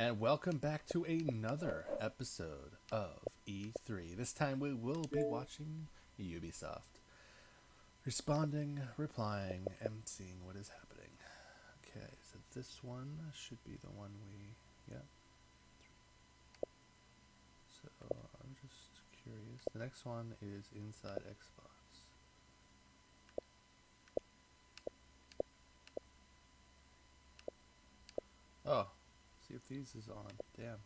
And welcome back to another episode of E3. This time we will be watching Ubisoft. Responding, replying, and seeing what is happening. Okay, so this one should be the one yeah. So I'm just curious. The next one is Inside Xbox. Oh, Sea of Thieves is on. Damn.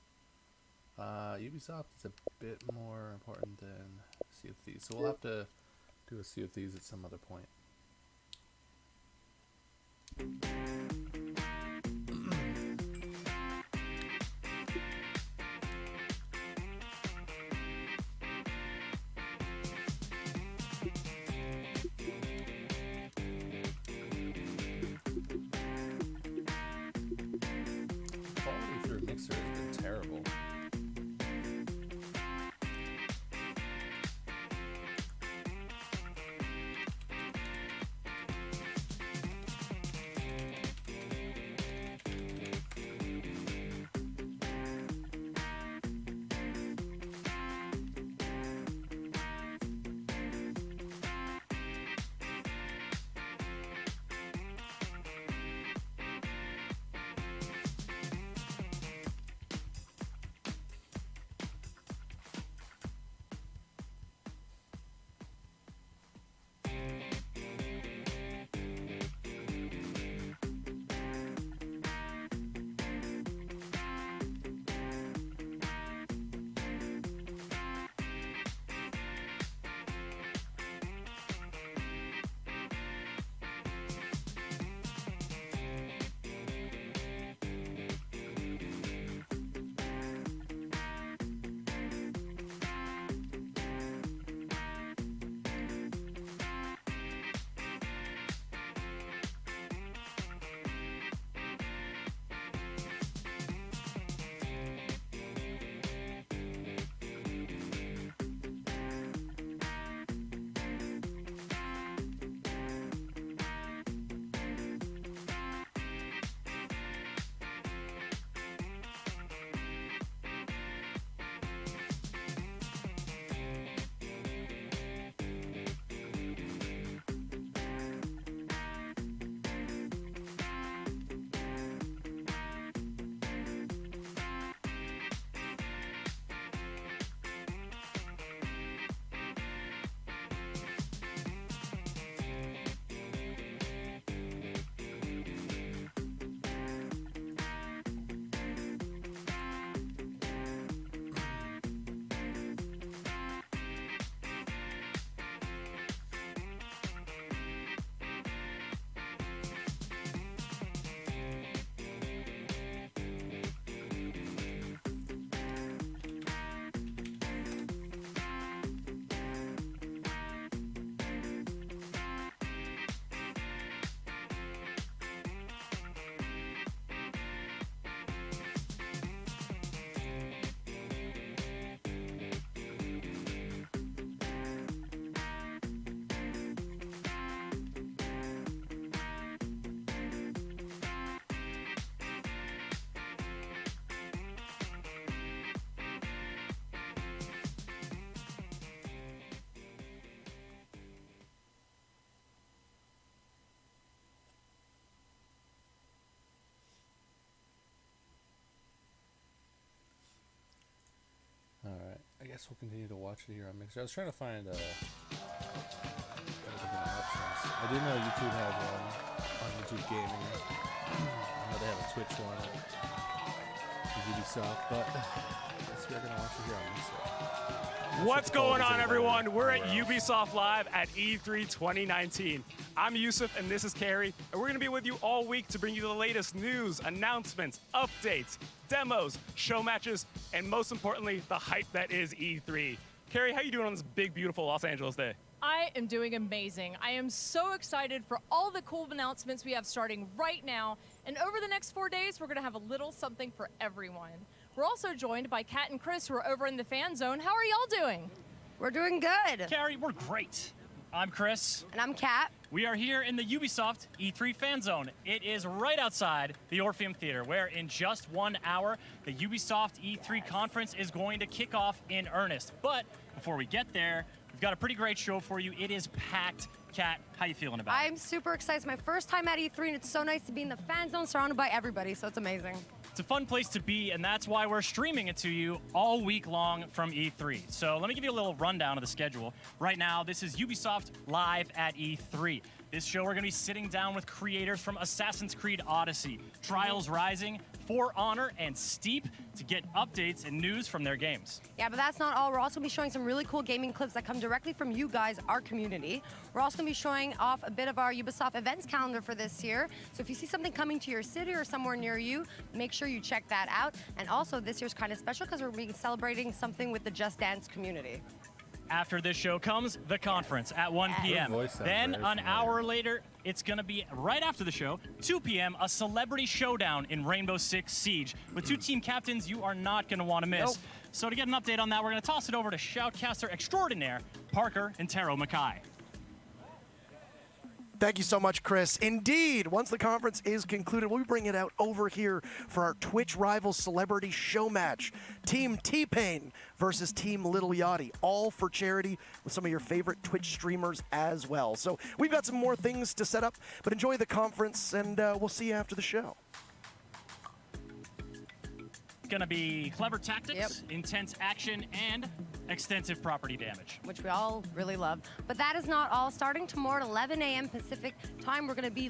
Ubisoft is a bit more important than Sea of Thieves, so we'll have to do a Sea of Thieves at some other point. Quality through Mixer has been terrible. Alright, I guess we'll continue to watch it here on Mixer. I was trying to find different options. I didn't know YouTube had one on YouTube Gaming. I know they have a Twitch one at Ubisoft, but I guess we're going to watch it here on Mixer. What's going on, everyone? We're at Ubisoft Live at E3 2019. I'm Yusuf, and this is Carrie, and we're going to be with you all week to bring you the latest news, announcements, updates, demos, show matches, and most importantly, the hype that is E3. Carrie, how you doing on this big, beautiful Los Angeles day? I am doing amazing. I am so excited for all the cool announcements we have starting right now. And over the next 4 days, we're going to have a little something for everyone. We're also joined by Kat and Chris, who are over in the fan zone. How are y'all doing? We're doing good. Carrie, we're great. I'm Chris. And I'm Kat. We are here in the Ubisoft E3 fan zone. It is right outside the Orpheum Theater, where in just 1 hour, the Ubisoft E3 conference is going to kick off in earnest. But before we get there, we've got a pretty great show for you. It is packed. Kat, how you feeling about it? I'm super excited. It's my first time at E3, and it's so nice to be in the fan zone surrounded by everybody, so it's amazing. It's a fun place to be, and that's why we're streaming it to you all week long from E3. So let me give you a little rundown of the schedule. Right now, this is Ubisoft Live at E3. This show, we're going to be sitting down with creators from Assassin's Creed Odyssey, Trials Rising, For Honor, and Steep to get updates and news from their games. Yeah, but that's not all. We're also going to be showing some really cool gaming clips that come directly from you guys, our community. We're also going to be showing off a bit of our Ubisoft events calendar for this year. So if you see something coming to your city or somewhere near you, make sure you check that out. And also, this year's kind of special because we're being celebrating something with the Just Dance community. After this show comes the conference at 1 p.m. Then an hour later, it's going to be right after the show, 2 p.m., a celebrity showdown in Rainbow Six Siege with two team captains you are not going to want to miss. Nope. So to get an update on that, we're going to toss it over to shoutcaster extraordinaire Parker and Taro Mackay. Thank you so much, Chris. Indeed, once the conference is concluded, we'll bring it out over here for our Twitch rival celebrity show match. Team T-Pain versus Team Little Yachty, all for charity with some of your favorite Twitch streamers as well. So we've got some more things to set up, but enjoy the conference, and we'll see you after the show. Going to be clever tactics, intense action, and extensive property damage. Which we all really love. But that is not all. Starting tomorrow at 11 a.m. Pacific time, we're going to be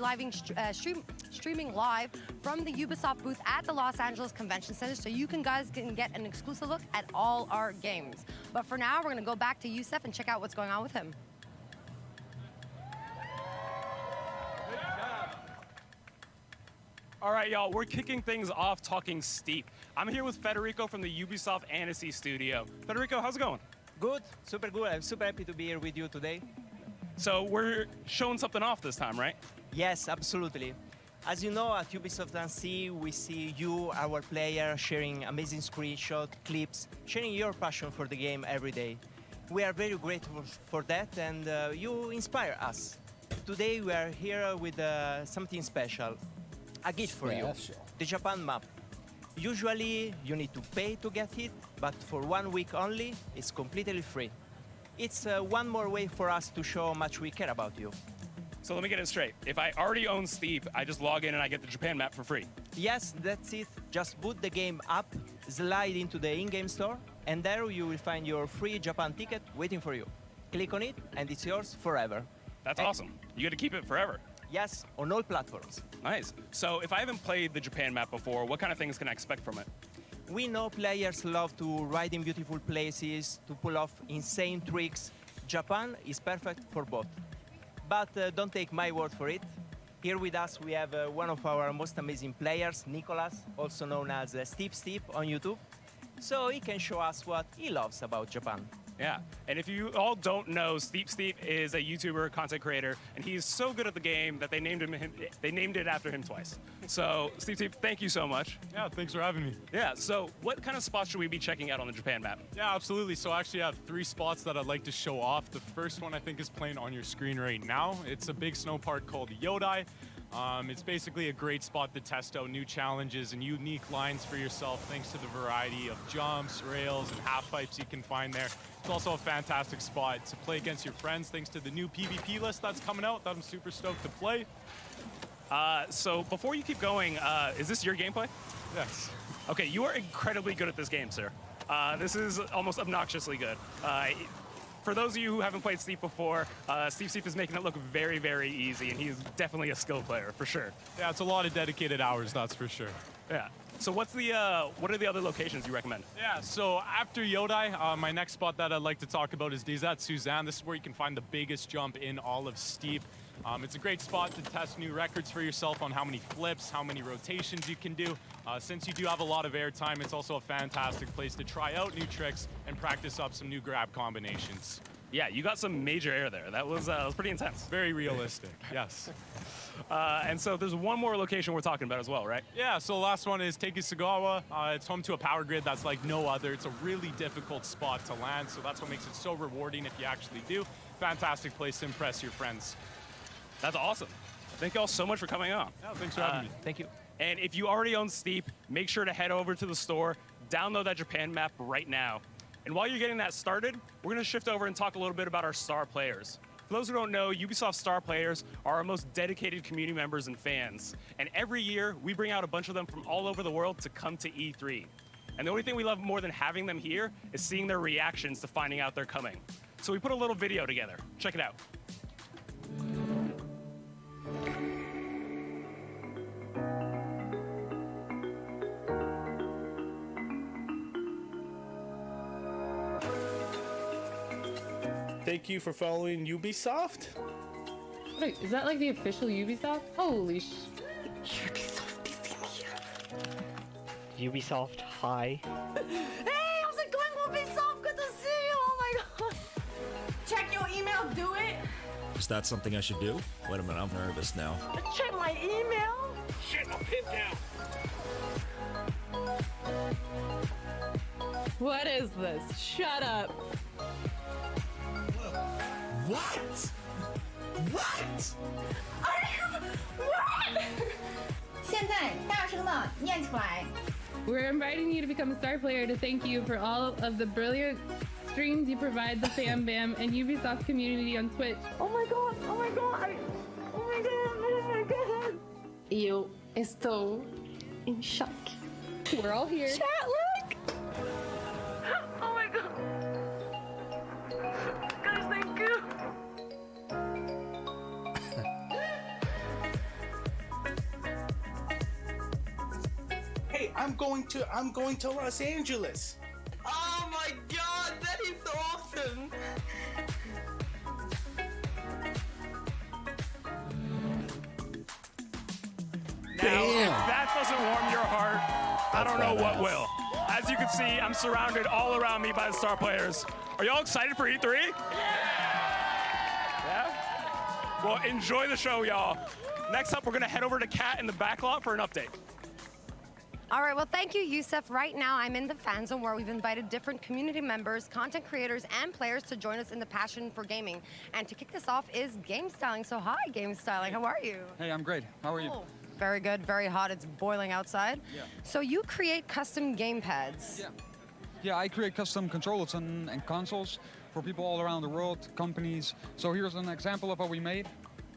streaming live from the Ubisoft booth at the Los Angeles Convention Center, so you guys can get an exclusive look at all our games. But for now, we're going to go back to Yusef and check out what's going on with him. All right, y'all, we're kicking things off talking Steep. I'm here with Federico from the Ubisoft Annecy studio. Federico, how's it going? Good, super good. I'm super happy to be here with you today. So we're showing something off this time, right? Yes, absolutely. As you know, at Ubisoft Annecy, we see you, our player, sharing amazing screenshots, clips, sharing your passion for the game every day. We are very grateful for that, and you inspire us. Today, we are here with something special. A gift for you, the Japan map. Usually you need to pay to get it, but for 1 week only, it's completely free. It's one more way for us to show how much we care about you. So let me get it straight. If I already own Steep, I just log in and I get the Japan map for free. Yes, that's it. Just boot the game up, slide into the in-game store, and there you will find your free Japan ticket waiting for you. Click on it, and it's yours forever. That's awesome. You get to keep it forever. Yes, on all platforms. Nice. So if I haven't played the Japan map before, what kind of things can I expect from it? We know players love to ride in beautiful places, to pull off insane tricks. Japan is perfect for both. But don't take my word for it. Here with us we have one of our most amazing players, Nicholas, also known as Steep on YouTube. So he can show us what he loves about Japan. Yeah, and if you all don't know, Steep is a YouTuber, content creator, and he's so good at the game that they named it after him twice. So, Steep, thank you so much. Yeah, thanks for having me. Yeah, so what kind of spots should we be checking out on the Japan map? Yeah, absolutely. So actually I have 3 spots that I'd like to show off. The first one I think is playing on your screen right now. It's a big snow park called Yodai. It's basically a great spot to test out new challenges and unique lines for yourself thanks to the variety of jumps, rails, and half pipes you can find there. It's also a fantastic spot to play against your friends thanks to the new PvP list that's coming out that I'm super stoked to play. So before you keep going, is this your gameplay? Yes. Okay, you are incredibly good at this game, sir. This is almost obnoxiously good. For those of you who haven't played Steep before, Steep is making it look very, very easy, and he's definitely a skill player, for sure. Yeah, it's a lot of dedicated hours, that's for sure. Yeah. So what are the other locations you recommend? Yeah, so after Yodai, my next spot that I'd like to talk about is Desat Suzanne. This is where you can find the biggest jump in all of Steep. It's a great spot to test new records for yourself on how many flips, how many rotations you can do. Since you do have a lot of air time, it's also a fantastic place to try out new tricks and practice up some new grab combinations. Yeah, you got some major air there. That was pretty intense. Very realistic, yes. And so there's one more location we're talking about as well, right? Yeah, so the last one is Tekisagawa. It's home to a power grid that's like no other. It's a really difficult spot to land, so that's what makes it so rewarding if you actually do. fantastic place to impress your friends. That's awesome. Thank you all so much for coming on. Yeah, thanks for having me. Thank you. And if you already own Steep, make sure to head over to the store, download that Japan map right now. And while you're getting that started, we're going to shift over and talk a little bit about our star players. For those who don't know, Ubisoft star players are our most dedicated community members and fans. And every year, we bring out a bunch of them from all over the world to come to E3. And the only thing we love more than having them here is seeing their reactions to finding out they're coming. So we put a little video together. Check it out. Thank you for following Ubisoft. Wait, is that like the official Ubisoft? Holy sh... Ubisoft, hi. Hey, how's it going, Ubisoft? Good to see you. Oh my god. Check your email, do it. Is that something I should do? Wait a minute, I'm nervous now. Check my email. Shit, my pin down. What is this? Shut up. What? What? We're inviting you to become a star player to thank you for all of the brilliant streams you provide the Fam Bam and Ubisoft community on Twitch. Oh my god. Oh my god. Oh my god. Oh my god. Eu estou em choque. We're all here. Chat, look. Oh my god. Guys, thank you. Hey, I'm going to Los Angeles. Oh my god, that is awesome! Now, if that doesn't warm your heart, I don't know what will. As you can see, I'm surrounded all around me by the star players. Are y'all excited for E3? Yeah? Well, enjoy the show, y'all. Next up, we're gonna head over to Kat in the back lot for an update. All right, well, thank you, Yusuf. Right now, I'm in the fan zone where we've invited different community members, content creators, and players to join us in the passion for gaming. And to kick this off is Game Styling. So hi, Game Styling, how are you? Hey, I'm great. How are you? Oh, very good, very hot. It's boiling outside. Yeah. So you create custom game pads. Yeah, I create custom controllers and consoles for people all around the world, companies. So here's an example of what we made.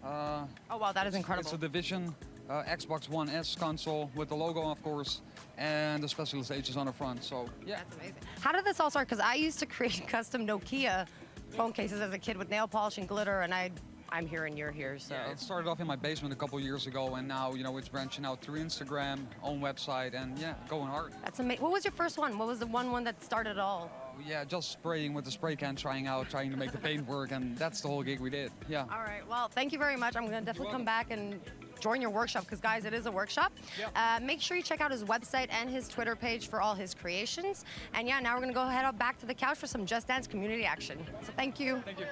Oh, wow, that is incredible. It's a Division Xbox One S console with the logo, of course, and the specializations on the front. So, yeah. That's amazing. How did this all start? Because I used to create custom Nokia phone cases as a kid with nail polish and glitter, and I'm here and you're here, so. Yeah, it started off in my basement a couple years ago, and now, you know, it's branching out through Instagram, own website, and yeah, going hard. That's amazing. What was your first one? What was the one that started it all? Yeah, just spraying with the spray can, trying to make the paint work, and that's the whole gig we did. Yeah. All right. Well, thank you very much. I'm going to definitely come back and join your workshop because, guys, it is a workshop. Yep. Make sure you check out his website and his Twitter page for all his creations. And yeah, now we're going to go head up back to the couch for some Just Dance community action. So thank you. Thank you.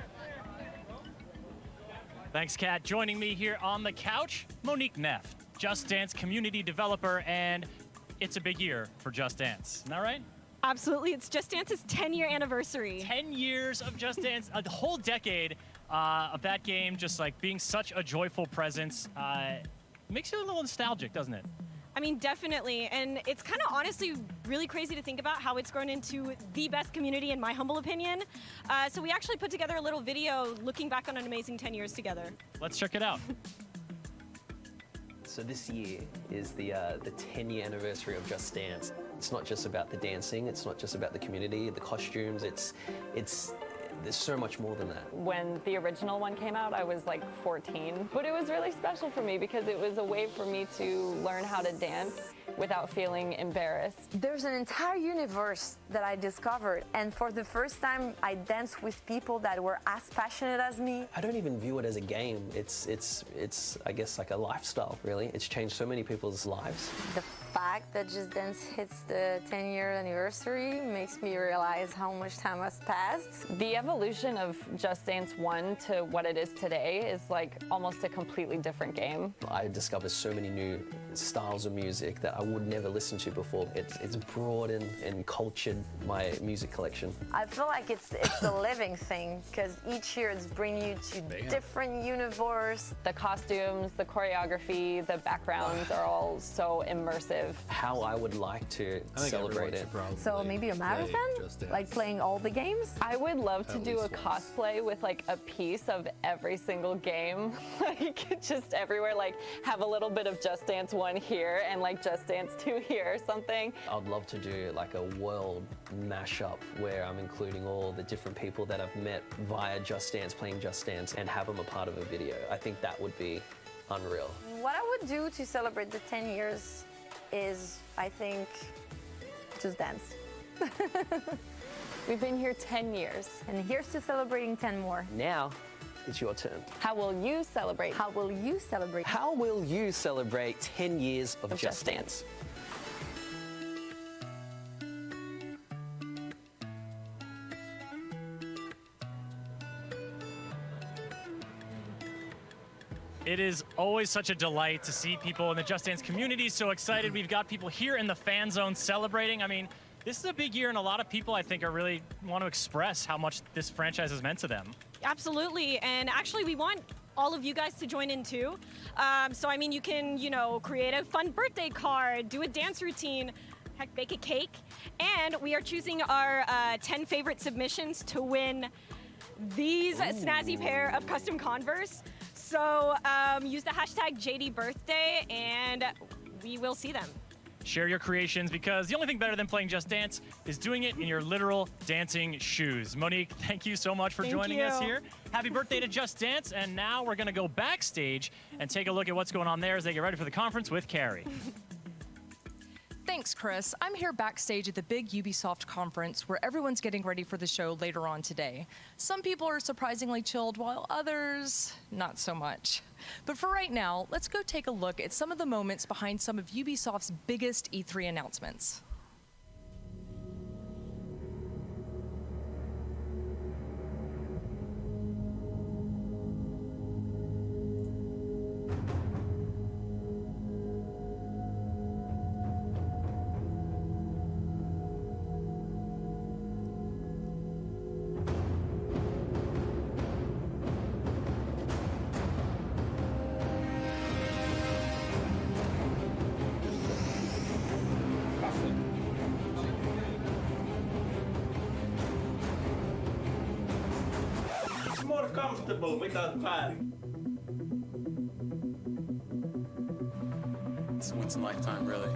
Thanks, Kat. Joining me here on the couch, Monique Neff, Just Dance community developer, and it's a big year for Just Dance. Isn't that right? Absolutely. It's Just Dance's 10-year anniversary. 10 years of Just Dance, a whole decade of that game just like being such a joyful presence. Makes you a little nostalgic, doesn't it? I mean, definitely. And it's kind of honestly really crazy to think about how it's grown into the best community, in my humble opinion. So we actually put together a little video looking back on an amazing 10 years together. Let's check it out. So this year is the 10-year anniversary of Just Dance. It's not just about the dancing, it's not just about the community, the costumes, there's so much more than that. When the original one came out, I was like 14, but it was really special for me because it was a way for me to learn how to dance without feeling embarrassed. There's an entire universe that I discovered, and for the first time, I danced with people that were as passionate as me. I don't even view it as a game. It's I guess like a lifestyle, really. It's changed so many people's lives. The fact that Just Dance hits the 10-year anniversary makes me realize how much time has passed. The evolution of Just Dance 1 to what it is today is like almost a completely different game. I discovered so many new styles of music that I would never listen to before. It's broadened and cultured my music collection. I feel like it's a living thing because each year it's bringing you to different universe. The costumes, the choreography, the backgrounds are all so immersive. How I would like to celebrate it. So maybe a marathon? Like playing all the games? I would love to do a cosplay with like a piece of every single game. Like just everywhere, like have a little bit of Just Dance 1 here and like Just Dance 2 here or something. I'd love to do like a world mashup where I'm including all the different people that I've met via Just Dance, playing Just Dance, and have them a part of a video. I think that would be unreal. What I would do to celebrate the 10 years is, I think, Just Dance. We've been here 10 years. And here's to celebrating 10 more. Now, it's your turn. How will you celebrate? How will you celebrate? How will you celebrate 10 years of Just Dance? It is always such a delight to see people in the Just Dance community so excited. We've got people here in the fan zone celebrating. I mean, this is a big year, and a lot of people, I think, are really want to express how much this franchise has meant to them. Absolutely, and actually we want all of you guys to join in too. So I mean, you can, create a fun birthday card, do a dance routine, heck, bake a cake, and we are choosing our 10 favorite submissions to win these snazzy pair of custom Converse. So use the hashtag JDBirthday and we will see them. Share your creations, because the only thing better than playing Just Dance is doing it in your literal dancing shoes. Monique, thank you so much for joining us here. Happy birthday to Just Dance, and now we're going to go backstage and take a look at what's going on there as they get ready for the conference with Carrie. Thanks, Chris. I'm here backstage at the big Ubisoft conference where everyone's getting ready for the show later on today. Some people are surprisingly chilled, while others, not so much. But for right now, let's go take a look at some of the moments behind some of Ubisoft's biggest E3 announcements. It's more comfortable without pad. It's once in a lifetime, really.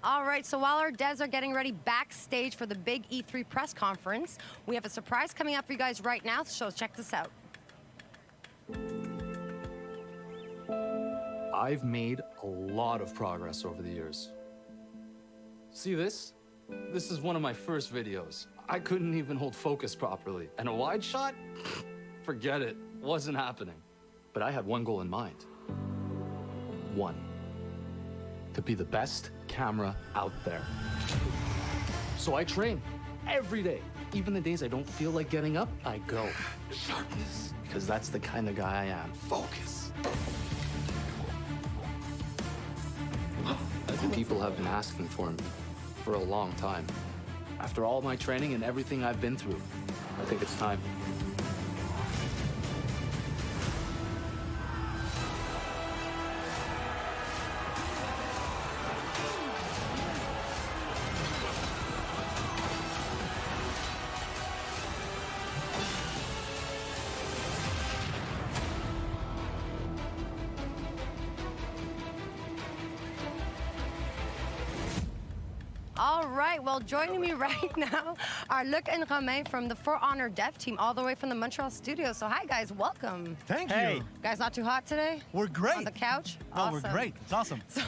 All right, so while our devs are getting ready backstage for the big E3 press conference, we have a surprise coming up for you guys right now, so check this out. I've made a lot of progress over the years. See this? This is one of my first videos. I couldn't even hold focus properly. And a wide shot? Forget it. Wasn't happening. But I had one goal in mind. One. To be the best camera out there. So I train every day. Even the days I don't feel like getting up, I go. Sharpness. Because that's the kind of guy I am. Focus. People have been asking for me for a long time. After all my training and everything I've been through, I think it's time. All right, well, joining me right now are Luc and Romain from the For Honor dev team, all the way from the Montreal studio. So hi, guys, welcome. Thank you. Guys, not too hot today? We're great. On the couch? No, Awesome. we're great. It's awesome. So,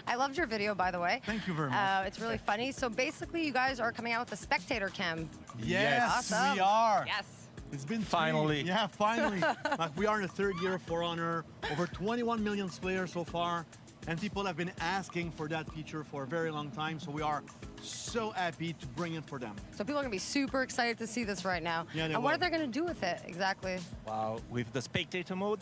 I loved your video, by the way. Thank you very much. It's really funny. So basically, you guys are coming out with the spectator cam. Yes, Awesome. we are. Yes. It's been Finally. Yeah, finally. Like, we are in the third year of For Honor. Over 21 million players so far. And people have been asking for that feature for a very long time. So we are so happy to bring it for them. So people are going to be super excited to see this right now. Yeah, they and what will. are they going to do with it, exactly? Wow, with the spectator mode,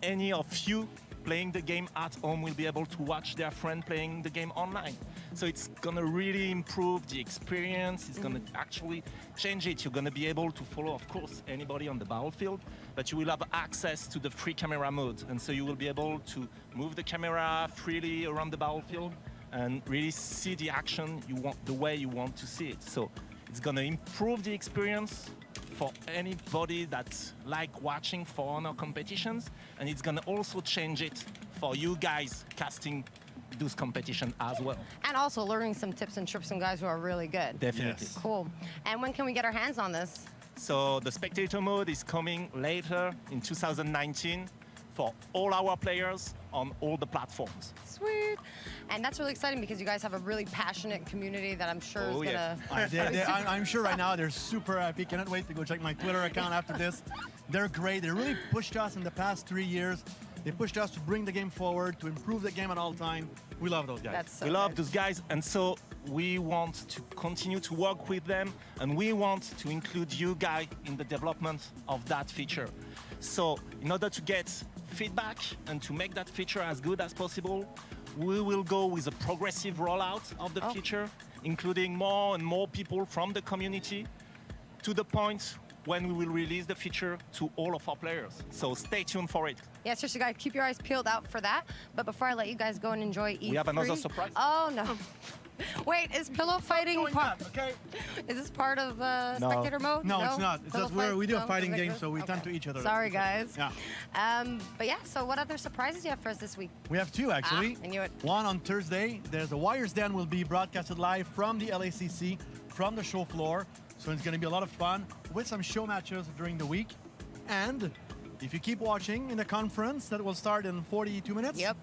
any of you playing the game at home will be able to watch their friend playing the game online. So it's gonna really improve the experience. It's gonna actually change it. You're gonna be able to follow, of course, anybody on the battlefield, but you will have access to the free camera mode. And so you will be able to move the camera freely around the battlefield and really see the action you want, the way you want to see it. So it's gonna improve the experience for anybody that like watching For Honor competitions, and it's gonna also change it for you guys casting those competitions as well. And also learning some tips and tricks from guys who are really good. Definitely. Yes. Cool. And when can we get our hands on this? So the spectator mode is coming later in 2019 for all our players on all the platforms. Sweet. And that's really exciting because you guys have a really passionate community that I'm sure Oh, is yeah. gonna. I'm sure right now they're super happy. Cannot wait to go check my Twitter account after this. They're great. They really pushed us in the past 3 years. They pushed us to bring the game forward, to improve the game at all time. We love those guys. That's so We love good. those guys, and so we want to continue to work with them, and we want to include you guys in the development of that feature. So in order to get feedback and to make that feature as good as possible, we will go with a progressive rollout of the feature, including more and more people from the community, to the point when we will release the feature to all of our players. So stay tuned for it. Yeah, seriously, guys, keep your eyes peeled out for that. But before I let you guys go and enjoy E3. We have another surprise. Oh, no. Wait, is pillow fighting part? Okay. Is this part of spectator mode? No, it's not. It's Pillow just fights? we do a No? fighting Is that game, good? so we Okay. tend to each other. Sorry, guys. Yeah. But yeah, so what other surprises do you have for us this week? We have two, actually. I knew it. One on Thursday. There's the Wires Den will be broadcasted live from the LACC, from the show floor. So it's going to be a lot of fun with some show matches during the week. And if you keep watching in the conference, that will start in 42 minutes. Yep.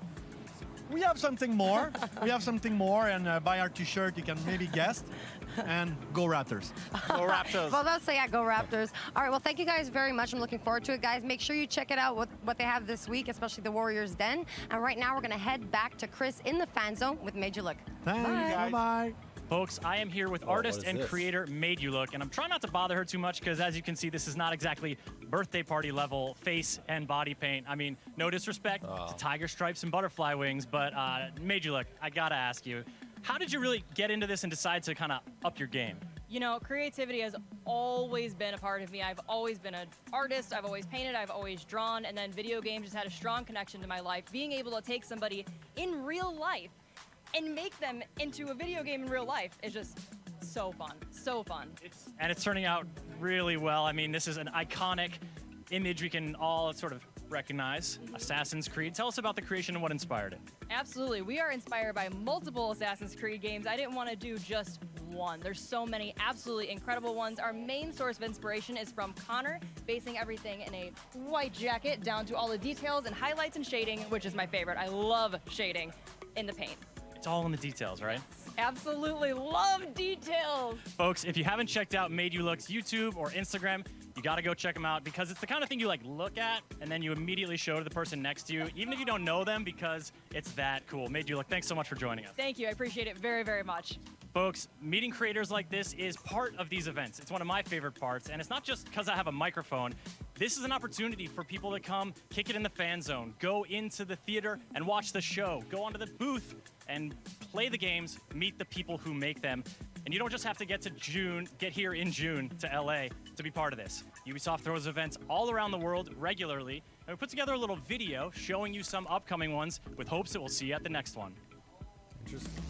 We have something more. We have something more, and buy our t-shirt, you can maybe guess. And go Raptors. Go Raptors. Well, let's say, yeah, go Raptors. All right, well, thank you guys very much. I'm looking forward to it, guys. Make sure you check it out, what they have this week, especially the Warriors Den. And right now, we're going to head back to Chris in the fan zone with Major Look. Thanks. Bye. Bye-bye. Folks, I am here with what artist is and this? creator Made You Look, and I'm trying not to bother her too much because, as you can see, this is not exactly birthday party level face and body paint. I mean, no disrespect to tiger stripes and butterfly wings, but Made You Look, I gotta ask you, how did you really get into this and decide to kind of up your game? You know, creativity has always been a part of me. I've always been an artist. I've always painted. I've always drawn. And then video games just had a strong connection to my life. Being able to take somebody in real life and make them into a video game in real life is just so fun. So fun. And it's turning out really well. I mean, this is an iconic image we can all sort of recognize. Assassin's Creed. Tell us about the creation and what inspired it. Absolutely. We are inspired by multiple Assassin's Creed games. I didn't want to do just one. There's so many absolutely incredible ones. Our main source of inspiration is from Connor, basing everything in a white jacket down to all the details and highlights and shading, which is my favorite. I love shading in the paint. It's all in the details, right? Absolutely love details. Folks, if you haven't checked out Made You Look's YouTube or Instagram, you gotta go check them out because it's the kind of thing you like look at and then you immediately show to the person next to you, even if you don't know them, because it's that cool. Made You Look, thanks so much for joining us. Thank you. I appreciate it very, very much. Folks, meeting creators like this is part of these events. It's one of my favorite parts, and it's not just because I have a microphone. This is an opportunity for people to come kick it in the fan zone, go into the theater and watch the show, go onto the booth and play the games, meet the people who make them. And you don't just have to get here in June to LA to be part of this. Ubisoft throws events all around the world regularly, and we put together a little video showing you some upcoming ones with hopes that we'll see you at the next one. Interesting.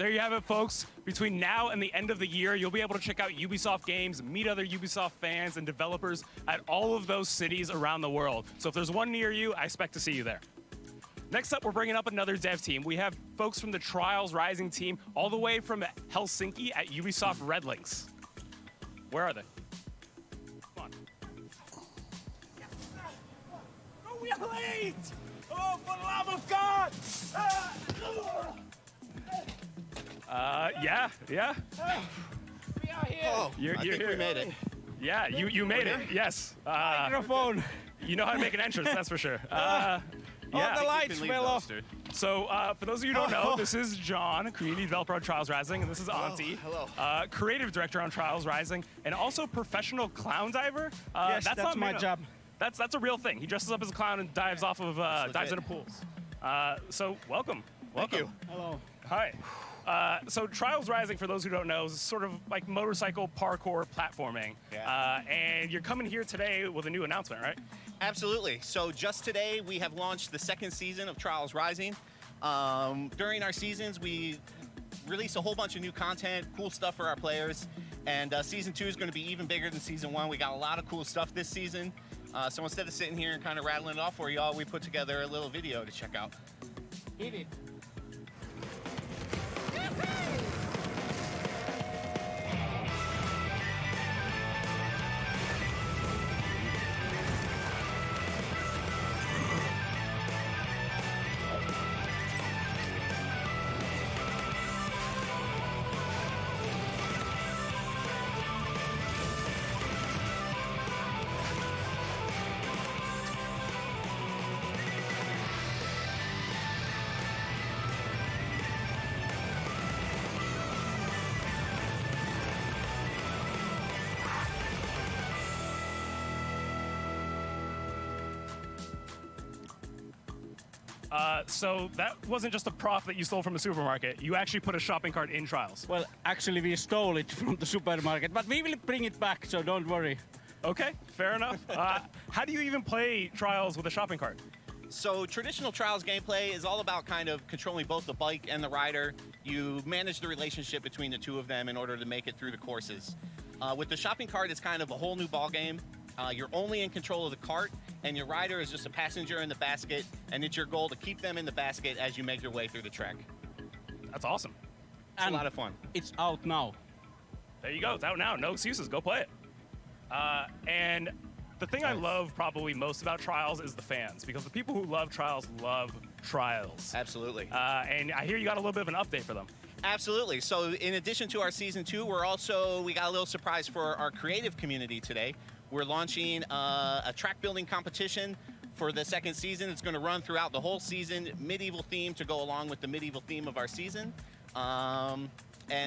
There you have it, folks. Between now and the end of the year, you'll be able to check out Ubisoft games, meet other Ubisoft fans and developers at all of those cities around the world. So if there's one near you, I expect to see you there. Next up, we're bringing up another dev team. We have folks from the Trials Rising team all the way from Helsinki at Ubisoft Red Links. Where are they? Come on. Oh, we are late! Oh, for the love of God! Yeah. We are here. Oh, I think we made it. Yeah, you made it. Yes. Microphone. You know how to make an entrance, that's for sure. Oh, the lights fell off. So, for those of you who don't know, this is John, community developer on Trials Rising, and this is Auntie, creative director on Trials Rising, and also professional clown diver. Yes, that's not my job. That's a real thing. He dresses up as a clown and dives off of dives into pools. So, welcome. Thank you. Hello. Hi. So Trials Rising, for those who don't know, is sort of like motorcycle parkour platforming. Yeah. And you're coming here today with a new announcement, right? Absolutely. So just today, we have launched the second season of Trials Rising. During our seasons, we release a whole bunch of new content, cool stuff for our players. And season 2 is going to be even bigger than season 1. We got a lot of cool stuff this season. So instead of sitting here and kind of rattling it off for y'all, we put together a little video to check out. Hit it. So that wasn't just a prop that you stole from a supermarket. You actually put a shopping cart in Trials. Well, actually, we stole it from the supermarket, but we will bring it back, so don't worry. Okay, fair enough. How do you even play Trials with a shopping cart? So traditional Trials gameplay is all about kind of controlling both the bike and the rider. You manage the relationship between the two of them in order to make it through the courses. With the shopping cart, it's kind of a whole new ball game. You're only in control of the cart, and your rider is just a passenger in the basket, and it's your goal to keep them in the basket as you make your way through the track. That's awesome. It's a lot of fun. It's out now. There you go. It's out now. No excuses. Go play it. And the thing I love probably most about Trials is the fans, because the people who love Trials. Absolutely. And I hear you got a little bit of an update for them. Absolutely. So in addition to our season 2, we got a little surprise for our creative community today. We're launching a track building competition for the second season. It's going to run throughout the whole season, medieval theme to go along with the medieval theme of our season. And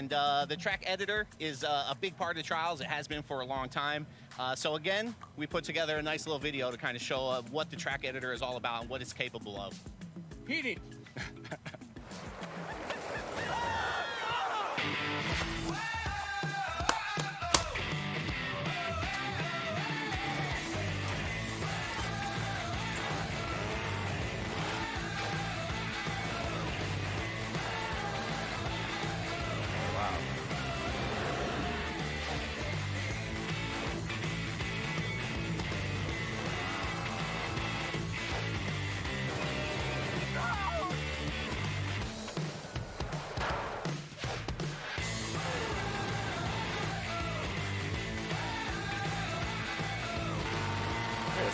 the track editor is a big part of Trials. It has been for a long time. So again, we put together a nice little video to kind of show what the track editor is all about and what it's capable of. Hit it.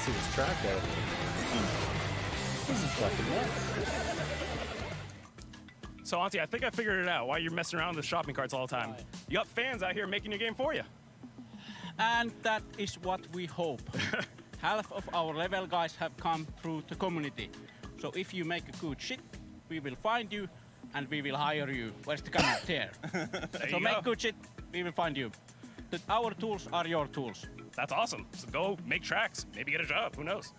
See this track editor. This is fucking nuts. So, Auntie, I think I figured it out why you're messing around with the shopping carts all the time. You got fans out here making your game for you. And that is what we hope. Half of our level guys have come through the community. So if you make a good shit, we will find you and we will hire you. Where's the comment here? So make good shit, we will find you. That our tools are your tools. That's awesome. So go make tracks, maybe get a job, who knows?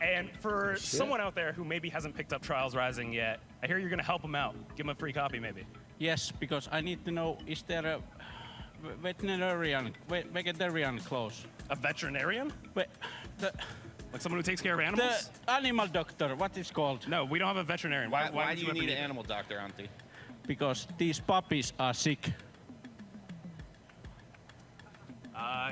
And for someone out there who maybe hasn't picked up Trials Rising yet, I hear you're going to help them out. Give them a free copy, maybe. Yes, because I need to know, is there a vegetarian close? A veterinarian? Like someone who takes care of animals? The animal doctor, what is called? No, we don't have a veterinarian. Why do you need an animal doctor, Auntie? because these puppies are sick.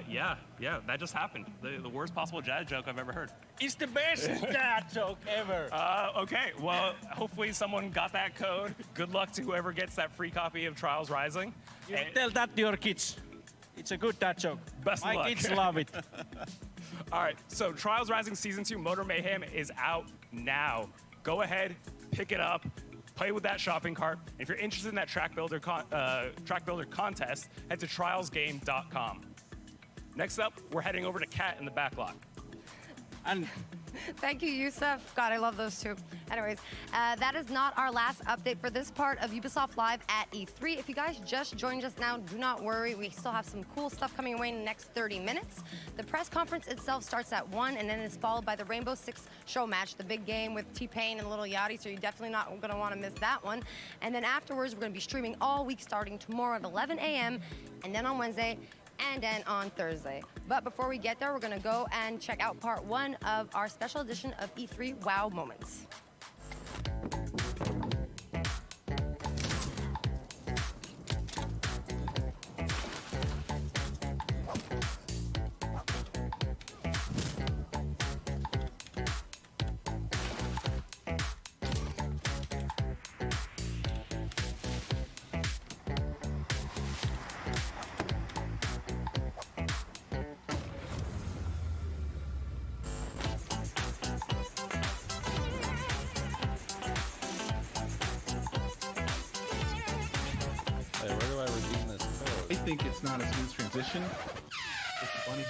Yeah, that just happened. The worst possible dad joke I've ever heard. It's the best dad joke ever. Okay, well, hopefully someone got that code. Good luck to whoever gets that free copy of Trials Rising. You tell that to your kids. It's a good dad joke. Best of luck. My kids love it. All right, so Trials Rising Season 2 Motor Mayhem is out now. Go ahead, pick it up, play with that shopping cart. If you're interested in that track builder contest, head to trialsgame.com. Next up, we're heading over to Kat in the back lot. And Thank you, Yusuf. God, I love those two. Anyways, that is not our last update for this part of Ubisoft Live at E3. If you guys just joined us now, do not worry. We still have some cool stuff coming away in the next 30 minutes. The press conference itself starts at 1, and then it's followed by the Rainbow Six show match, the big game with T-Pain and Little Yachty, so you're definitely not going to want to miss that one. And then afterwards, we're going to be streaming all week starting tomorrow at 11 a.m., and then on Wednesday, and then on Thursday. But before we get there, we're gonna go and check out part 1 of our special edition of E3 Wow Moments. I think it's not a smooth transition. It's funny.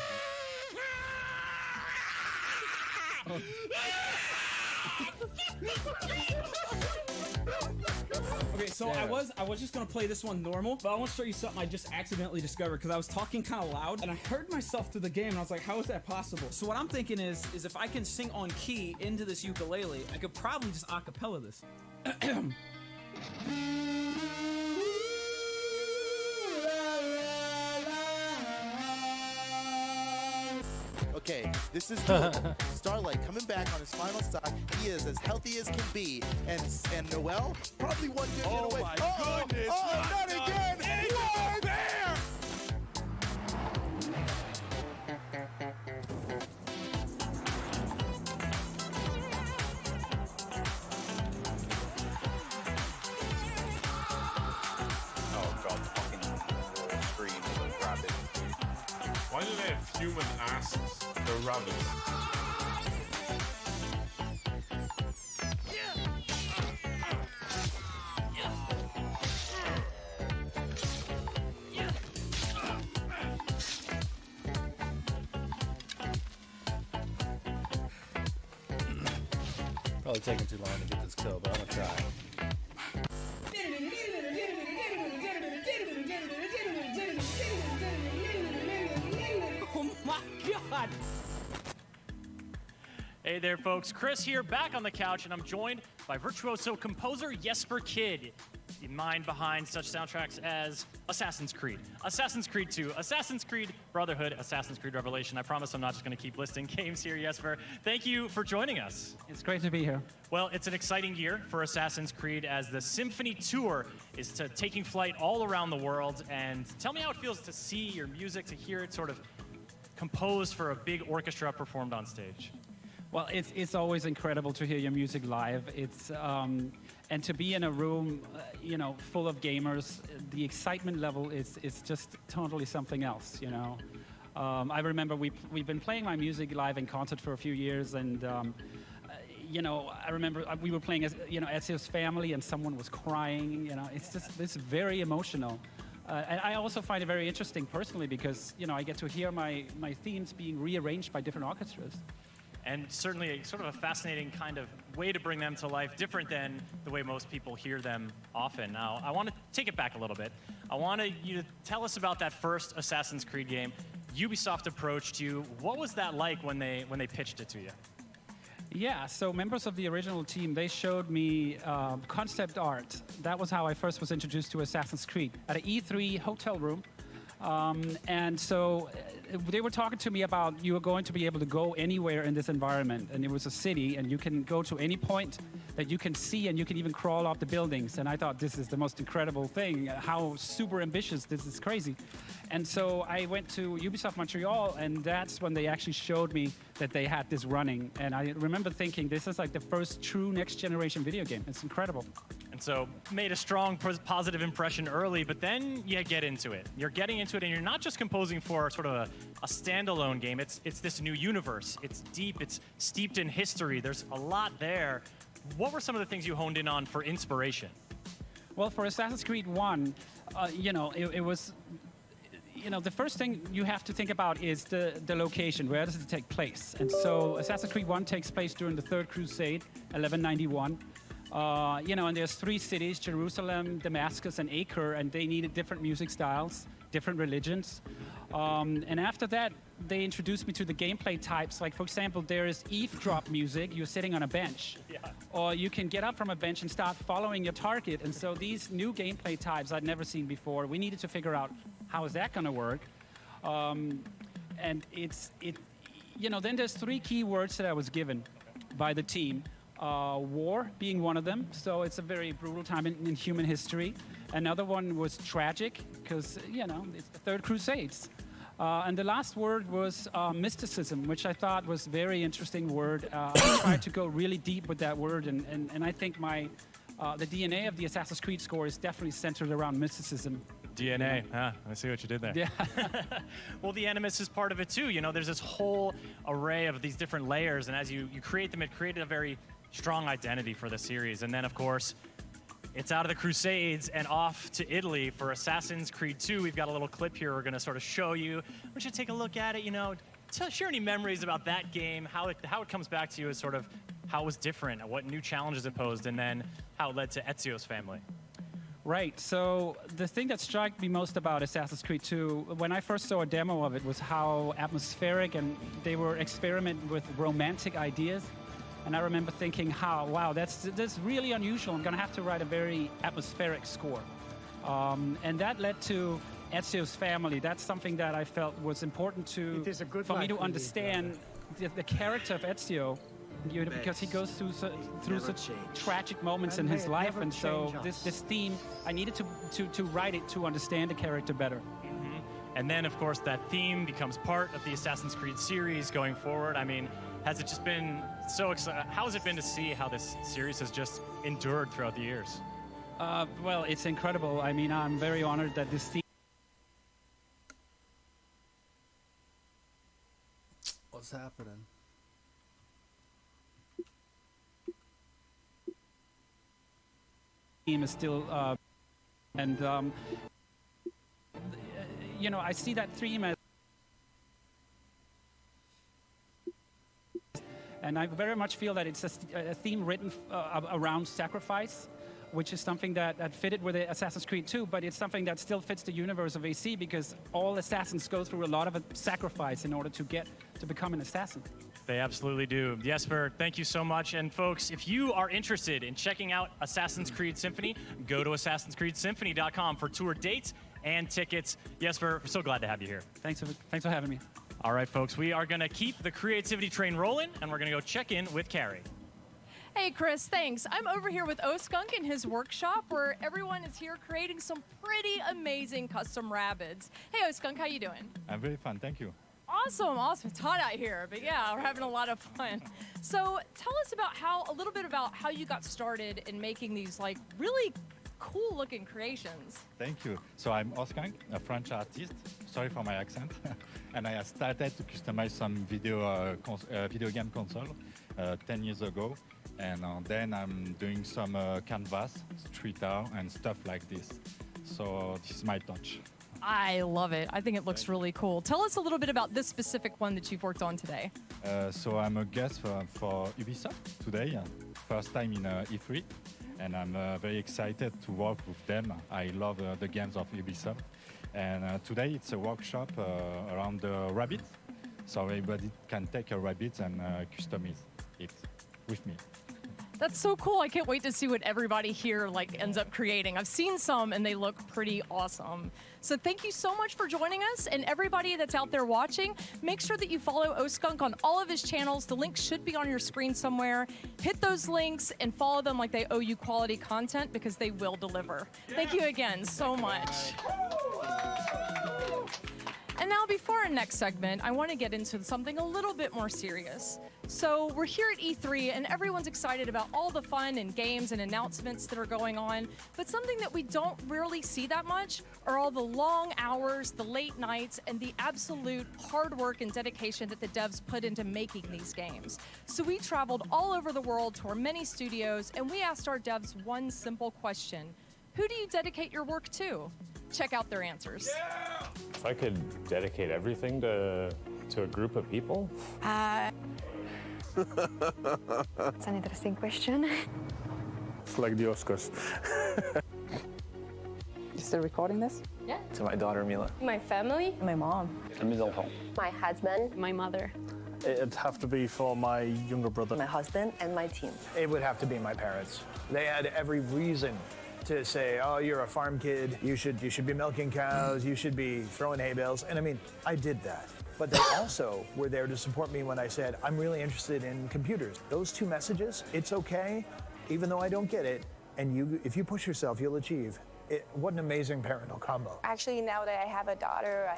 Okay, so I was just gonna play this one normal, but I want to show you something I just accidentally discovered because I was talking kind of loud and I heard myself through the game and I was like, how is that possible? So what I'm thinking is if I can sing on key into this ukulele, I could probably just acapella this. Okay, this is doable. Starlight coming back on his final stop. He is as healthy as can be. And Noel, probably one good hit away. My goodness! Oh, not again! What? Bear! Oh god, fucking scream of those rabbits. Why do they have human asses? They're rabbits. Probably taking too long to get this kill, but I'm gonna try. Oh my god! Hey there, folks. Chris here, back on the couch, and I'm joined by virtuoso composer Jesper Kid, the mind behind such soundtracks as Assassin's Creed, Assassin's Creed 2, Assassin's Creed Brotherhood, Assassin's Creed Revelation. I promise I'm not just going to keep listing games here, Jesper. Thank you for joining us. It's great to be here. Well, it's an exciting year for Assassin's Creed as the Symphony Tour is taking flight all around the world. And tell me how it feels to see your music, to hear it sort of composed for a big orchestra performed on stage. Well, it's always incredible to hear your music live. It's and to be in a room, full of gamers. The excitement level is just totally something else. I remember we've been playing my music live in concert for a few years, and I remember we were playing as Ezio's Family, and someone was crying. It's very emotional. And I also find it very interesting personally because I get to hear my themes being rearranged by different orchestras. And certainly a sort of a fascinating kind of way to bring them to life, different than the way most people hear them often. Now, I want to take it back a little bit. I wanted you to tell us about that first Assassin's Creed game. Ubisoft approached you. What was that like when they pitched it to you? Yeah, so members of the original team, they showed me concept art. That was how I first was introduced to Assassin's Creed. At an E3 hotel room, And so they were talking to me about you are going to be able to go anywhere in this environment. And it was a city, and you can go to any point that you can see, and you can even crawl up the buildings. And I thought, this is the most incredible thing. How super ambitious. This is crazy. And so I went to Ubisoft Montreal, and that's when they actually showed me that they had this running. And I remember thinking, this is like the first true next-generation video game. It's incredible. And so made a strong positive impression early, but then you get into it. You're getting into it, and you're not just composing for sort of a standalone game. It's this new universe. It's deep. It's steeped in history. There's a lot there. What were some of the things you honed in on for inspiration? Well, for Assassin's Creed 1, it was... the first thing you have to think about is the location. Where does it take place? And so Assassin's Creed 1 takes place during the Third Crusade, 1191. And there's 3 cities, Jerusalem, Damascus, and Acre, and they needed different music styles, different religions. And after that, they introduced me to the gameplay types. Like, for example, there is eavesdrop music. You're sitting on a bench. Yeah. Or you can get up from a bench and start following your target. And so these new gameplay types I'd never seen before, we needed to figure out how is that going to work. And then there's 3 key words that I was given by the team. War being one of them, so it's a very brutal time in human history. Another one was tragic, because, it's the Third Crusades. And the last word was mysticism, which I thought was a very interesting word. I tried to go really deep with that word, and I think the DNA of the Assassin's Creed score is definitely centered around mysticism. DNA, I see what you did there. Yeah. Well, the Animus is part of it too. There's this whole array of these different layers, and as you create them, it created a very strong identity for the series. And then, of course, it's out of the Crusades and off to Italy for Assassin's Creed 2. We've got a little clip here we're going to sort of show you. We should take a look at it, share any memories about that game, how it comes back to you as sort of how it was different, what new challenges it posed, and then how it led to Ezio's family. Right, so the thing that struck me most about Assassin's Creed 2, when I first saw a demo of it, was how atmospheric, and they were experimenting with romantic ideas. And I remember thinking, wow, that's really unusual. I'm going to have to write a very atmospheric score. And that led to Ezio's family. That's something that I felt was important for me to understand the character of Ezio, because he goes through such tragic moments in his life. And so this theme, I needed to write it to understand the character better. Mm-hmm. And then, of course, that theme becomes part of the Assassin's Creed series going forward. I mean, has it just been so exciting? How has it been to see how this series has just endured throughout the years? Well, it's incredible. I mean, I'm very honored that this theme... What's happening? Theme is still... I see that theme as... And I very much feel that it's a theme written around sacrifice, which is something that fitted with Assassin's Creed 2, but it's something that still fits the universe of AC, because all assassins go through a lot of sacrifice in order to become an assassin. They absolutely do. Jesper, thank you so much. And folks, if you are interested in checking out Assassin's Creed Symphony, go to Assassin'sCreedSymphony.com for tour dates and tickets. Jesper, we're so glad to have you here. Thanks for having me. All right, folks, we are going to keep the creativity train rolling, and we're going to go check in with Carrie. Hey, Chris, thanks. I'm over here with O-Skunk in his workshop, where everyone is here creating some pretty amazing custom rabbits. Hey, O-Skunk, how you doing? I'm very fun, thank you. Awesome. It's hot out here, but yeah, we're having a lot of fun. So tell us a little bit about how you got started in making these really cool looking creations. Thank you. So I'm O-Skunk, a French artist. Sorry for my accent. And I started to customize some video game console 10 years ago. And then I'm doing some canvas, street art, and stuff like this. So this is my touch. I love it. I think it looks really cool. Tell us a little bit about this specific one that you've worked on today. So I'm a guest for Ubisoft today, first time in E3. And I'm very excited to work with them. I love the games of Ubisoft. And today it's a workshop around the rabbit. So everybody can take a rabbit and customize it with me. That's so cool. I can't wait to see what everybody here ends up creating. I've seen some and they look pretty awesome. So thank you so much for joining us, and everybody that's out there watching, make sure that you follow Oskunk on all of his channels. The links should be on your screen somewhere. Hit those links and follow them like they owe you quality content, because they will deliver. Thank you again so much. And now, before our next segment, I want to get into something a little bit more serious. So we're here at E3, and everyone's excited about all the fun and games and announcements that are going on, but something that we don't really see that much are all the long hours, the late nights, and the absolute hard work and dedication that the devs put into making these games. So we traveled all over the world to our many studios, and we asked our devs one simple question: who do you dedicate your work to? Check out their answers. If I could dedicate everything to a group of people? It's an interesting question. It's like the Oscars. You still recording this? Yeah. To my daughter, Mila. My family. My mom. Mes enfants. My husband. My mother. It'd have to be for my younger brother. My husband and my team. It would have to be my parents. They had every reason to say, oh, you're a farm kid, you should be milking cows, you should be throwing hay bales. And I mean, I did that. But they also were there to support me when I said, I'm really interested in computers. Those two messages, it's okay, even though I don't get it, and if you push yourself, you'll achieve. What an amazing parental combo. Actually, now that I have a daughter,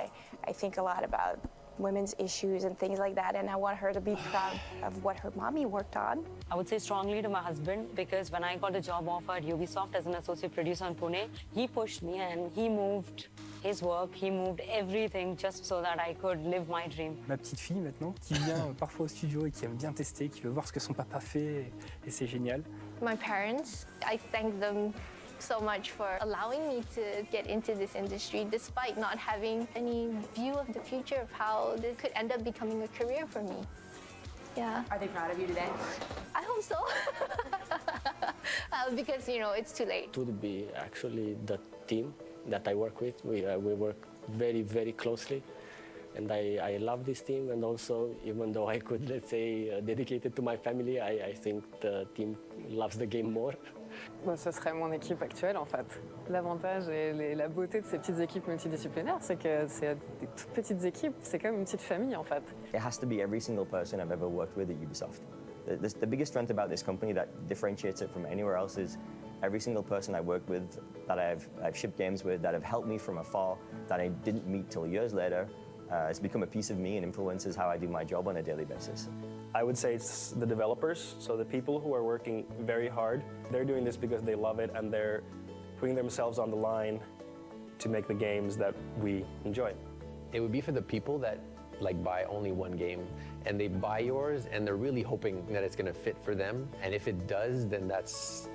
I think a lot about women's issues and things like that, and I want her to be proud of what her mommy worked on. I would say strongly to my husband, because when I got a job offer at Ubisoft as an associate producer in Pune, he pushed me and he moved his work, he moved everything just so that I could live my dream. Ma petite fille maintenant, qui vient parfois au studio et qui aime bien tester, qui veut voir ce que son papa fait, et c'est génial. My parents, I thank them so much for allowing me to get into this industry despite not having any view of the future of how this could end up becoming a career for me. Yeah. Are they proud of you today? I hope so. Because, it's too late. It would be actually the team that I work with. We work very, very closely. And I love this team, and also, even though I could, let's say, dedicate it to my family, I think the team loves the game more. Ce serait mon équipe actuelle, en fait. L'avantage et la beauté de ces petites équipes multidisciplinaires, c'est que c'est des toutes petites équipes, c'est comme une petite famille, en fait. It has to be every single person I've ever worked with at Ubisoft. The biggest strength about this company that differentiates it from anywhere else is every single person I worked with, that I've shipped games with, that have helped me from afar, that I didn't meet till years later, it's become a piece of me and influences how I do my job on a daily basis. I would say it's the developers, so the people who are working very hard. They're doing this because they love it, and they're putting themselves on the line to make the games that we enjoy. It would be for the people that buy only one game, and they buy yours, and they're really hoping that it's going to fit for them. And if it does, then that's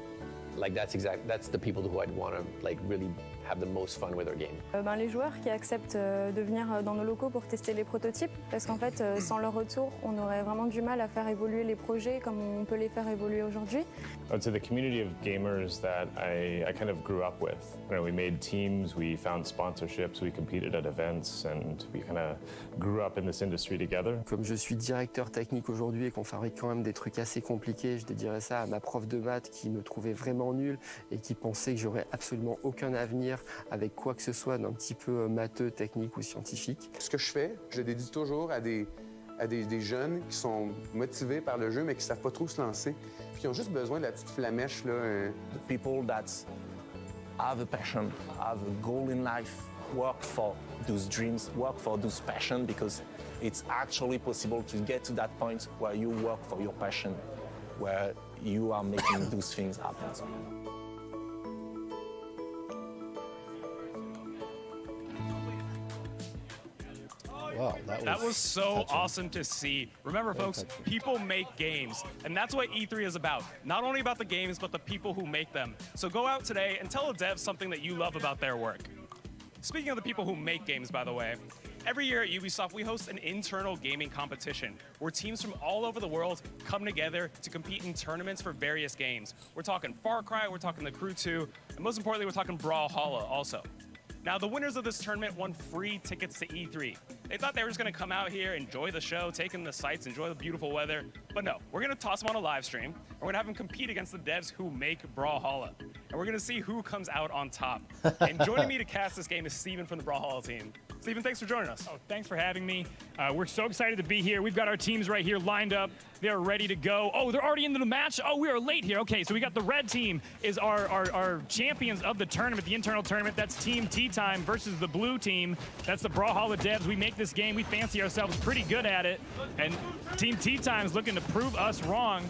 the people who I'd want to really have the most fun with their game. Les joueurs qui acceptent de venir dans nos locaux pour tester les prototypes, parce qu'en fait, sans leur retour, on aurait vraiment du mal à faire évoluer les projets comme on peut les faire évoluer aujourd'hui. I would say the community of gamers that I kind of grew up with. We made teams, we found sponsorships, we competed at events, and we kind of grew up in this industry together. Comme je suis directeur technique aujourd'hui et qu'on fabrique quand même des trucs assez compliqués, je dédierais ça à ma prof de maths qui me trouvait vraiment nul et qui pensait que j'aurais absolument aucun avenir avec quoi que ce soit d'un petit peu matheux, technique ou scientifique. Ce que je fais, je le dédie toujours à des jeunes qui sont motivés par le jeu mais qui ne savent pas trop se lancer, puis qui ont juste besoin de la petite flamèche. The people that have a passion, have a goal in life, work for those dreams, work for those passion, because it's actually possible to get to that point where you work for your passion, where you are making those things happen. Wow, that was so awesome to see. Remember, folks, people make games, and that's what E3 is about. Not only about the games, but the people who make them. So go out today and tell a dev something that you love about their work. Speaking of the people who make games, by the way, every year at Ubisoft, we host an internal gaming competition where teams from all over the world come together to compete in tournaments for various games. We're talking Far Cry, we're talking The Crew 2, and most importantly, we're talking Brawlhalla also. Now, the winners of this tournament won free tickets to E3. They thought they were just going to come out here, enjoy the show, take in the sights, enjoy the beautiful weather. But no, we're going to toss them on a live stream. We're going to have them compete against the devs who make Brawlhalla. And we're going to see who comes out on top. And joining me to cast this game is Steven from the Brawlhalla team. Steven, thanks for joining us. Oh, thanks for having me. We're so excited to be here. We've got our teams right here lined up. They're ready to go. Oh, they're already into the match. Oh, we are late here. Okay, so we got the red team is our champions of the tournament, the internal tournament. That's Team Tea Time versus the blue team. That's the Brawlhalla devs. We make this game. We fancy ourselves pretty good at it. And Team Tea Time is looking to prove us wrong.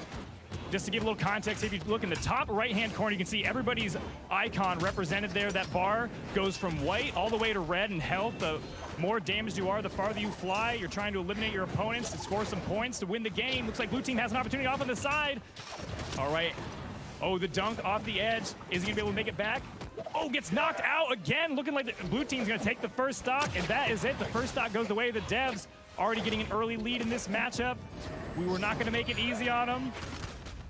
Just to give a little context, if you look in the top right-hand corner, you can see everybody's icon represented there. That bar goes from white all the way to red in health. The more damaged you are, the farther you fly. You're trying to eliminate your opponents to score some points to win the game. Looks like blue team has an opportunity off on the side. All right. Oh, the dunk off the edge. Is he going to be able to make it back? Oh, gets knocked out again. Looking like the blue team's going to take the first stock, and that is it. The first stock goes the way of the devs. Already getting an early lead in this matchup. We were not going to make it easy on them.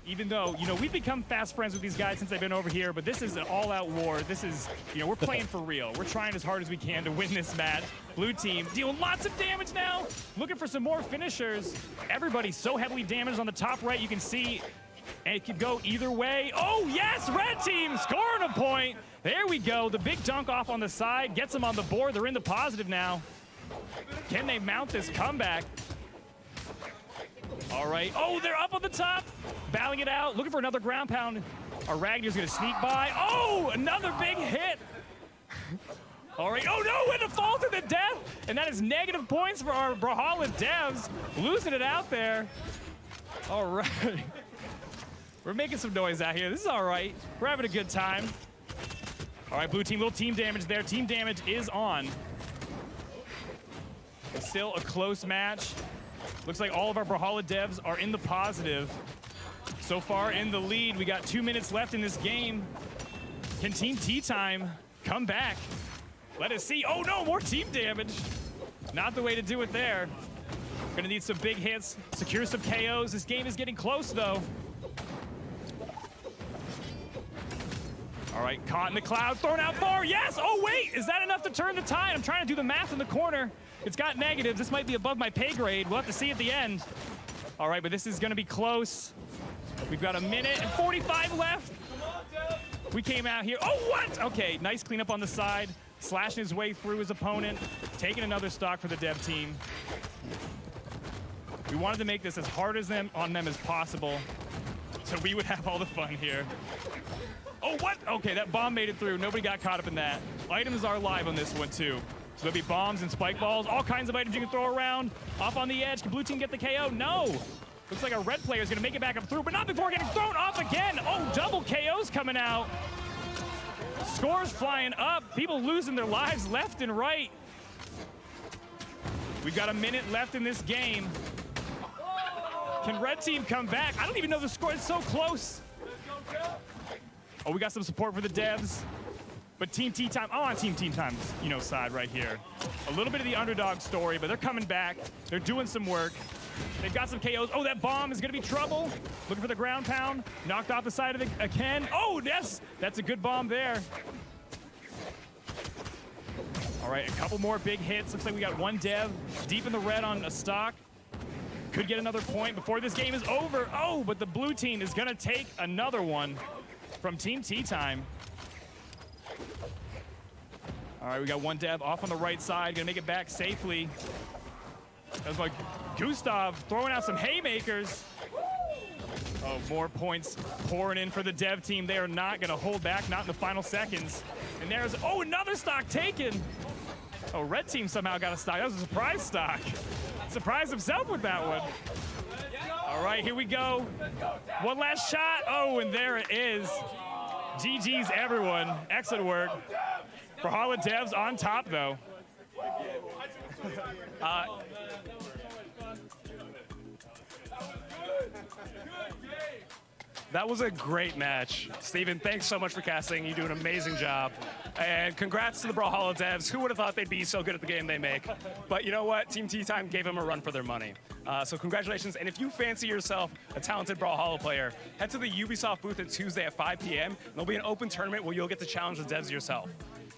Even though, you know, we've become fast friends with these guys since they've been over here, but this is an all-out war. This is, you know, we're playing for real. We're trying as hard as we can to win this match. Blue team dealing lots of damage now. Looking for some more finishers. Everybody's so heavily damaged on the top right. You can see, and it could go either way. Oh, yes, red team scoring a point. There we go. The big dunk off on the side gets them on the board. They're in the positive now. Can they mount this comeback? All right. Oh, they're up on the top. Battling it out. Looking for another ground pound. Our Ragnar's going to sneak by. Oh, another big hit. All right. Oh, no. And a fall to the death. And that is negative points for our Brawlhalla devs. Losing it out there. All right. We're making some noise out here. This is all right. We're having a good time. All right, blue team. Little team damage there. Team damage is on. It's still a close match. Looks like all of our Brawlhalla devs are in the positive. So far in the lead, we got 2 minutes left in this game. Can Team Tea Time come back? Let us see. Oh no, more team damage. Not the way to do it there. Gonna need some big hits, secure some KOs. This game is getting close though. All right, caught in the cloud, thrown out far. Yes, oh wait, is that enough to turn the tide? I'm trying to do the math in the corner. It's got negatives. This might be above my pay grade. We'll have to see at the end. All right, but this is gonna be close. We've got 1 minute and 45 left. We came out here. Oh, what? Okay, nice cleanup on the side. Slashing his way through his opponent. Taking another stock for the dev team. We wanted to make this as hard on them as possible, so we would have all the fun here. Oh, what? Okay, that bomb made it through. Nobody got caught up in that. Items are live on this one, too. So there'll be bombs and spike balls, all kinds of items you can throw around. Off on the edge. Can blue team get the KO? No. Looks like our red player is going to make it back up through, but not before getting thrown off again. Oh, double KOs coming out. Scores flying up. People losing their lives left and right. We've got 1 minute left in this game. Can red team come back? I don't even know the score. It's so close. Oh, we got some support for the devs. But Team Tea Time, I'm on Team Tea Time's, side right here. A little bit of the underdog story, but they're coming back. They're doing some work. They've got some KOs. Oh, that bomb is going to be trouble. Looking for the ground pound. Knocked off the side of the Ken. Oh, yes, that's a good bomb there. All right, a couple more big hits. Looks like we got one dev deep in the red on a stock. Could get another point before this game is over. Oh, but the blue team is going to take another one from Team Tea Time. All right, we got one dev off on the right side, gonna make it back safely. That was like Gustav throwing out some haymakers. Oh, more points pouring in for the dev team. They are not gonna hold back, not in the final seconds. And there's, oh, another stock taken. Oh, red team somehow got a stock. That was a surprise stock. Surprised himself with that one. All right, here we go. One last shot. Oh, and there it is. GG's, everyone. Excellent work. Brawlhalla devs on top, though. That was a great match. Steven, thanks so much for casting. You do an amazing job. And congrats to the Brawlhalla devs. Who would have thought they'd be so good at the game they make? But you know what? Team Tea Time gave them a run for their money. So congratulations. And if you fancy yourself a talented Brawlhalla player, head to the Ubisoft booth at Tuesday at 5 p.m. There'll be an open tournament where you'll get to challenge the devs yourself.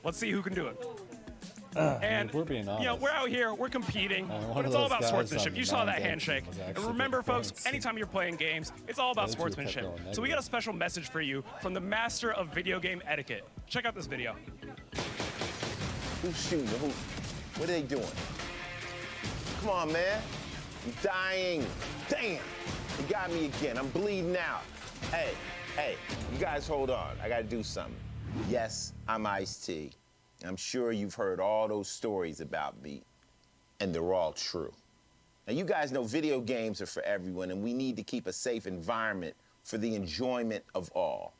Let's see who can do it. And we're being honest. we're out here, we're competing, one but of it's all those about guys sportsmanship. on You the saw that non-game handshake. team was And actually remember, getting folks, points. anytime you're playing games, it's all about Those two kept sportsmanship. going So we got a special message for you from the master of video game etiquette. Check out this video. Who's shooting? Who? What are they doing? Come on, man. I'm dying. Damn. You got me again. I'm bleeding out. Hey, you guys hold on. I gotta do something. Yes, I'm IceT. I'm sure you've heard all those stories about me, and they're all true. Now, you guys know video games are for everyone, and we need to keep a safe environment for the enjoyment of all.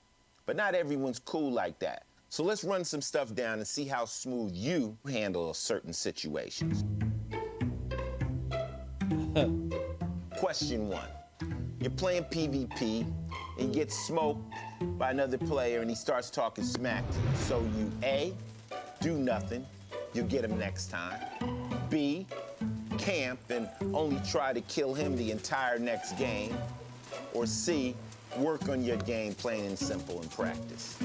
But not everyone's cool like that. So let's run some stuff down and see how smooth you handle certain situations. Question 1. You're playing PvP, and you get smoked by another player, and he starts talking smack to you. So you, A, do nothing, you'll get him next time. B, camp and only try to kill him the entire next game. Or C, work on your game plain and simple in practice.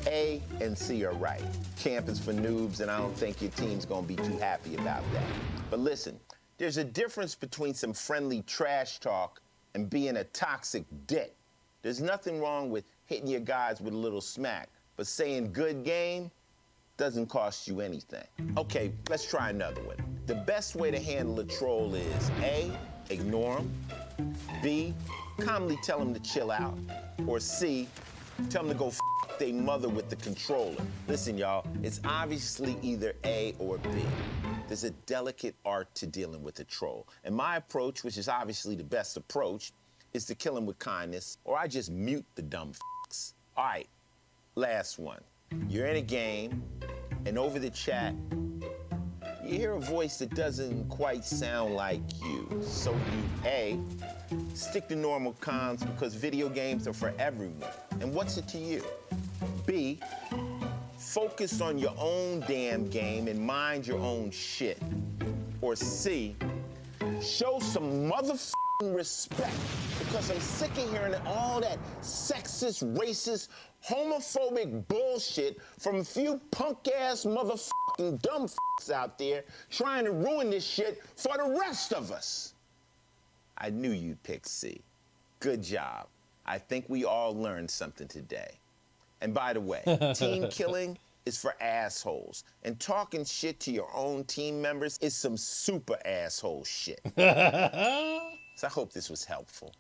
A and C are right. Camp is for noobs, and I don't think your team's gonna be too happy about that. But listen, there's a difference between some friendly trash talk and being a toxic dick. There's nothing wrong with hitting your guys with a little smack, but saying good game doesn't cost you anything. Okay, let's try another one. The best way to handle a troll is A, ignore them, B, calmly tell them to chill out, or C, tell them to go f their mother with the controller. Listen, y'all, it's obviously either A or B. There's a delicate art to dealing with a troll. And my approach, which is obviously the best approach, is to kill him with kindness, or I just mute the dumb f***s. All right, last one. You're in a game, and over the chat, you hear a voice that doesn't quite sound like you. So you, A, stick to normal comms because video games are for everyone. And what's it to you? B, focus on your own damn game and mind your own shit. Or C, show some motherfucking respect because I'm sick of hearing all that sexist, racist, homophobic bullshit from a few punk-ass motherfucking dumb f***s out there trying to ruin this shit for the rest of us. I knew you'd pick C. Good job. I think we all learned something today. And by the way, team killing is for assholes. And talking shit to your own team members is some super asshole shit. So I hope this was helpful.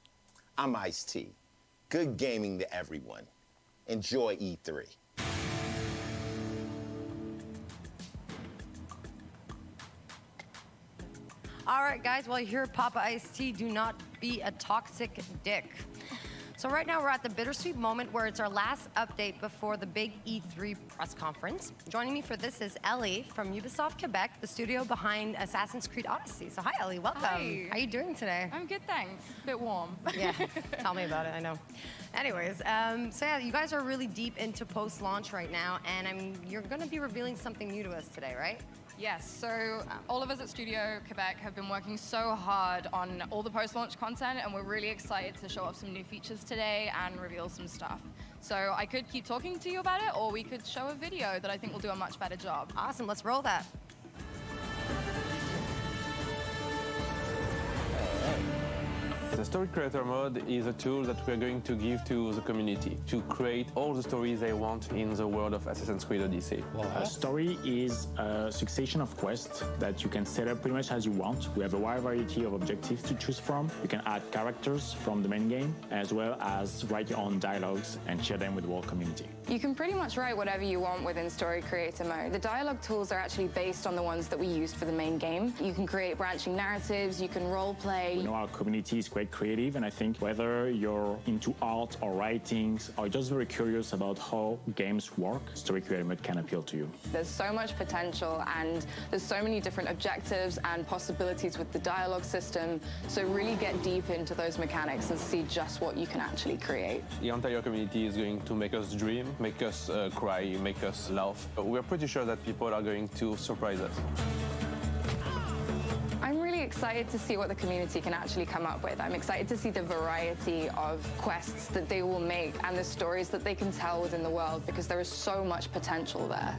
I'm IceT. Good gaming to everyone. Enjoy E3. All right, guys, well, here at Papa IceT, do not be a toxic dick. So right now we're at the bittersweet moment where it's our last update before the big E3 press conference. Joining me for this is Ellie from Ubisoft Quebec, the studio behind Assassin's Creed Odyssey. So hi, Ellie, welcome. Hi. How are you doing today? I'm good, thanks. A bit warm. Yeah, tell me about it, I know. Anyways, so yeah, you guys are really deep into post-launch right now, and you're gonna be revealing something new to us today, right? Yes, so all of us at Studio Quebec have been working so hard on all the post-launch content, and we're really excited to show off some new features today and reveal some stuff. So I could keep talking to you about it, or we could show a video that I think will do a much better job. Awesome, let's roll that. The Story Creator Mode is a tool that we're going to give to the community to create all the stories they want in the world of Assassin's Creed Odyssey. A story is a succession of quests that you can set up pretty much as you want. We have a wide variety of objectives to choose from. You can add characters from the main game, as well as write your own dialogues and share them with the whole community. You can pretty much write whatever you want within Story Creator Mode. The dialogue tools are actually based on the ones that we used for the main game. You can create branching narratives, you can role play. We know our community is quite creative, and I think whether you're into art or writings or just very curious about how games work, Story Creator Mode can appeal to you. There's so much potential, and there's so many different objectives and possibilities with the dialogue system, so really get deep into those mechanics and see just what you can actually create. The entire community is going to make us dream, make us cry, make us laugh. We're pretty sure that people are going to surprise us. I'm really excited to see what the community can actually come up with. I'm excited to see the variety of quests that they will make and the stories that they can tell within the world, because there is so much potential there.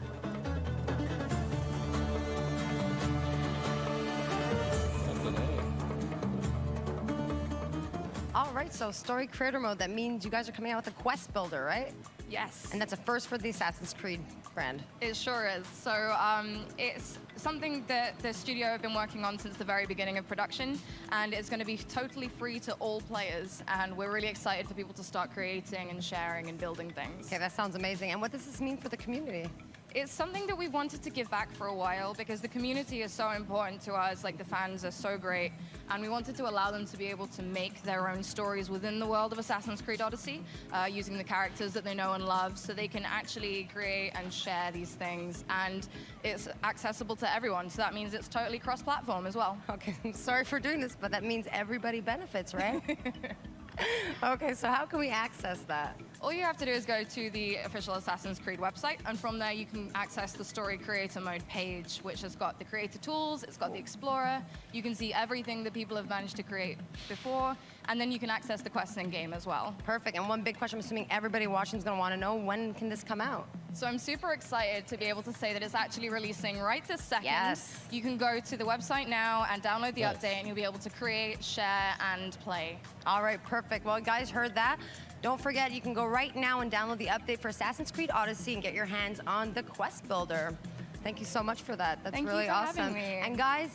All right, so story creator mode, that means you guys are coming out with a quest builder, right? Yes. And that's a first for the Assassin's Creed brand. It sure is. So it's something that the studio have been working on since the very beginning of production, and it's going to be totally free to all players. And we're really excited for people to start creating and sharing and building things. Okay, that sounds amazing. And what does this mean for the community? It's something that we wanted to give back for a while because the community is so important to us. Like, the fans are so great, and we wanted to allow them to be able to make their own stories within the world of Assassin's Creed Odyssey, using the characters that they know and love, so they can actually create and share these things. And it's accessible to everyone, so that means it's totally cross-platform as well. Okay, I'm sorry for doing this, but that means everybody benefits, right? Okay, so how can we access that? All you have to do is go to the official Assassin's Creed website, and from there you can access the Story Creator Mode page, which has got the creator tools, it's got the Explorer, you can see everything that people have managed to create before, and then you can access the quests in game as well. Perfect, and one big question I'm assuming everybody watching is going to want to know, when can this come out? So I'm super excited to be able to say that it's actually releasing right this second. Yes. You can go to the website now and download the update, and you'll be able to create, share, and play. All right, perfect. Well, you guys heard that. Don't forget, you can go right now and download the update for Assassin's Creed Odyssey and get your hands on the quest builder. Thank you so much for that. That's Thank you really for awesome. having me. And guys,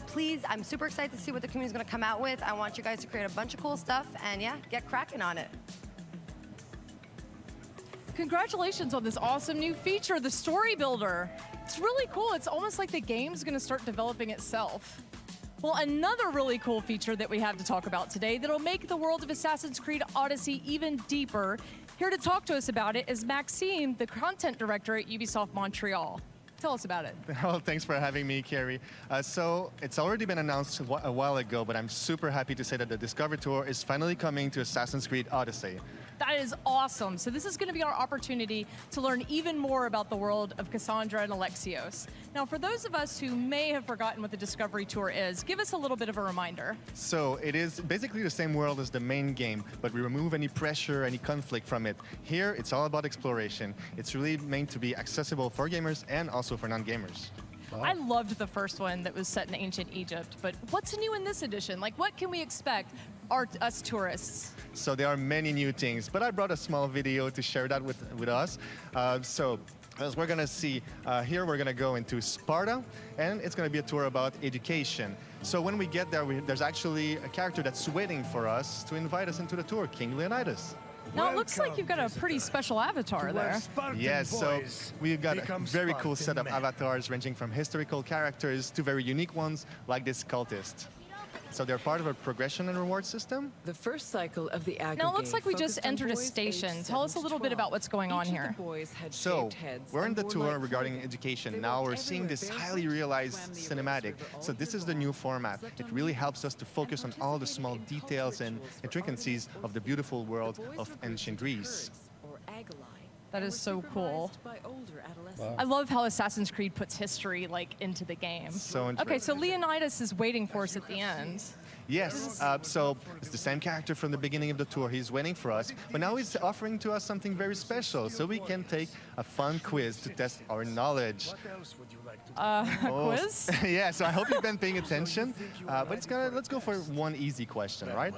please, I'm super excited to see what the community is going to come out with. I want you guys to create a bunch of cool stuff and yeah, get cracking on it. Congratulations on this awesome new feature, the Story Builder. It's really cool. It's almost like the game's going to start developing itself. Well, another really cool feature that we have to talk about today that'll make the world of Assassin's Creed Odyssey even deeper. Here to talk to us about it is Maxime, the content director at Ubisoft Montreal. Tell us about it. Well, thanks for having me, Carrie. So it's already been announced a while ago, but I'm super happy to say that the Discovery Tour is finally coming to Assassin's Creed Odyssey. That is awesome. So this is going to be our opportunity to learn even more about the world of Cassandra and Alexios. Now, for those of us who may have forgotten what the Discovery Tour is, give us a little bit of a reminder. So it is basically the same world as the main game, but we remove any pressure, any conflict from it. Here, it's all about exploration. It's really meant to be accessible for gamers and also for non-gamers. Wow. I loved the first one that was set in ancient Egypt, but what's new in this edition? Like, what can we expect, us tourists? So there are many new things, but I brought a small video to share that with us. So as we're going to see here, we're going to go into Sparta, and it's going to be a tour about education. So when we get there, there's actually a character that's waiting for us to invite us into the tour, King Leonidas. Now, it looks like you've got a pretty special avatar there. Yes, so we've got a very cool set of avatars ranging from historical characters to very unique ones like this cultist. So they're part of a progression and reward system. The first cycle of the aggregate. Now, it looks like we just entered a station. Tell us a little bit about what's going on here. So, we're in the tour regarding education. Now we're seeing this highly realized cinematic. So this is the new format. It really helps us to focus on all the small details and intricacies of the beautiful world of ancient Greece. That is so cool. Wow. I love how Assassin's Creed puts history into the game. So okay, so Leonidas is waiting for us at the end. Yes, so it's the same character from the beginning of the tour. He's waiting for us, but now he's offering to us something very special, so we can take a fun quiz to test our knowledge. Quiz? Yeah, so I hope you've been paying attention, but let's go for one easy question, right?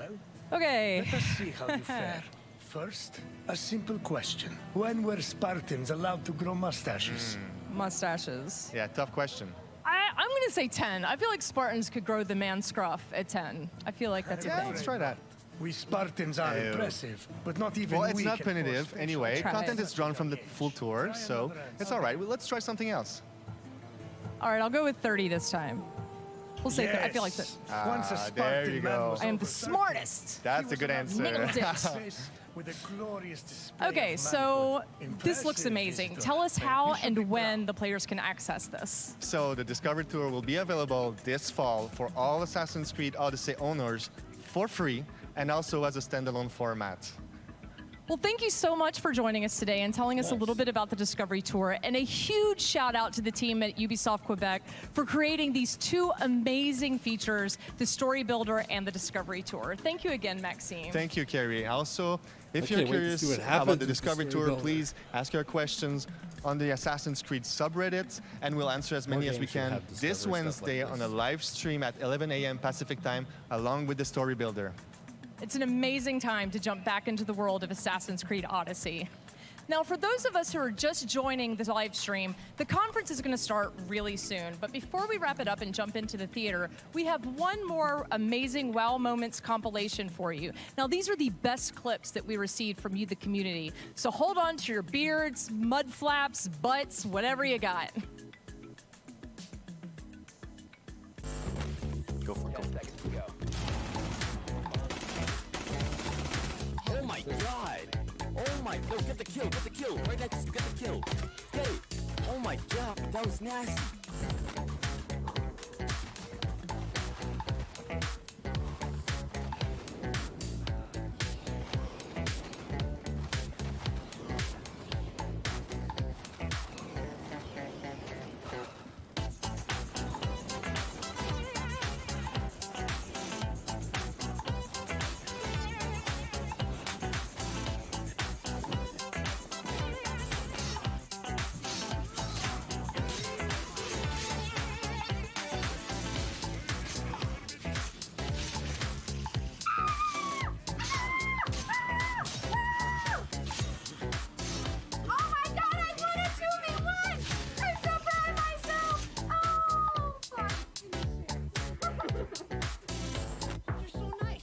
Okay. Let us see how you fare. First, a simple question. When were Spartans allowed to grow mustaches? Mustaches. Yeah, tough question. I'm going to say 10. I feel like Spartans could grow the man scruff at 10. I I feel like that's a thing. Let's try that. We Spartans are impressive, but not even well, it's we not can punitive anyway. Content is drawn from the full tour, so it's all right. Well, let's try something else. All right, I'll go with 30 this time. We'll say I feel like that. There you go. I am the smartest. That's a good answer. Nailed it. Okay, so this looks amazing. Tell us how and when the players can access this. So the Discovery Tour will be available this fall for all Assassin's Creed Odyssey owners for free and also as a standalone format. Well, thank you so much for joining us today and telling us a little bit about the Discovery Tour. And a huge shout out to the team at Ubisoft Quebec for creating these two amazing features, the Story Builder and the Discovery Tour. Thank you again, Maxime. Thank you, Carrie. Also, if you're curious about the Discovery Tour, please ask your questions on the Assassin's Creed subreddit, and we'll answer as many as we can this Wednesday on a live stream at 11 a.m. Pacific time, along with the Story Builder. It's an amazing time to jump back into the world of Assassin's Creed Odyssey. Now, for those of us who are just joining the live stream, the conference is going to start really soon. But before we wrap it up and jump into the theater, we have one more amazing WoW Moments compilation for you. Now, these are the best clips that we received from you, the community. So hold on to your beards, mud flaps, butts, whatever you got. Go for it. Oh my god! Oh my, no, get the kill, right next to get the kill. Get it. Oh my god, that was nasty.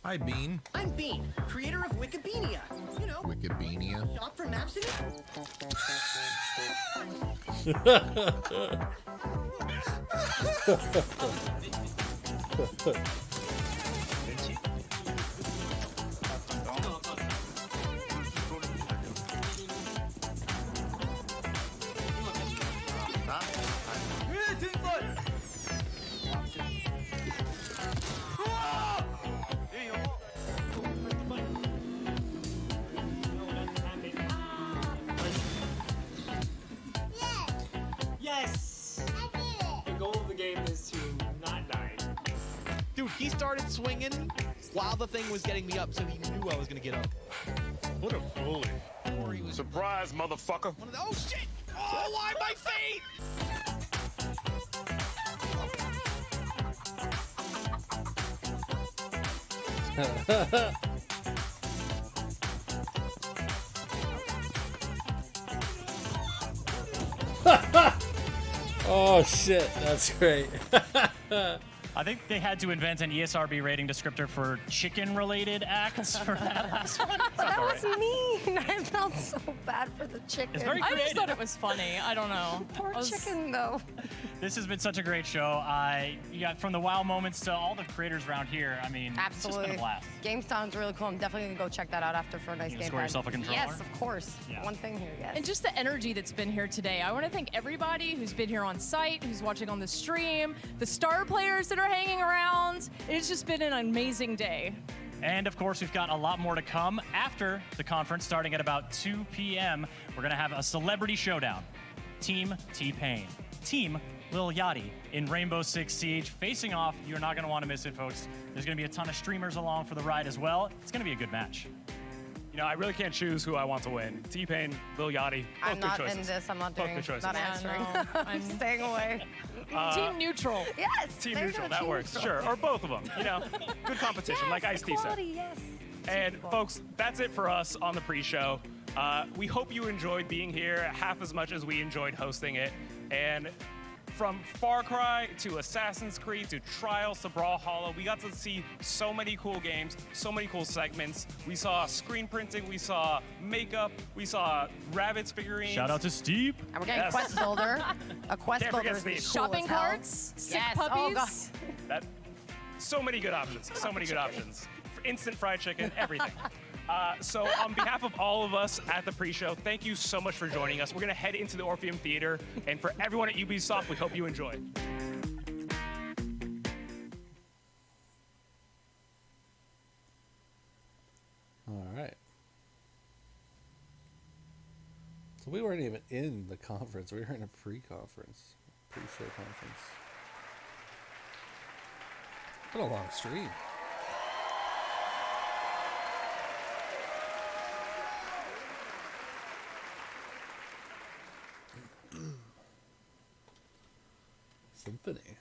Hi, Bean. I'm Bean, creator of Wikipedia. You know, Wikipedia. shop for maps and Yes! The goal of the game is to not die. Dude, he started swinging while the thing was getting me up, so he knew I was gonna get up. What a bully. Surprise, motherfucker. Oh shit! Oh, why my feet? Oh shit, that's great. I think they had to invent an ESRB rating descriptor for chicken-related acts for that last one. That was mean. I felt so bad for the chicken. It's very I just creative. thought it was funny. I don't know. Poor chicken, though. This has been such a great show. You got from the WoW moments to all the creators around here. I mean, it's just been a Absolutely. blast. GameStown's really cool. I'm definitely gonna go check that out after for a nice You gonna game. score yourself a controller? Yes, of course. Yeah. One thing here, yes. And just the energy that's been here today. I want to thank everybody who's been here on site, who's watching on the stream, the star players that are hanging around. It's just been an amazing day. And of course, we've got a lot more to come after the conference, starting at about 2 p.m. We're gonna have a celebrity showdown. Team T-Pain, Team Lil Yachty in Rainbow Six Siege facing off. You're not gonna want to miss it, folks. There's gonna be a ton of streamers along for the ride as well. It's gonna be a good match. You know, I really can't choose who I want to win. T-Pain, Lil Yachty, both I'm good not choices. in this. I'm not Both doing. good choices. Not answering. no, I'm staying away. Team neutral. Yes. Team there you neutral, go, that team works. neutral. Sure, or both of them. You know, good competition, like IceT said. Equality, yes. And folks, that's it for us on the pre-show. We hope you enjoyed being here half as much as we enjoyed hosting it. And from Far Cry to Assassin's Creed to Trials to Brawlhalla, we got to see so many cool games, so many cool segments. We saw screen printing, we saw makeup, we saw rabbits figurines. Shout out to Steve. And we're getting Yes. Quest Builder. A Quest Can't Builder forget is cool Steve. as Shopping hell. carts, sick Yes. puppies. Oh, God. That, so many good options. So many good options. Instant fried chicken, everything. So on behalf of all of us at the pre-show, thank you so much for joining us. We're going to head into the Orpheum Theater. And for everyone at Ubisoft, we hope you enjoy. All right. So we weren't even in the conference. We were in a pre-conference, pre-show conference. What a long stream. Symphony.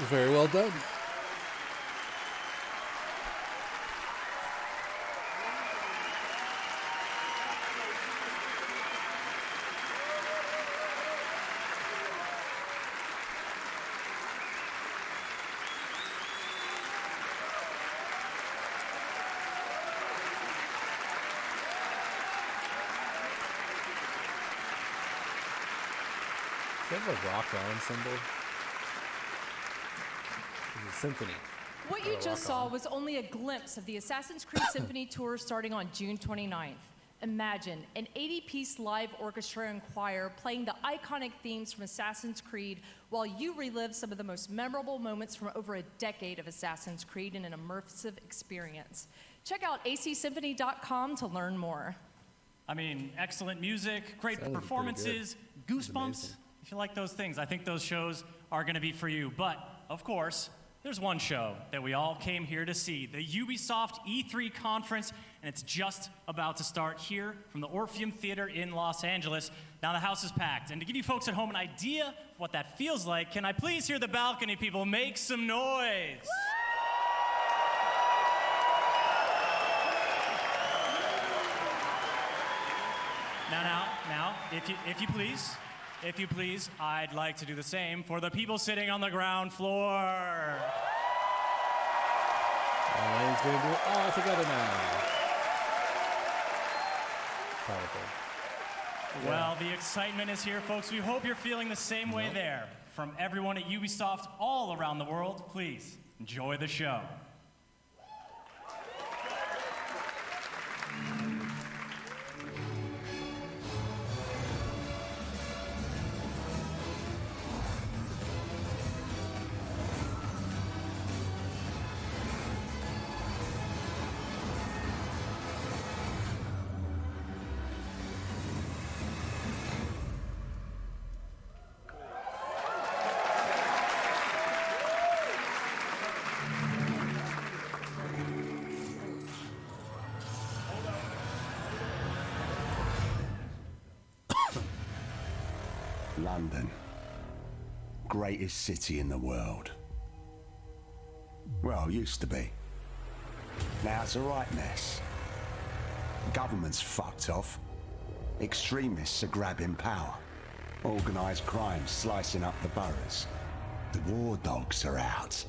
Very well done. Do you have a rock on symbol? It's a symphony. What you just saw was only a glimpse of the Assassin's Creed Symphony Tour starting on June 29th. Imagine an 80-piece live orchestra and choir playing the iconic themes from Assassin's Creed while you relive some of the most memorable moments from over a decade of Assassin's Creed in an immersive experience. Check out acsymphony.com to learn more. I mean, excellent music, great performances, goosebumps. If you like those things, I think those shows are going to be for you. But, of course, there's one show that we all came here to see, the Ubisoft E3 conference, and it's just about to start here from the Orpheum Theater in Los Angeles. Now the house is packed, and to give you folks at home an idea of what that feels like, can I please hear the balcony people make some noise? Now, if you please, I'd like to do the same for the people sitting on the ground floor. Elaine's gonna do it all together now. Powerful. Well, the excitement is here, folks. We hope you're feeling the same way there. From everyone at Ubisoft all around the world, please enjoy the show. London. Greatest city in the world. Well, used to be. Now it's a right mess. Government's fucked off. Extremists are grabbing power. Organised crime slicing up the boroughs. The war dogs are out.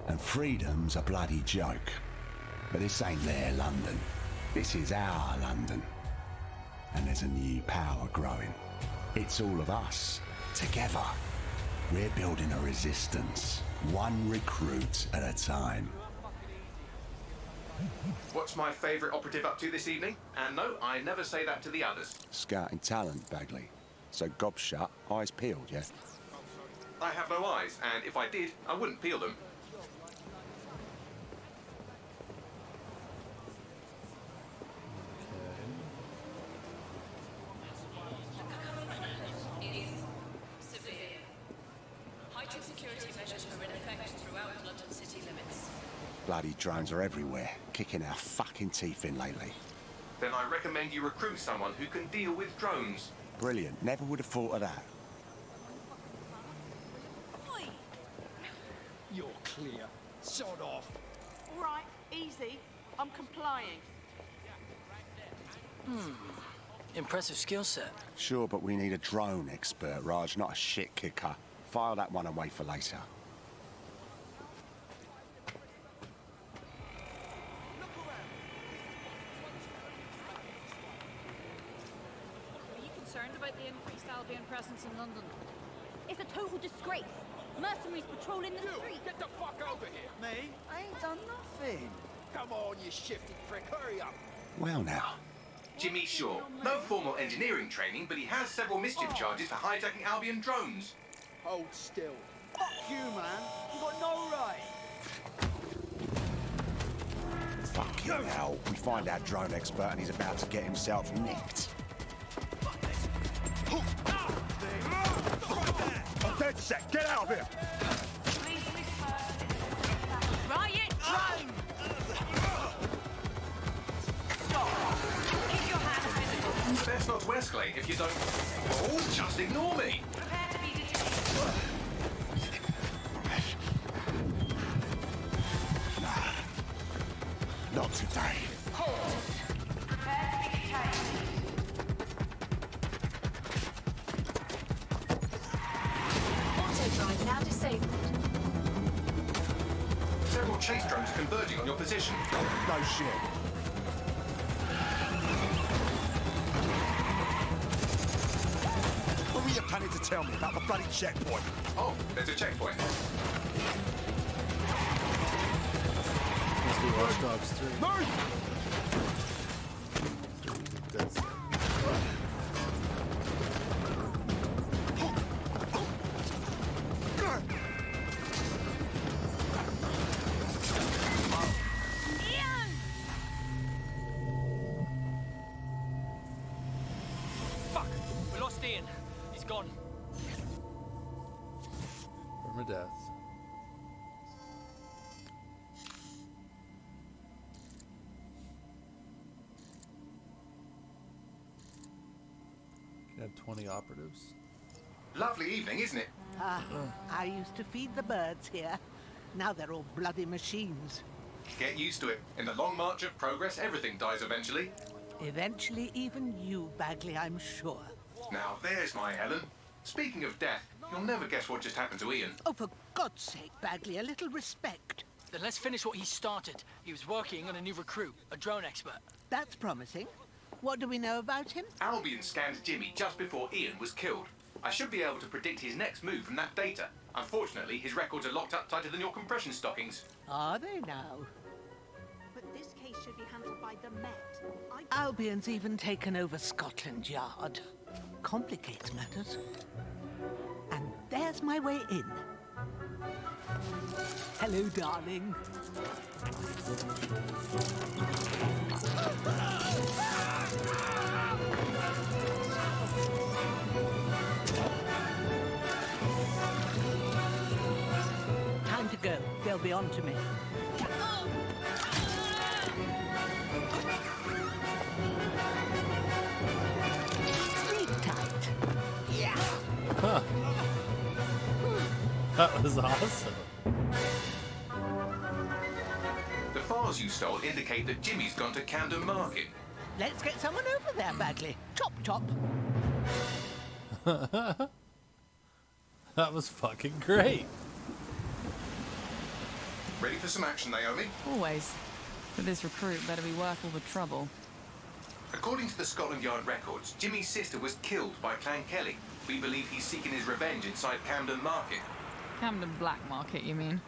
And freedom's a bloody joke. But this ain't their London. This is our London. And there's a new power growing. It's all of us, together. We're building a resistance, one recruit at a time. What's my favourite operative up to this evening? And no, I never say that to the others. Scouting talent, Bagley. So gob shut, eyes peeled, yeah? I have no eyes, and if I did, I wouldn't peel them. Bloody drones are everywhere, kicking our fucking teeth in lately. Then I recommend you recruit someone who can deal with drones. Brilliant, never would have thought of that. You're clear. Sod off. All right, easy. I'm complying. Impressive skill set. Sure, but we need a drone expert, Raj, not a shit kicker. File that one away for later. concerned about the increased Albion presence in London? It's a total disgrace. Mercenaries patrolling the street. Get the fuck over here! Me? I ain't done nothing. Come on, you shifty prick, hurry up! Well now. Jimmy Shaw. No formal engineering training, but he has several mischief charges for hijacking Albion drones. Hold still. Fuck you, man. You got no right. Fucking hell. We find our drone expert and he's about to get himself nicked. I'm dead set. Get out of here. Riot drone! Keep your hands visible. Best not to escalate if you don't... Oh, just ignore me. Prepare to be detained. Not today. Hold. Prepare to be detained. Auto-drive now disabled. Several chase drones are converging on your position. No shit. What were you planning to tell me about the bloody checkpoint? Oh, there's a checkpoint. Must be Watch Dogs 3. That's Fuck! We lost Ian. He's gone. Permadeath. Can have 20 operatives. Lovely evening, isn't it? I used to feed the birds here. Now they're all bloody machines. Get used to it. In the long march of progress, everything dies eventually. Eventually, even you, Bagley, I'm sure. Now, there's my Helen. Speaking of death, you'll never guess what just happened to Ian. Oh, for God's sake, Bagley, a little respect. Then let's finish what he started. He was working on a new recruit, a drone expert. That's promising. What do we know about him? Albion scanned Jimmy just before Ian was killed. I should be able to predict his next move from that data. Unfortunately, his records are locked up tighter than your compression stockings. Are they now? But this case should be handled by the Met. Albion's even taken over Scotland Yard. Complicates matters. And there's my way in. Hello, darling. Time to go. They'll be on to me. Sleep tight. Yeah. Huh. That was awesome. The files you stole indicate that Jimmy's gone to Camden Market. Let's get someone over there, Bagley. Chop, chop. That was fucking great. Ready for some action, Naomi? Always. But this recruit better be worth all the trouble. According to the Scotland Yard records, Jimmy's sister was killed by Clan Kelly. We believe he's seeking his revenge inside Camden Market. Camden Black Market, you mean?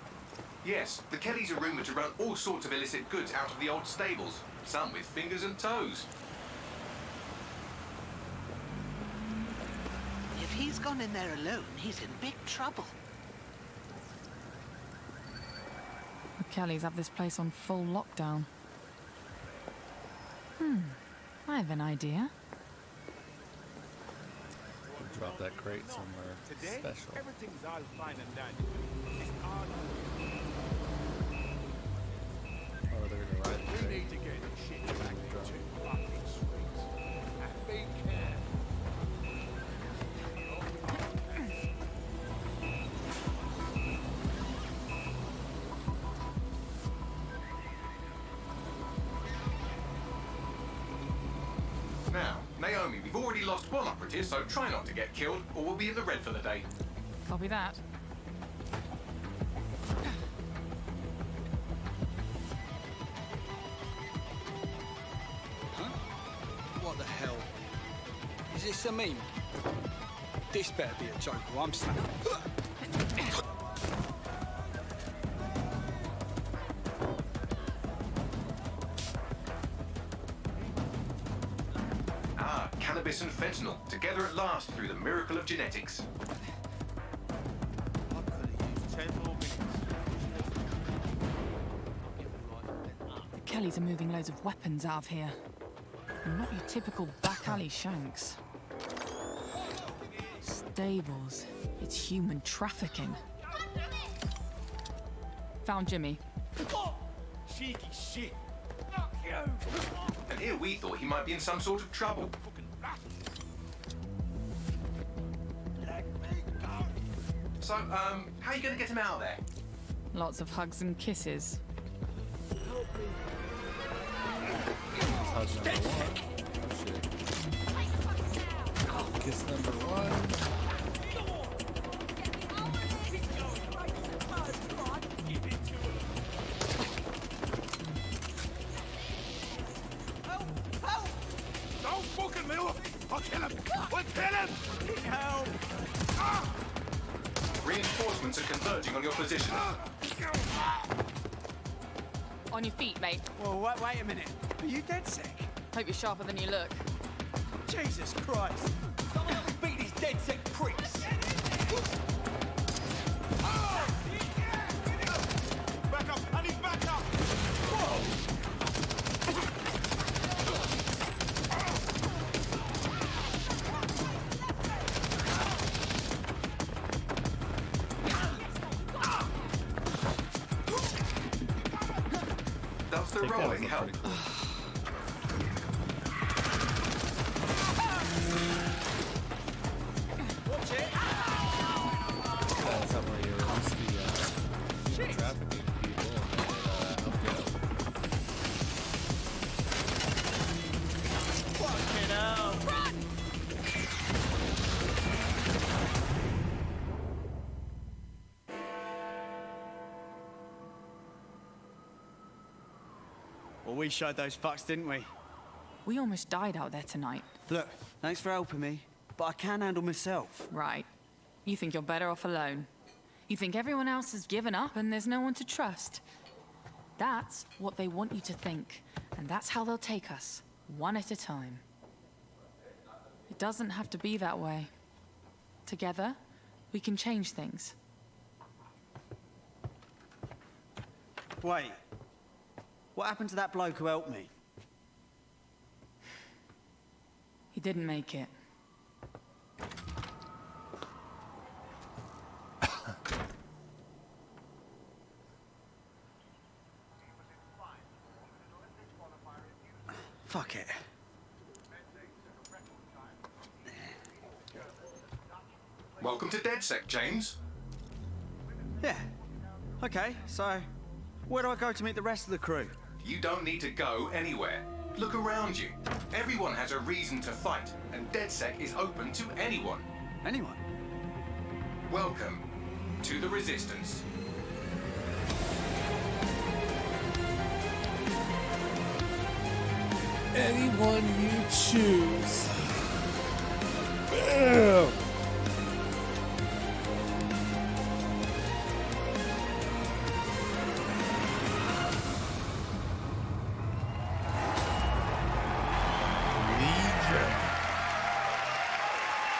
Yes, the Kellys are rumoured to run all sorts of illicit goods out of the old stables. Some with fingers and toes. If he's gone in there alone, he's in big trouble. The Kellys have this place on full lockdown. I have an idea. We'll drop that crate somewhere special. Everything's all fine and dandy. It's all... Oh, they're gonna ride the We crate. need to get this shit back into fucking streets. And be careful. Now, Naomi, we've already lost one operative, so try not to get killed, or we'll be in the red for the day. Copy that. Huh? What the hell? Is this a meme? This better be a joke or I'm snapping. Ah, cannabis and fentanyl, together at last through the miracle of genetics. The Kellys are moving loads of weapons out of here. Not your typical back alley shanks. Stables. It's human trafficking. Found Jimmy. Cheeky shit. And here we thought he might be in some sort of trouble. So, how are you going to get him out of there? Lots of hugs and kisses. Hug number one. Oh, shit. Kiss number one. Don't fucking move! I'll kill him! We'll kill him! Help! Reinforcements are converging on your position. On your feet, mate. Well, wait a minute. Are you dead sick? Hope you're sharper than you look. Jesus Christ! Someone help me beat these dead sick pricks! Back up! I need back up! Whoa! Does the rolling help? That's how you release the trafficking people and help you out. Fucking hell! Run! Well, we showed those fucks, didn't we? We almost died out there tonight. Look, thanks for helping me, but I can handle myself. Right. You think you're better off alone. You think everyone else has given up and there's no one to trust. That's what they want you to think. And that's how they'll take us, one at a time. It doesn't have to be that way. Together, we can change things. Wait. What happened to that bloke who helped me? He didn't make it. Fuck it. Welcome to DedSec, James. Yeah. Okay, so where do I go to meet the rest of the crew? You don't need to go anywhere. Look around you. Everyone has a reason to fight, and DedSec is open to anyone. Anyone? Welcome to the Resistance. Anyone you choose. Bam!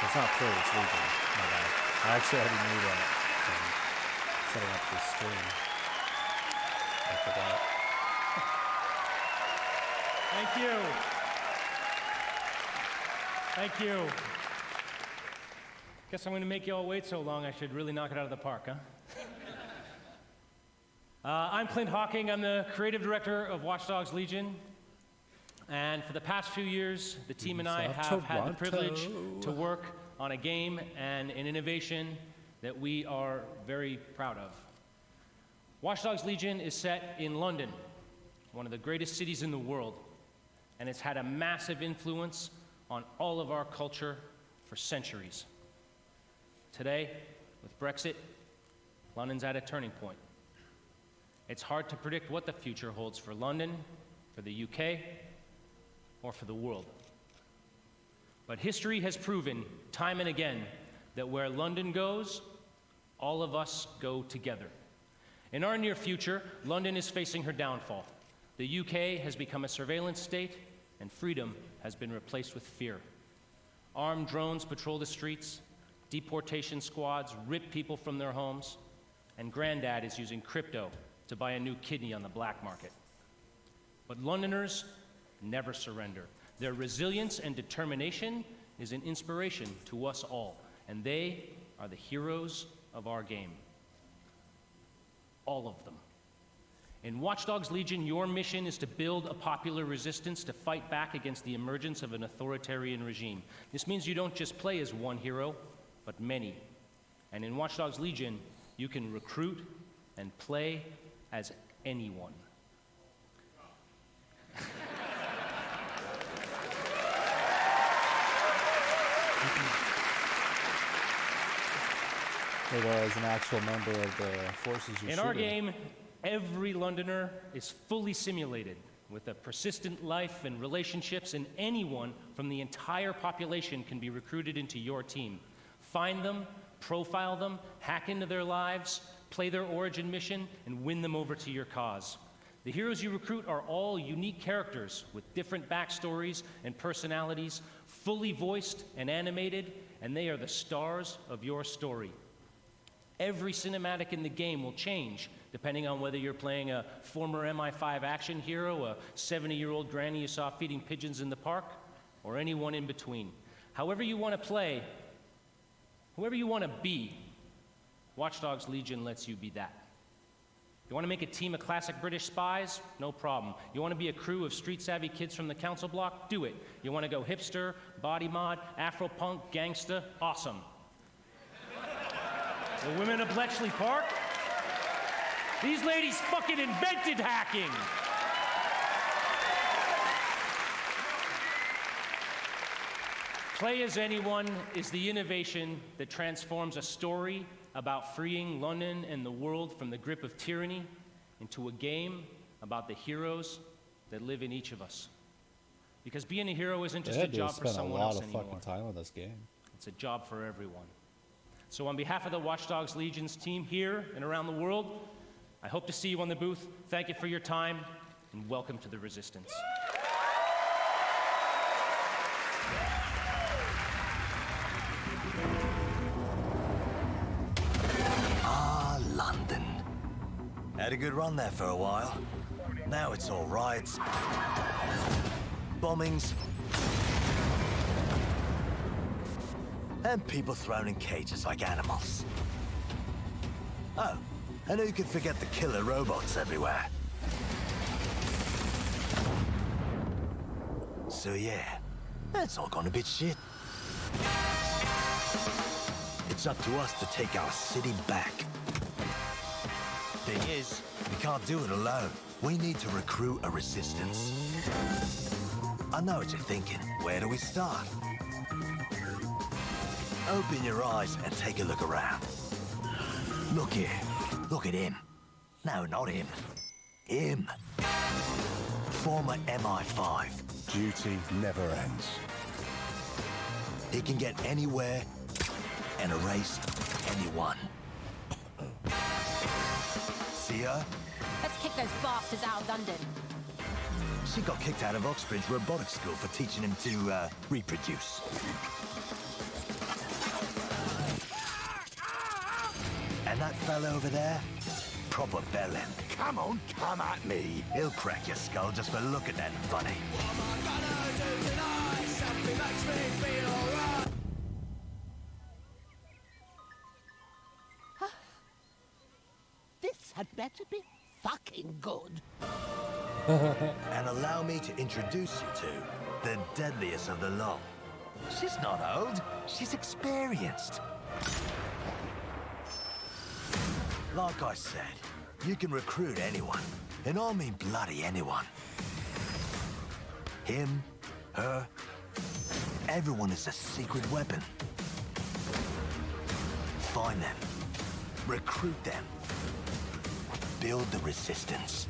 It's not free, it's legal. My bad. I actually already knew that from setting up this stream. I forgot. Thank you. Thank you. Guess I'm going to make you all wait so long, I should really knock it out of the park, huh? I'm Clint Hawking. I'm the creative director of Watch Dogs Legion. And for the past few years, the team and I have had the privilege to work on a game and an innovation that we are very proud of. Watch Dogs Legion is set in London, one of the greatest cities in the world, and it's had a massive influence on all of our culture for centuries. Today, with Brexit, London's at a turning point. It's hard to predict what the future holds for London, for the UK, or for the world. But history has proven, time and again, that where London goes, all of us go together. In our near future, London is facing her downfall. The UK has become a surveillance state, and freedom has been replaced with fear. Armed drones patrol the streets, deportation squads rip people from their homes, and Granddad is using crypto to buy a new kidney on the black market. But Londoners never surrender. Their resilience and determination is an inspiration to us all, and they are the heroes of our game. All of them. In Watch Dogs Legion, your mission is to build a popular resistance to fight back against the emergence of an authoritarian regime. This means you don't just play as one hero, but many. And in Watch Dogs Legion, you can recruit and play as anyone. Or as an actual member of the forces you're In our game, every Londoner is fully simulated with a persistent life and relationships, and anyone from the entire population can be recruited into your team. Find them, profile them, hack into their lives, play their origin mission, and win them over to your cause. The heroes you recruit are all unique characters with different backstories and personalities, fully voiced and animated, and they are the stars of your story. Every cinematic in the game will change depending on whether you're playing a former MI5 action hero, a 70-year-old granny you saw feeding pigeons in the park, or anyone in between. However you want to play, whoever you want to be, Watch Dogs Legion lets you be that. You want to make a team of classic British spies? No problem. You want to be a crew of street-savvy kids from the council block? Do it. You want to go hipster, body mod, Afro-punk, gangsta? Awesome. The women of Bletchley Park? These ladies fucking invented hacking! Play as Anyone is the innovation that transforms a story about freeing London and the world from the grip of tyranny into a game about the heroes that live in each of us. Because being a hero isn't just a job for someone else anymore. Spent a lot of fucking time on this game. It's a job for everyone. So on behalf of the Watch Dogs Legion's team here and around the world, I hope to see you on the booth. Thank you for your time, and welcome to the Resistance. Ah, London. Had a good run there for a while. Now it's all riots, bombings, and people thrown in cages like animals. Oh, and who could forget the killer robots everywhere? So yeah, that's all gone a bit shit. It's up to us to take our city back. Thing is, we can't do it alone. We need to recruit a resistance. I know what you're thinking. Where do we start? Open your eyes and take a look around. Look here. Look at him. No, not him. Him. Former MI5. Duty never ends. He can get anywhere and erase anyone. See her? Let's kick those bastards out of London. She got kicked out of Oxbridge Robotics School for teaching him to reproduce. And that fella over there? Proper bellend. Come on, come at me. He'll crack your skull just for looking at him funny. This had better be fucking good. And allow me to introduce you to the deadliest of the lot. She's not old, she's experienced. Like I said, you can recruit anyone, and I mean bloody anyone. Him, her, everyone is a secret weapon. Find them, recruit them, build the resistance.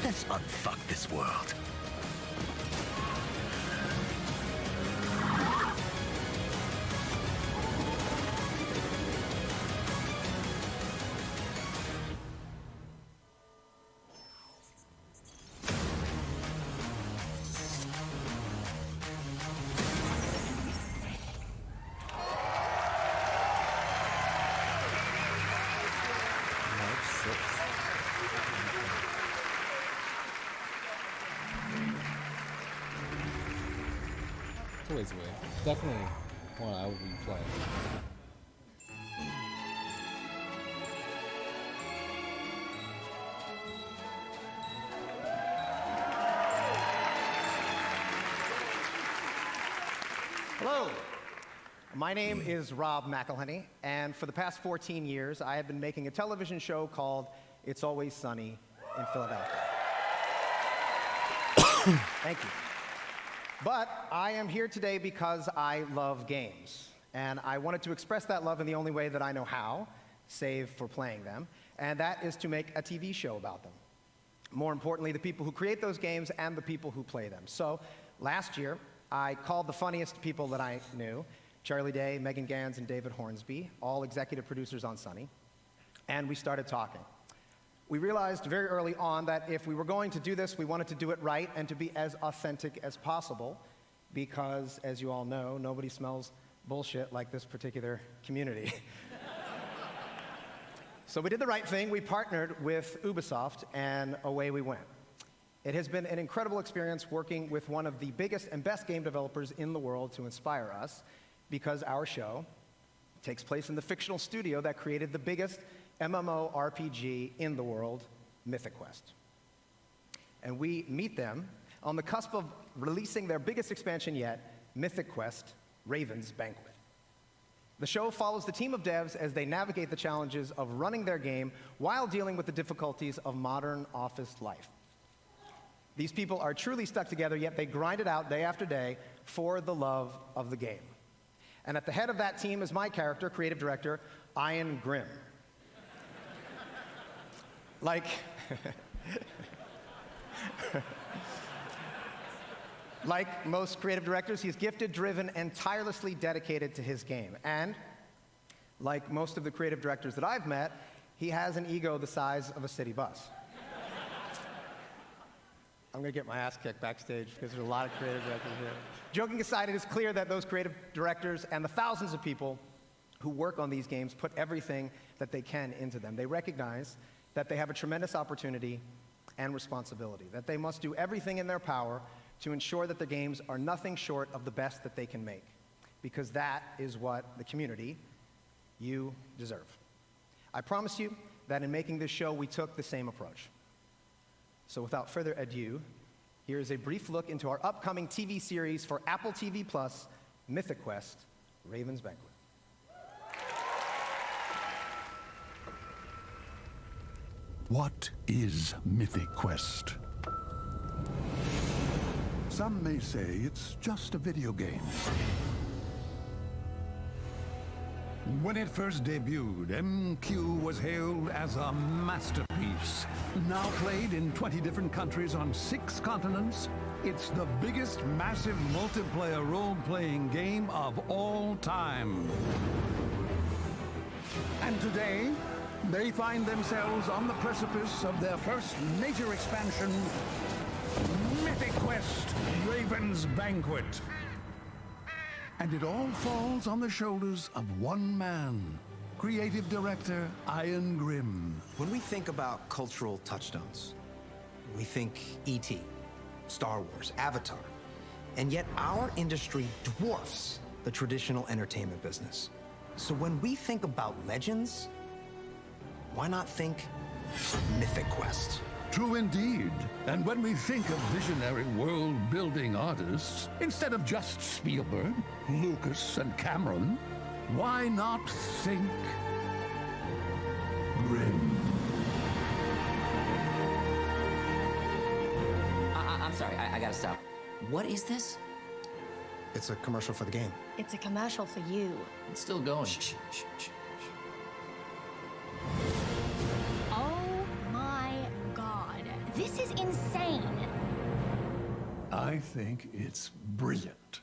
Let's unfuck this world. It's a ways away. Definitely one I would be playing. Hello. My name is Rob McElhenney, and for the past 14 years, I have been making a television show called It's Always Sunny in Philadelphia. Thank you. But I am here today because I love games, and I wanted to express that love in the only way that I know how, save for playing them, and that is to make a TV show about them. More importantly, the people who create those games and the people who play them. So last year, I called the funniest people that I knew, Charlie Day, Megan Gans, and David Hornsby, all executive producers on Sunny, and we started talking. We realized very early on that if we were going to do this, we wanted to do it right and to be as authentic as possible because, as you all know, nobody smells bullshit like this particular community. So we did the right thing. We partnered with Ubisoft, and away we went. It has been an incredible experience working with one of the biggest and best game developers in the world to inspire us because our show takes place in the fictional studio that created the biggest MMORPG in the world, Mythic Quest. And we meet them on the cusp of releasing their biggest expansion yet, Mythic Quest: Raven's Banquet. The show follows the team of devs as they navigate the challenges of running their game while dealing with the difficulties of modern office life. These people are truly stuck together, yet they grind it out day after day for the love of the game. And at the head of that team is my character, creative director, Ian Grimm. Like most creative directors, he's gifted, driven, and tirelessly dedicated to his game. And like most of the creative directors that I've met, he has an ego the size of a city bus. I'm gonna get my ass kicked backstage because there's a lot of creative directors here. Joking aside, it is clear that those creative directors and the thousands of people who work on these games put everything that they can into them. They recognize that they have a tremendous opportunity and responsibility, that they must do everything in their power to ensure that their games are nothing short of the best that they can make, because that is what the community, you, deserve. I promise you that in making this show, we took the same approach. So without further ado, here is a brief look into our upcoming TV series for Apple TV+, Mythic Quest: Raven's Banquet. What is Mythic Quest? Some may say it's just a video game. When it first debuted, MQ was hailed as a masterpiece. Now played in 20 different countries on 6 continents, it's the biggest massive multiplayer role-playing game of all time. And today, they find themselves on the precipice of their first major expansion, Mythic Quest: Raven's Banquet. And it all falls on the shoulders of one man, creative director Ian Grimm. When we think about cultural touchstones, we think E.T., Star Wars, Avatar, and yet our industry dwarfs the traditional entertainment business. So when we think about legends, why not think Mythic Quest? True indeed. And when we think of visionary world-building artists, instead of just Spielberg, Lucas, and Cameron, why not think Grimm? I'm sorry, I gotta stop. What is this? It's a commercial for the game. It's a commercial for you. It's still going. Oh my god. This is insane. I think it's brilliant.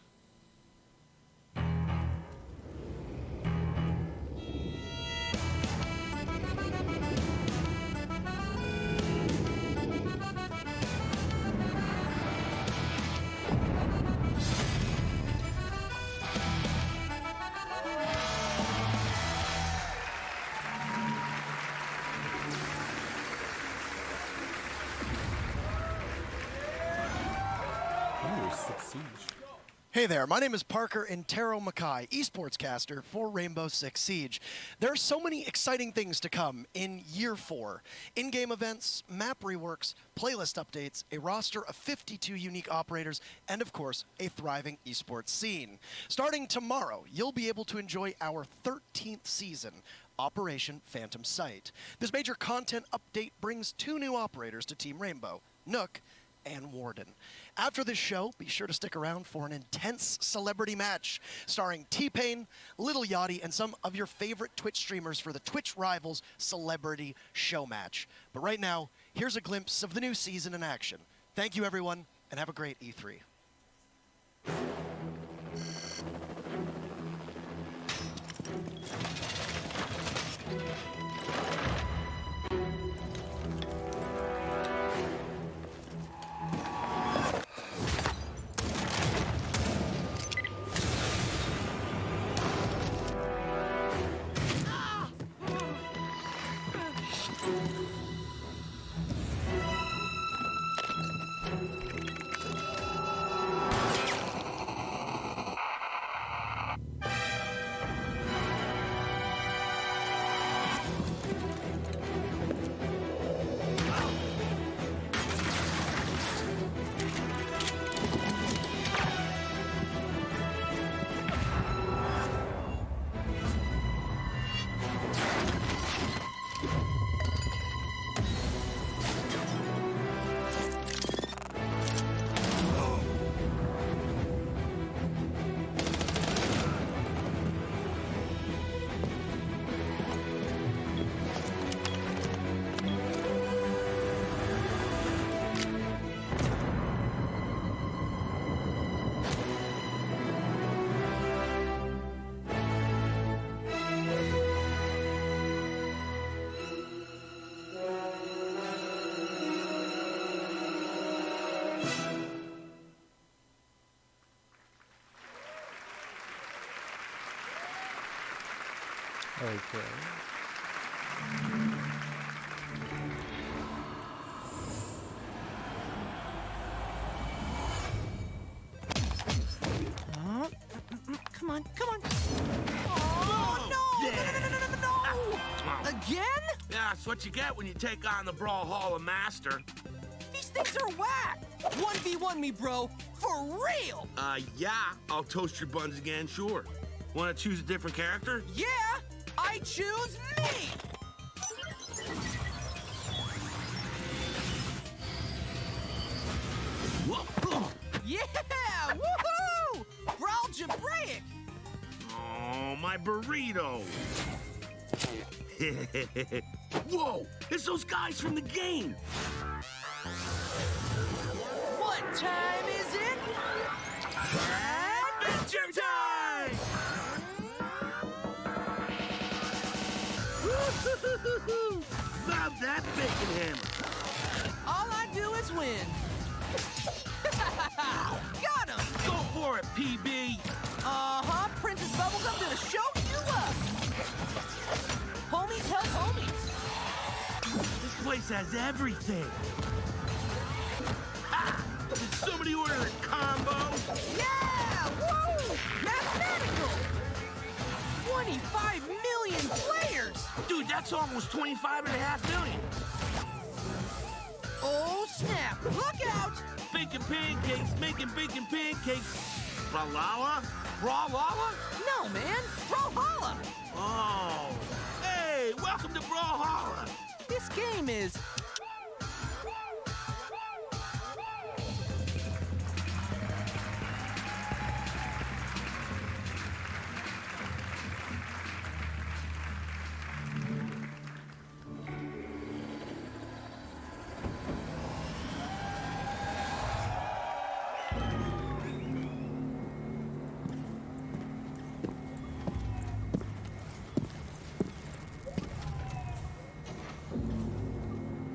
Hey there, my name is Parker Intero Mackay, esports caster for Rainbow Six Siege. There are so many exciting things to come in Year 4. In-game events, map reworks, playlist updates, a roster of 52 unique operators, and of course, a thriving esports scene. Starting tomorrow, you'll be able to enjoy our 13th season, Operation Phantom Sight. This major content update brings 2 new operators to Team Rainbow, Nook and Warden. After this show, be sure to stick around for an intense celebrity match starring T-Pain, Lil Yachty, and some of your favorite Twitch streamers for the Twitch Rivals Celebrity Show Match. But right now, here's a glimpse of the new season in action. Thank you, everyone, and have a great E3. Okay. Come on, come on. Oh, no! Yeah. No! Again? Yeah, that's what you get when you take on the Brawlhalla Master. These things are whack! 1v1 me, bro. For real! Yeah, I'll toast your buns again, sure. Want to choose a different character? Yeah! I choose me! Whoa. Yeah! Woohoo! Brawl Jabraic! Oh, my burrito. Whoa, it's those guys from the game. What time is it? Adventure time! Love that bacon hammer. All I do is win. Got him! Go for it, PB. Uh-huh, Princess Bubblegum gonna show you up. Homies help homies. This place has everything. Ha! Did somebody order a combo? Yeah! Woo! Mathematical! 25 million players! Dude, that's almost 25.5 million. Oh, snap! Look out! Bacon pancakes, making bacon pancakes. Brawlhalla? Brawlhalla? No, man! Brawlhalla! Oh. Hey, welcome to Brawlhalla. This game is...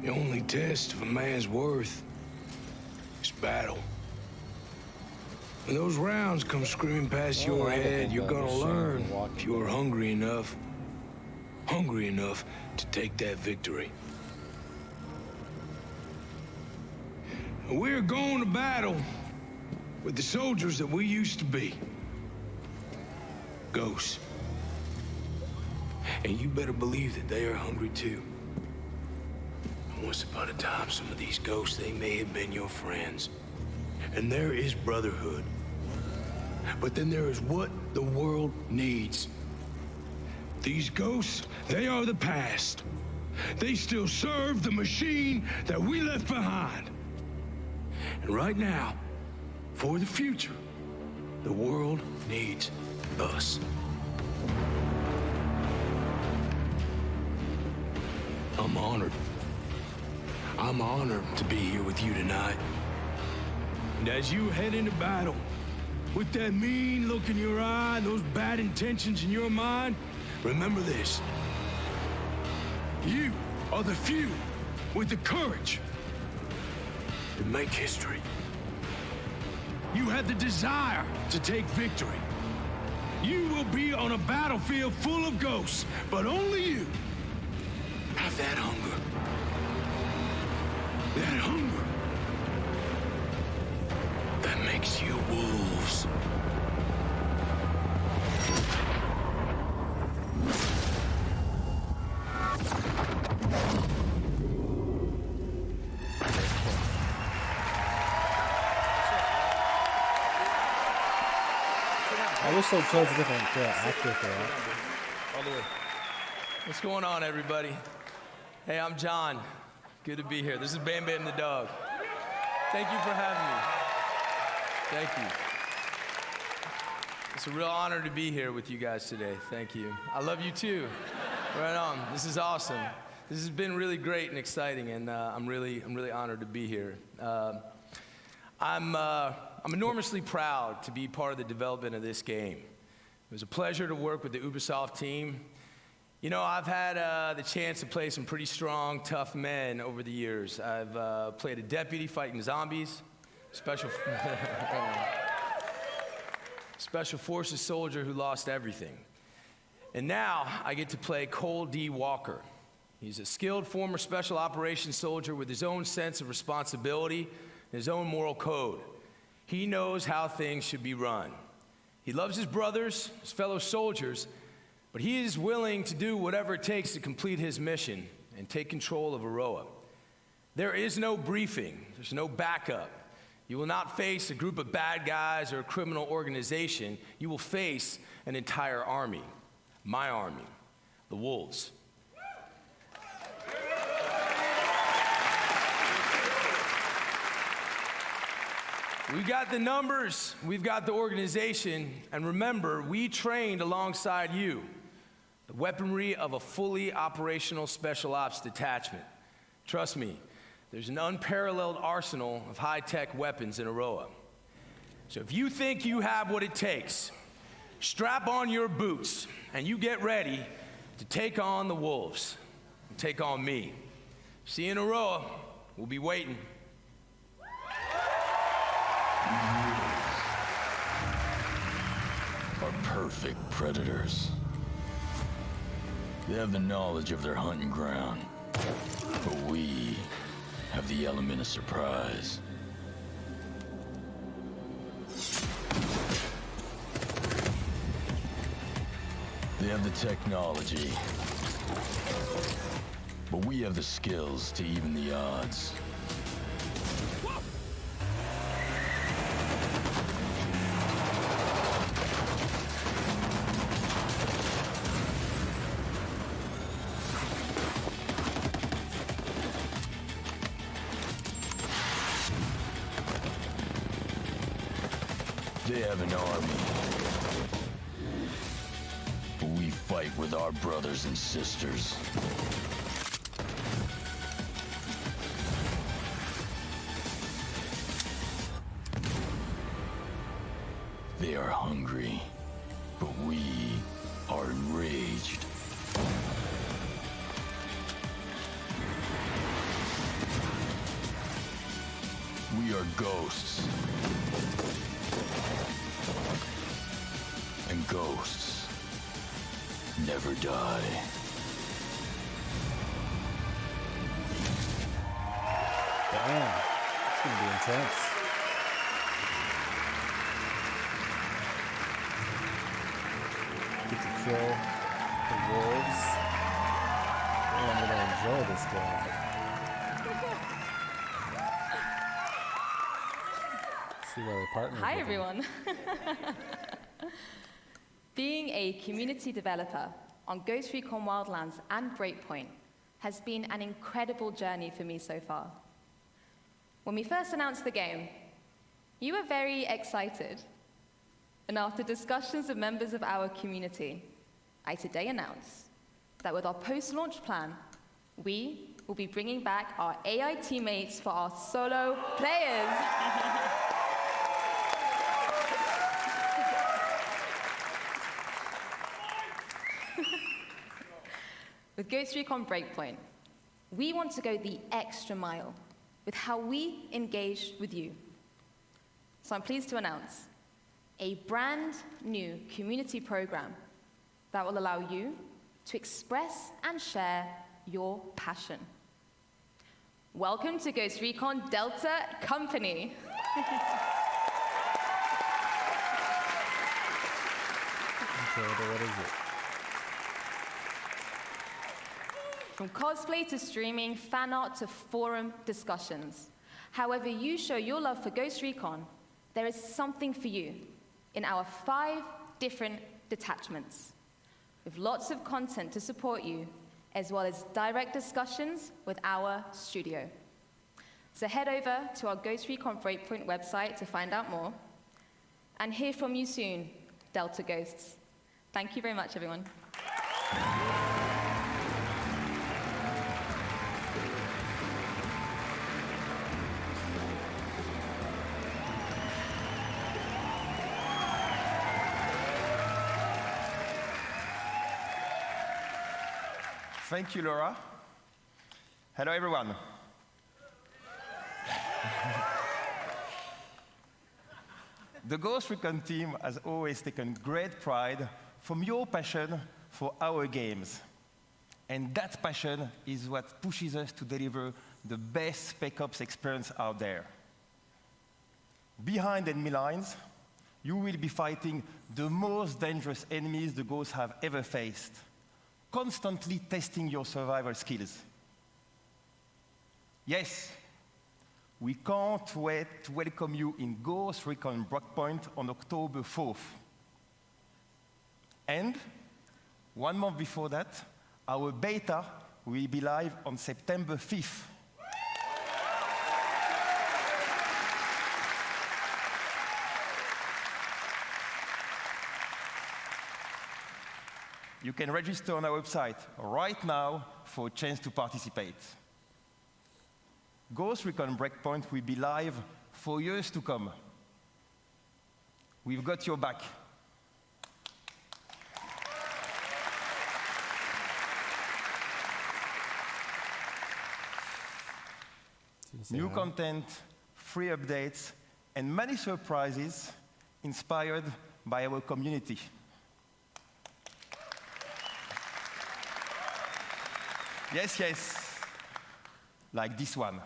The only test of a man's worth is battle. When those rounds come screaming past your head, you're gonna learn if you're hungry enough to take that victory. And we're going to battle with the soldiers that we used to be. Ghosts. And you better believe that they are hungry too. Once upon a time, some of these ghosts, they may have been your friends. And there is brotherhood. But then there is what the world needs. These ghosts, they are the past. They still serve the machine that we left behind. And right now, for the future, the world needs us. I'm honored. I'm honored to be here with you tonight. And as you head into battle, with that mean look in your eye, those bad intentions in your mind, remember this. You are the few with the courage to make history. You have the desire to take victory. You will be on a battlefield full of ghosts, but only you have that hunger. That hunger that makes you wolves. I wish they chose a different actor for that. All the way. What's going on, everybody? Hey, I'm John. Good to be here. This is Bam Bam the dog. Thank you for having me. Thank you. It's a real honor to be here with you guys today. Thank you. I love you too. Right on. This is awesome. This has been really great and exciting, and I'm really honored to be here. I'm enormously proud to be part of the development of this game. It was a pleasure to work with the Ubisoft team. You know, I've had the chance to play some pretty strong, tough men over the years. I've played a deputy fighting zombies, special forces soldier who lost everything. And now I get to play Cole D. Walker. He's a skilled former special operations soldier with his own sense of responsibility and his own moral code. He knows how things should be run. He loves his brothers, his fellow soldiers, but he is willing to do whatever it takes to complete his mission and take control of Aroa. There is no briefing. There's no backup. You will not face a group of bad guys or a criminal organization. You will face an entire army. My army, the Wolves. We've got the numbers, we've got the organization, and remember, we trained alongside you. The weaponry of a fully operational special ops detachment. Trust me, there's an unparalleled arsenal of high-tech weapons in Aroa. So if you think you have what it takes, strap on your boots, and you get ready to take on the Wolves, and take on me. See you in Aroa, we'll be waiting. Are perfect predators. They have the knowledge of their hunting ground, but we have the element of surprise. They have the technology, but we have the skills to even the odds. They have an army, but we fight with our brothers and sisters. They are hungry, but we are enraged. are ghosts. And ghosts never die. Damn. It's gonna be intense. Get to kill the wolves. Man, I'm gonna enjoy this game. See why they partnered Hi, with everyone. Being a community developer on Ghost Recon Wildlands and Breakpoint has been an incredible journey for me so far. When we first announced the game, you were very excited. And after discussions with members of our community, I today announce that with our post-launch plan, we will be bringing back our AI teammates for our solo players. With Ghost Recon Breakpoint, we want to go the extra mile with how we engage with you. So I'm pleased to announce a brand new community program that will allow you to express and share your passion. Welcome to Ghost Recon Delta Company. Okay, but what is it? From cosplay to streaming, fan art to forum discussions. However you show your love for Ghost Recon, there is something for you in our 5 different detachments, with lots of content to support you, as well as direct discussions with our studio. So head over to our Ghost Recon Breakpoint website to find out more, and hear from you soon, Delta Ghosts. Thank you very much, everyone. Thank you, Laura. Hello, everyone. The Ghost Recon team has always taken great pride from your passion for our games. And that passion is what pushes us to deliver the best Spec Ops experience out there. Behind enemy lines, you will be fighting the most dangerous enemies the Ghosts have ever faced, constantly testing your survival skills. Yes, we can't wait to welcome you in Ghost Recon Breakpoint on October 4th. And 1 month before that, our beta will be live on September 5th. You can register on our website right now for a chance to participate. Ghost Recon Breakpoint will be live for years to come. We've got your back. New content, free updates, and many surprises inspired by our community. Yes, yes, like this one.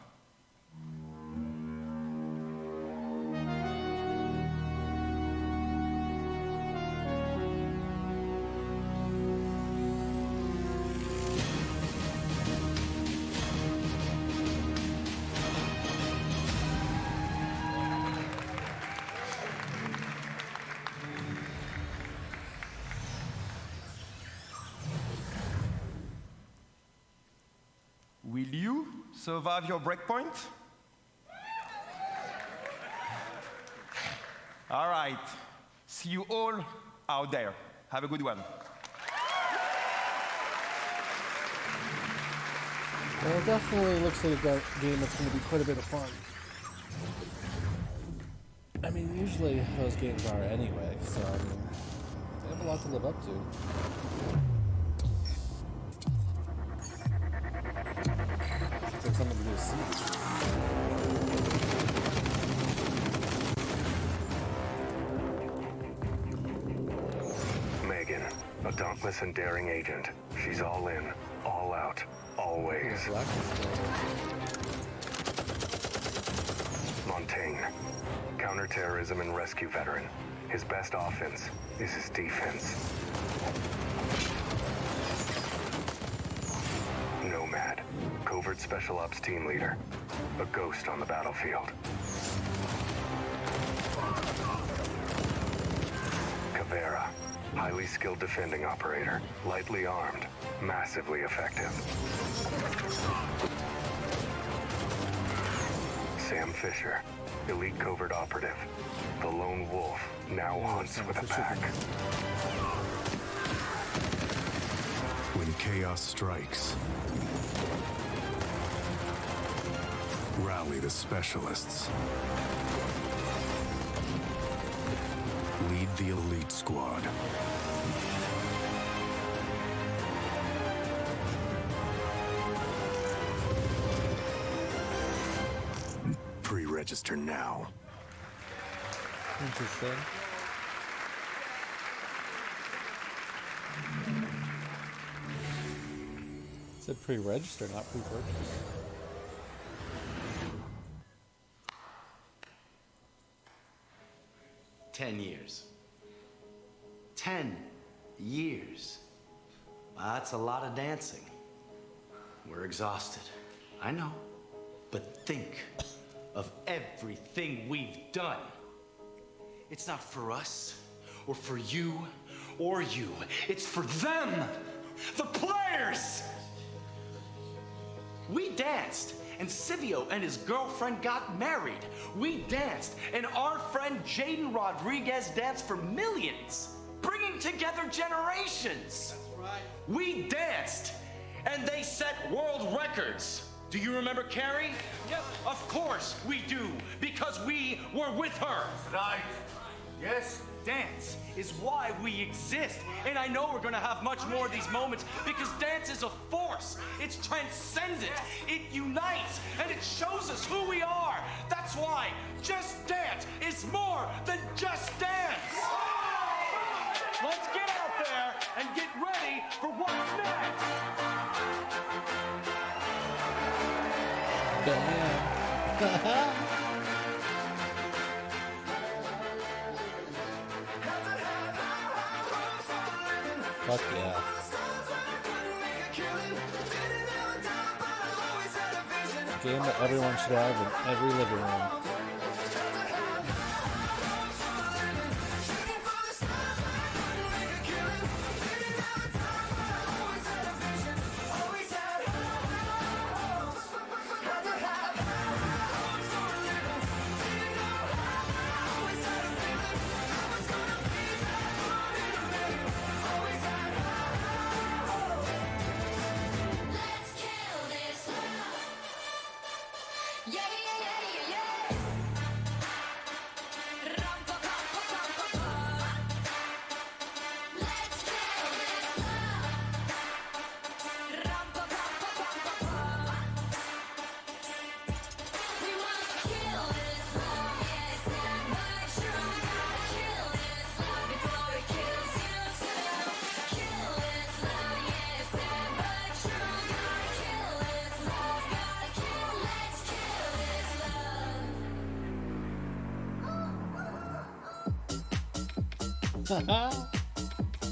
Will you survive your breakpoint? All right. See you all out there. Have a good one. Well, it definitely looks like a game that's going to be quite a bit of fun. I mean, usually those games are anyway, so I mean, they have a lot to live up to. It's like something to do with Siege. A dauntless and daring agent. She's all in, all out, always. Montaigne. Counterterrorism and rescue veteran. His best offense is his defense. Nomad. Covert Special Ops team leader. A ghost on the battlefield. Caveira. Highly skilled defending operator. Lightly armed. Massively effective. Sam Fisher. Elite covert operative. The lone wolf now hunts with a pack. When chaos strikes, rally the specialists. Lead the elite squad. Pre-register now. Interesting. It said pre-register, not pre-purchase. $10 years. 10 years. Well, that's a lot of dancing. We're exhausted. I know. But think of everything we've done. It's not for us, or for you, or you. It's for them, the players! We danced, and Silvio and his girlfriend got married. We danced, and our friend Jaden Rodriguez danced for millions, bringing together generations. That's right. We danced, and they set world records. Do you remember Carrie? Yep. Of course we do, because we were with her. Right. Yes. Dance is why we exist. And I know we're gonna have much more of these moments because dance is a force. It's transcendent. It unites and it shows us who we are. That's why Just Dance is more than just dance. Let's get out there and get ready for what's next. Fuck yeah. Game that everyone should have in every living room.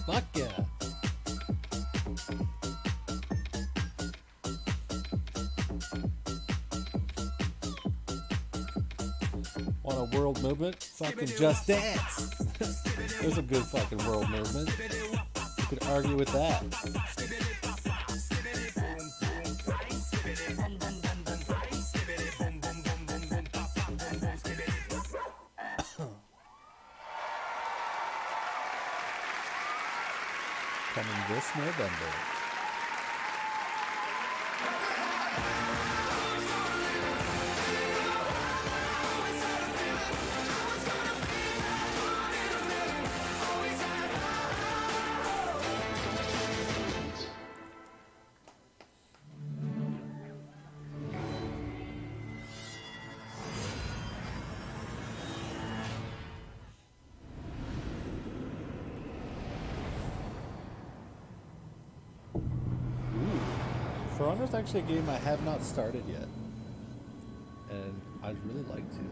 Fuck yeah. Want a world movement? Fucking Just Dance. There's a good fucking world movement. You could argue with that. Coming this November. Dishonored's actually a game I have not started yet, and I'd really like to.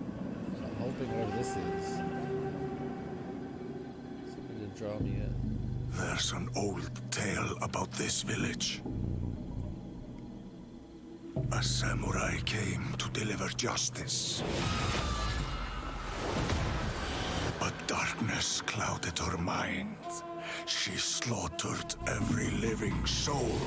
So I'm hoping whatever this is, something to draw me in. There's an old tale about this village. A samurai came to deliver justice. But darkness clouded her mind. She slaughtered every living soul.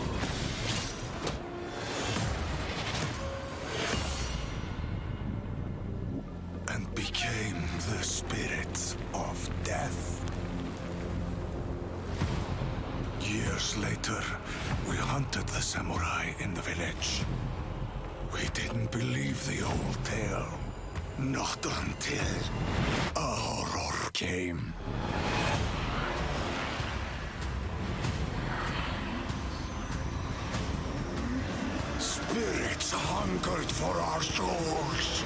And became the spirit of death. Years later, we hunted the samurai in the village. We didn't believe the old tale. Not until a horror came. Spirits hungered for our souls.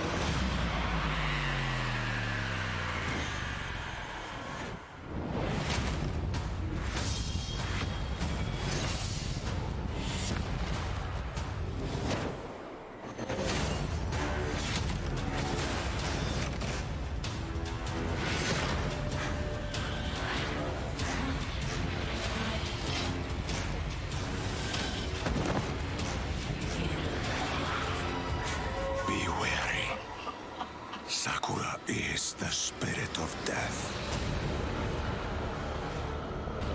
The spirit of death.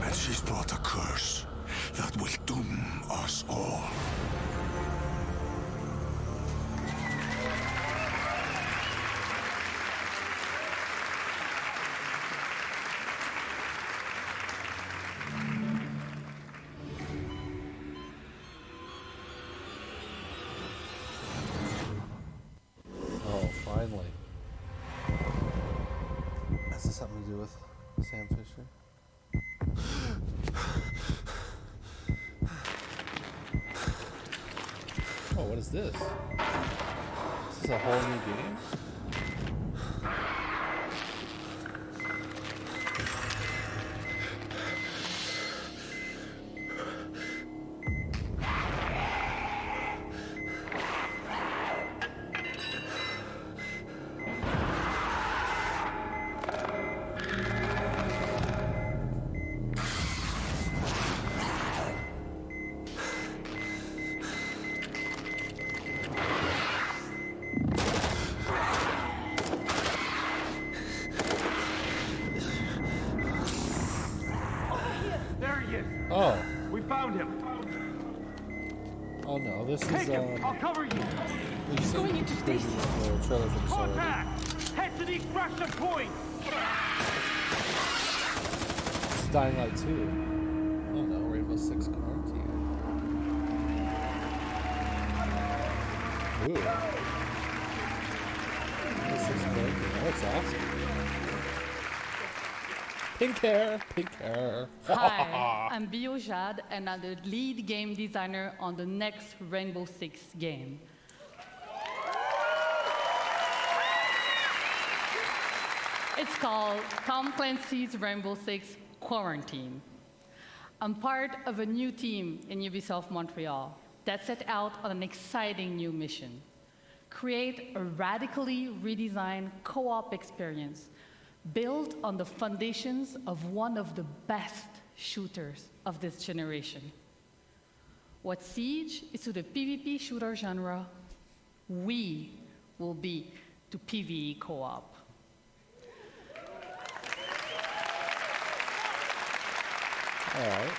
And she's brought a curse that will doom us all. Oh, finally. Has this something to do with Sam Fisher? Oh, what is this? This is a whole new game? Oh. We found him. Oh no, this Take is him. I'll cover you. He's going into space. The trailer for this already. Contact! Head to the extraction point. It's Dying Light 2. Oh no, Rainbow Six Quarantine. Ooh. Rainbow Six Quarantine. That looks awesome. Pink hair, pink hair. Hi, I'm Bio Jad, and I'm the lead game designer on the next Rainbow Six game. It's called Tom Clancy's Rainbow Six Quarantine. I'm part of a new team in Ubisoft Montreal that set out on an exciting new mission. Create a radically redesigned co-op experience built on the foundations of one of the best shooters of this generation. What Siege is to the PvP shooter genre, we will be to PvE co-op. All right.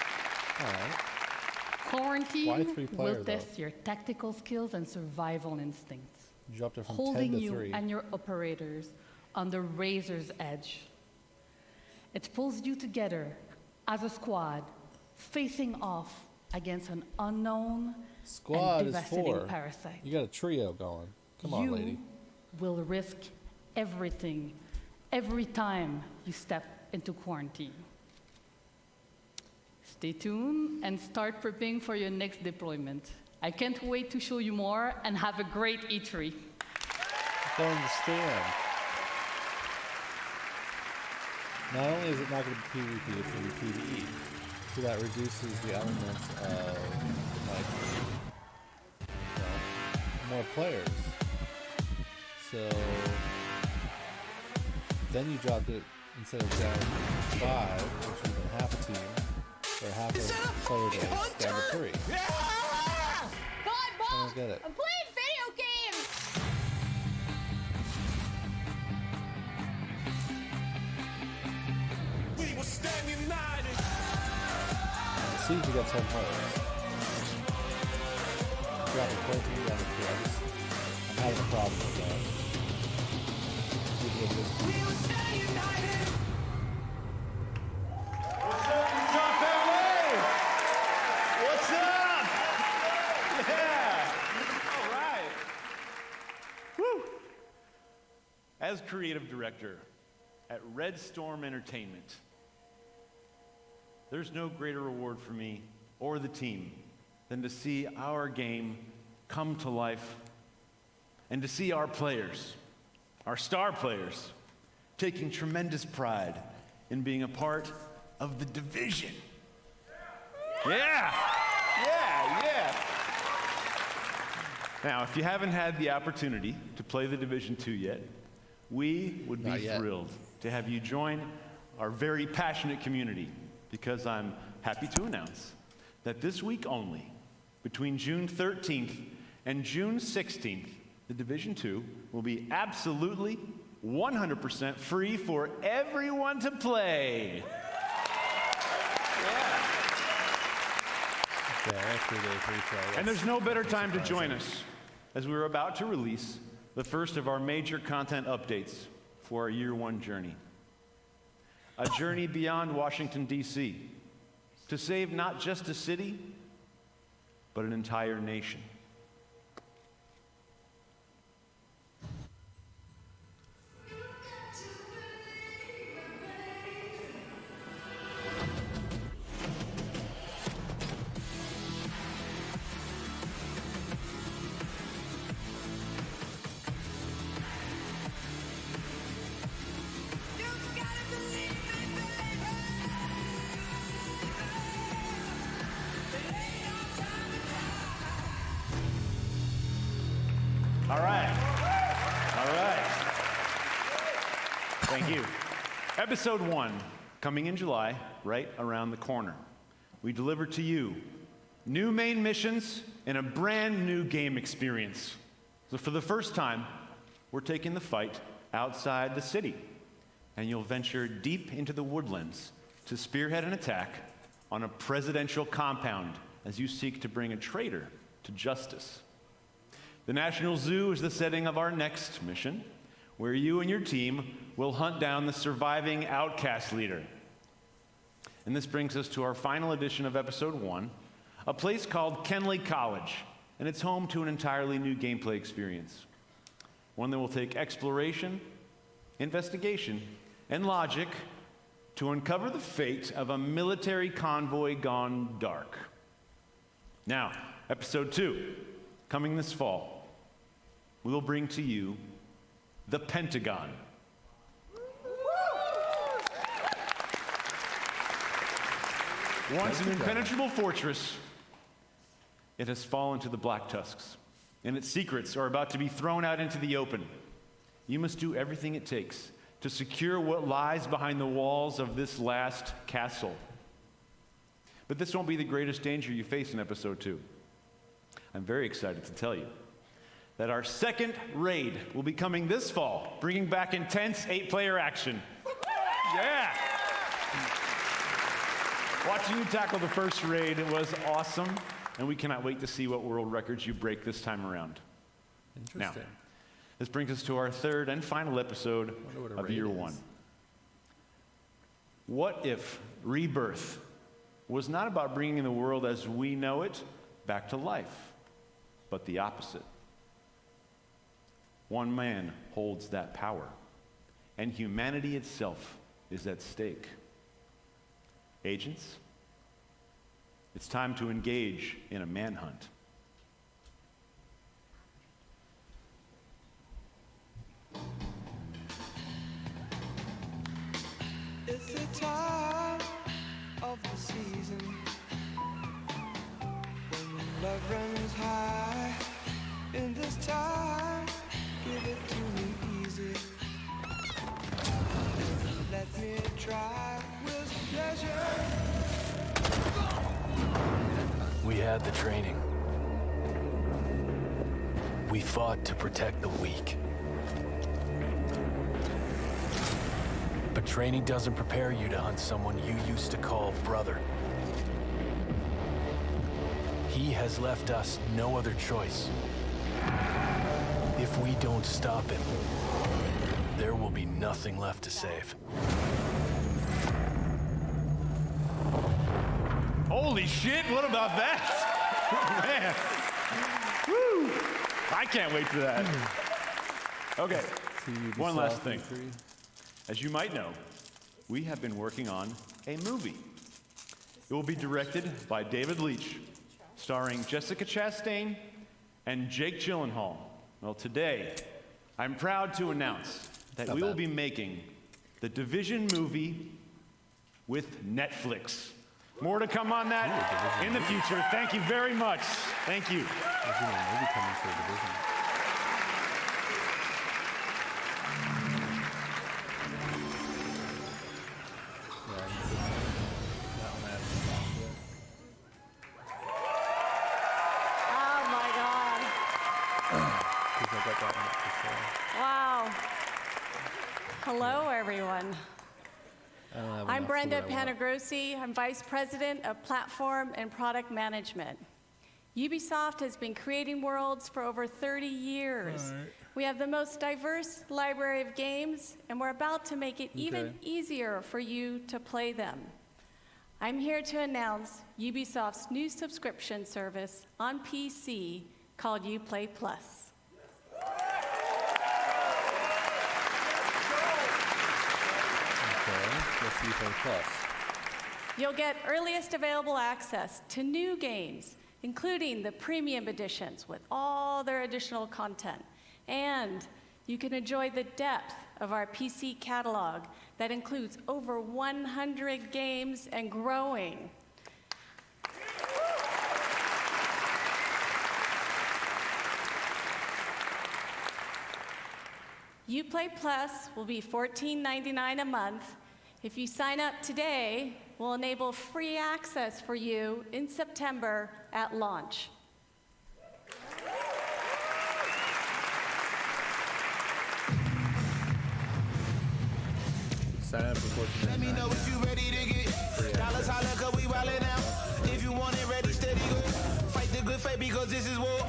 Quarantine will test your tactical skills and survival instincts, You dropped it from holding 10 to you 3. and your operators on the razor's edge. It pulls you together as a squad, facing off against an unknown Squad and is devastating 4. parasite. You got a trio going. Come on, lady. You will risk everything every time you step into quarantine. Stay tuned and start prepping for your next deployment. I can't wait to show you more, and have a great E3. I don't understand. Not only is it not going to be PvP, it's going to be PvE. So that reduces the elements of like more players. So then you dropped it instead of down to 5, which would have been half a team, or half a player base, down to 3. God, I don't get it. I'm playing video games! In Siege, you got 10 players. Dropping 14 down to 3. I'm having a problem with that. What's up? Yeah. All right. Woo. As creative director at Red Storm Entertainment, there's no greater reward for me or the team than to see our game come to life and to see our players, our star players, taking tremendous pride in being a part of the Division. Yeah! Now, if you haven't had the opportunity to play the Division 2 yet, we would be thrilled to have you join our very passionate community, because I'm happy to announce that this week only, between June 13th and June 16th, the Division 2 will be absolutely 100% free for everyone to play. And there's no better time to join us, as we're about to release the first of our major content updates for our year one journey. A journey beyond Washington, D.C., to save not just a city, but an entire nation. All right. Thank you. Episode 1, coming in July, right around the corner. We deliver to you new main missions and a brand new game experience. So for the first time, we're taking the fight outside the city, and you'll venture deep into the woodlands to spearhead an attack on a presidential compound as you seek to bring a traitor to justice. The National Zoo is the setting of our next mission, where you and your team will hunt down the surviving outcast leader. And this brings us to our final edition of Episode 1, a place called Kenley College, and it's home to an entirely new gameplay experience. One that will take exploration, investigation, and logic to uncover the fate of a military convoy gone dark. Now, Episode 2, coming this fall, we will bring to you the Pentagon. Once an impenetrable fortress, it has fallen to the Black Tusks, and its secrets are about to be thrown out into the open. You must do everything it takes to secure what lies behind the walls of this last castle. But this won't be the greatest danger you face in Episode 2. I'm very excited to tell you that our second raid will be coming this fall, bringing back intense 8-player action. Yeah! Watching you tackle the first raid was awesome, and we cannot wait to see what world records you break this time around. Interesting. Now, this brings us to our third and final episode of Year 1. What if Rebirth was not about bringing the world as we know it back to life, but the opposite? One man holds that power, and humanity itself is at stake. Agents, it's time to engage in a manhunt. It's the time of the season when love runs high. In this it to me easy. Let me try with pleasure. We had the training. We fought to protect the weak. But training doesn't prepare you to hunt someone you used to call brother. He has left us no other choice. If we don't stop him, there will be nothing left to save. Holy shit, what about that? Man. Woo! I can't wait for that. Okay, one last thing. As you might know, we have been working on a movie. It will be directed by David Leitch, starring Jessica Chastain and Jake Gyllenhaal. Well, today, I'm proud to announce that we will be making the Division movie with Netflix. More to come on that in the future. Thank you very much. Thank you. Oh my God. Wow. Hello, everyone. I'm Brenda Panagrossi. I'm Vice President of Platform and Product Management. Ubisoft has been creating worlds for over 30 years. We have the most diverse library of games, and we're about to make it even easier for you to play them. I'm here to announce Ubisoft's new subscription service on PC called Uplay Plus. Uplay Plus. You'll get earliest available access to new games, including the premium editions with all their additional content. And you can enjoy the depth of our PC catalog that includes over 100 games and growing. Uplay Plus will be $14.99 a month. If you sign up today, we'll enable free access for you in September at launch. Sign up for $14.99. Let me know if you ready to get dollars holler, cause we wildin' out. If you want it ready, steady go. Fight the good fight because this is war.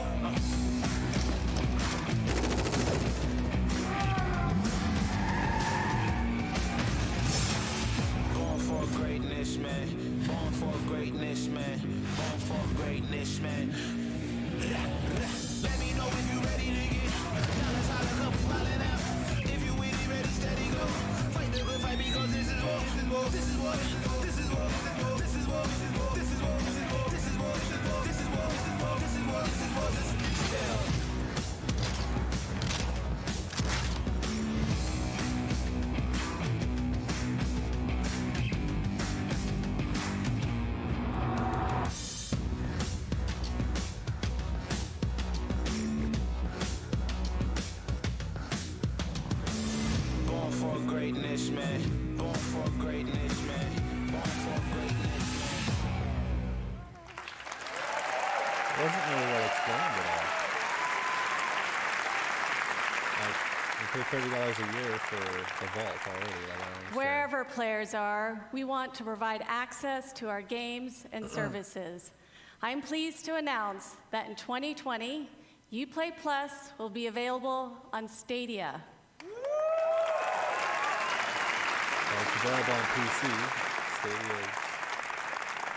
Born for greatness, man. Born for greatness, man. Born for greatness, man. Let me know if you ready to get dollars holler, cause we wildin' out. If you with it, ready, steady go. Fight the good fight because this is war. This is war. This is war. This is war. This is war. This is war. This is war. This is war. This is war. This is war. This is war. Born for greatness, man. Born for greatness, man. Born for greatness. It wasn't really well explained at all. Like, you pay $30 a year for the vault already. I don't understand. Wherever players are, we want to provide access to our games and services. I'm pleased to announce that in 2020, Uplay Plus will be available on Stadia. It's available on PC. Stadia is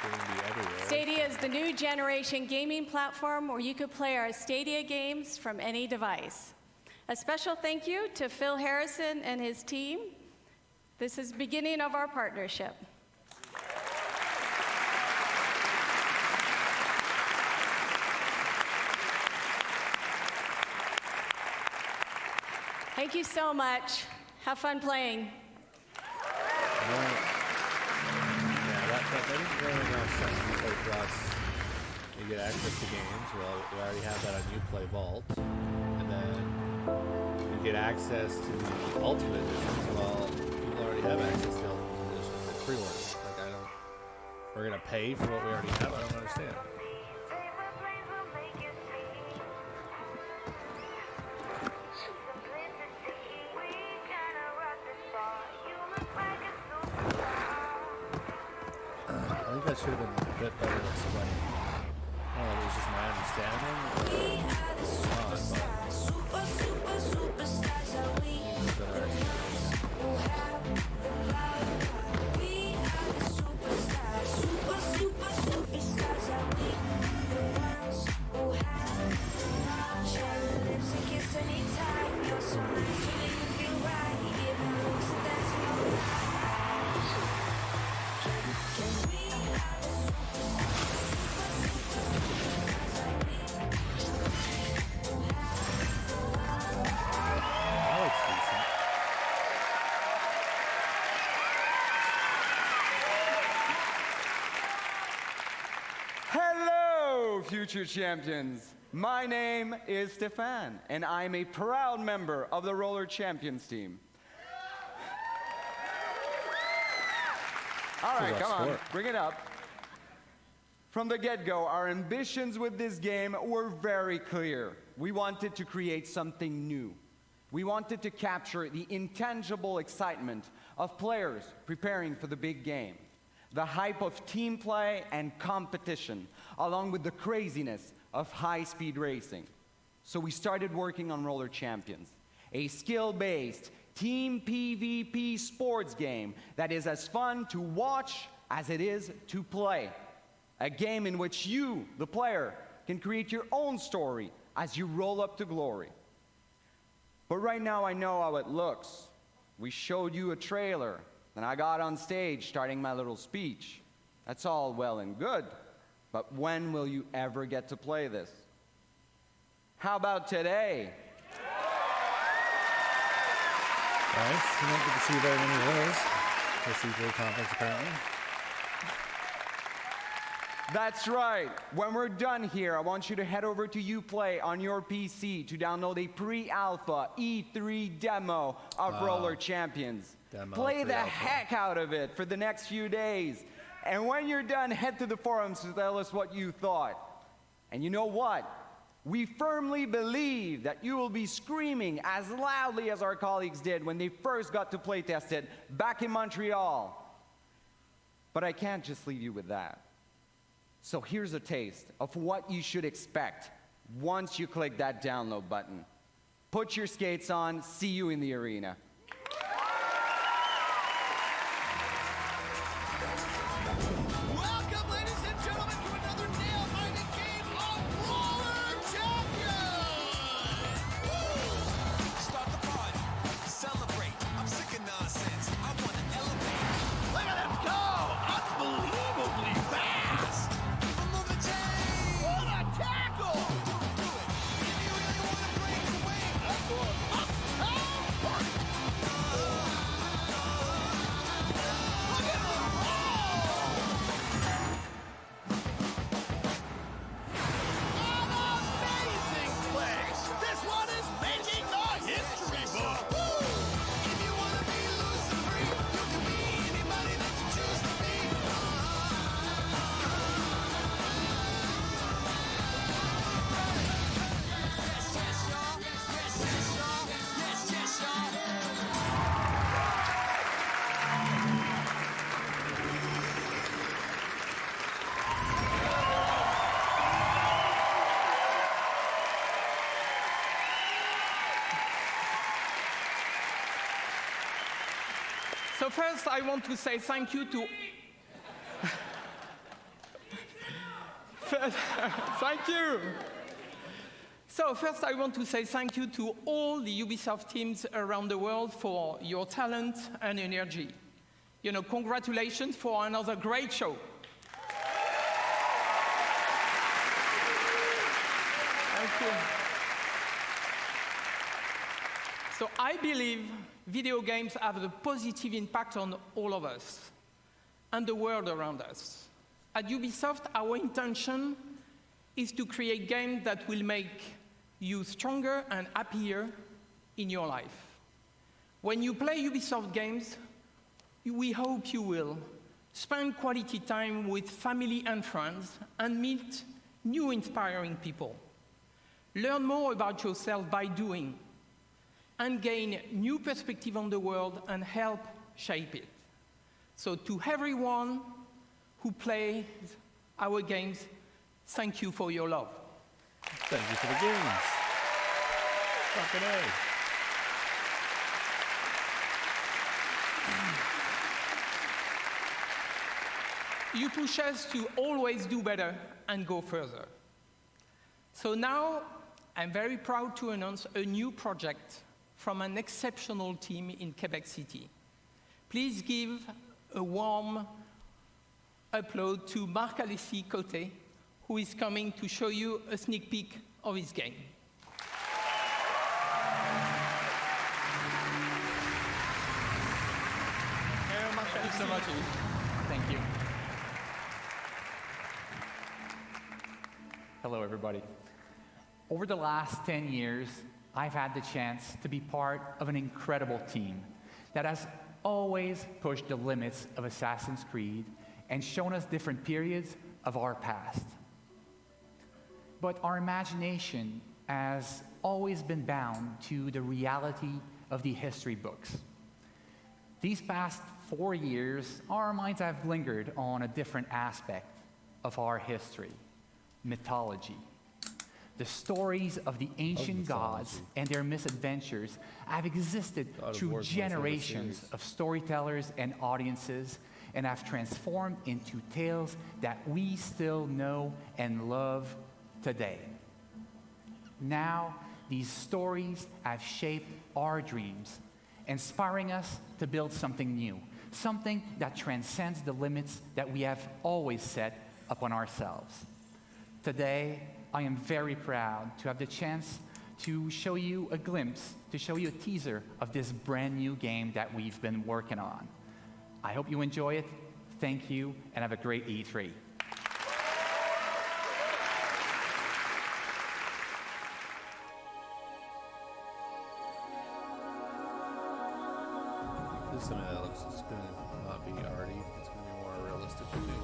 going to be everywhere. Stadia is the new generation gaming platform where you could play our Stadia games from any device. A special thank you to Phil Harrison and his team. This is the beginning of our partnership. Thank you so much. Have fun playing. Yeah, that didn't really make sense. Uplay Plus, you get access to games. Well, we already have that on Uplay Vault. And then you get access to the Ultimate Edition, well, people already have access to the Ultimate Edition at pre-order. Like, we're gonna pay for what we already have. I don't understand. I think that should have been a bit better explained. I don't know if it was just my understanding or Hello, future champions. My name is Stefan, and I'm a proud member of the Roller Champions team. All right, come on, bring it up. From the get-go, our ambitions with this game were very clear. We wanted to create something new. We wanted to capture the intangible excitement of players preparing for the big game, the hype of team play and competition, along with the craziness of high-speed racing. So we started working on Roller Champions, a skill-based team PvP sports game that is as fun to watch as it is to play. A game in which you, the player, can create your own story as you roll up to glory. But right now I know how it looks. We showed you a trailer, then I got on stage starting my little speech. That's all well and good, but when will you ever get to play this? How about today? Nice. You don't get to see very many of those. This E3 conference, apparently. That's right. When we're done here, I want you to head over to Uplay on your PC to download a pre-alpha E3 demo of Roller Champions. Play the heck out of it for the next few days. And when you're done, head to the forums to tell us what you thought. And you know what? We firmly believe that you will be screaming as loudly as our colleagues did when they first got to playtest it back in Montreal. But I can't just leave you with that. So here's a taste of what you should expect once you click that download button. Put your skates on, see you in the arena. Welcome, ladies and gentlemen, to another nail-biting game of Roller Champions! Start the party, celebrate. I'm sick of nonsense. I want to elevate. Look at him go! Unbelievably fast! Remove the chain! What a tackle! Do it. If you really want to break away, let's go up, party. Look at him roll! Amazing play! This one is making the history book! Woo! If you want to be loose and free, you can be anybody that you choose to be. Yes, yes, y'all. Yes, yes, y'all. Yes, yes, y'all. So first, I want to say thank you to... Thank you. So first, I want to say thank you to all the Ubisoft teams around the world for your talent and energy. You know, congratulations for another great show. Thank you. So I believe video games have a positive impact on all of us and the world around us. At Ubisoft, our intention is to create games that will make you stronger and happier in your life. When you play Ubisoft games, we hope you will spend quality time with family and friends and meet new inspiring people. Learn more about yourself by doing and gain new perspective on the world and help shape it. So to everyone who plays our games, thank you for your love. Thank you for the games. Fucking A. You push us to always do better and go further. So now, I'm very proud to announce a new project from an exceptional team in Quebec City. Please give a warm applause to Marc-Alexis Côté, who is coming to show you a sneak peek of his game. Thank you so much. Thank you. Hello, everybody. Over the last 10 years, I've had the chance to be part of an incredible team that has always pushed the limits of Assassin's Creed and shown us different periods of our past. But our imagination has always been bound to the reality of the history books. These past 4 years, our minds have lingered on a different aspect of our history: mythology. The stories of the ancient gods and their misadventures have existed through generations of storytellers and audiences and have transformed into tales that we still know and love today. Now, these stories have shaped our dreams, inspiring us to build something new, something that transcends the limits that we have always set upon ourselves. Today, I am very proud to have the chance to show you a glimpse, to show you a teaser of this brand new game that we've been working on. I hope you enjoy it. Thank you, and have a great E3. This is something that looks it's going to not be arty. It's going to be more realistic looking.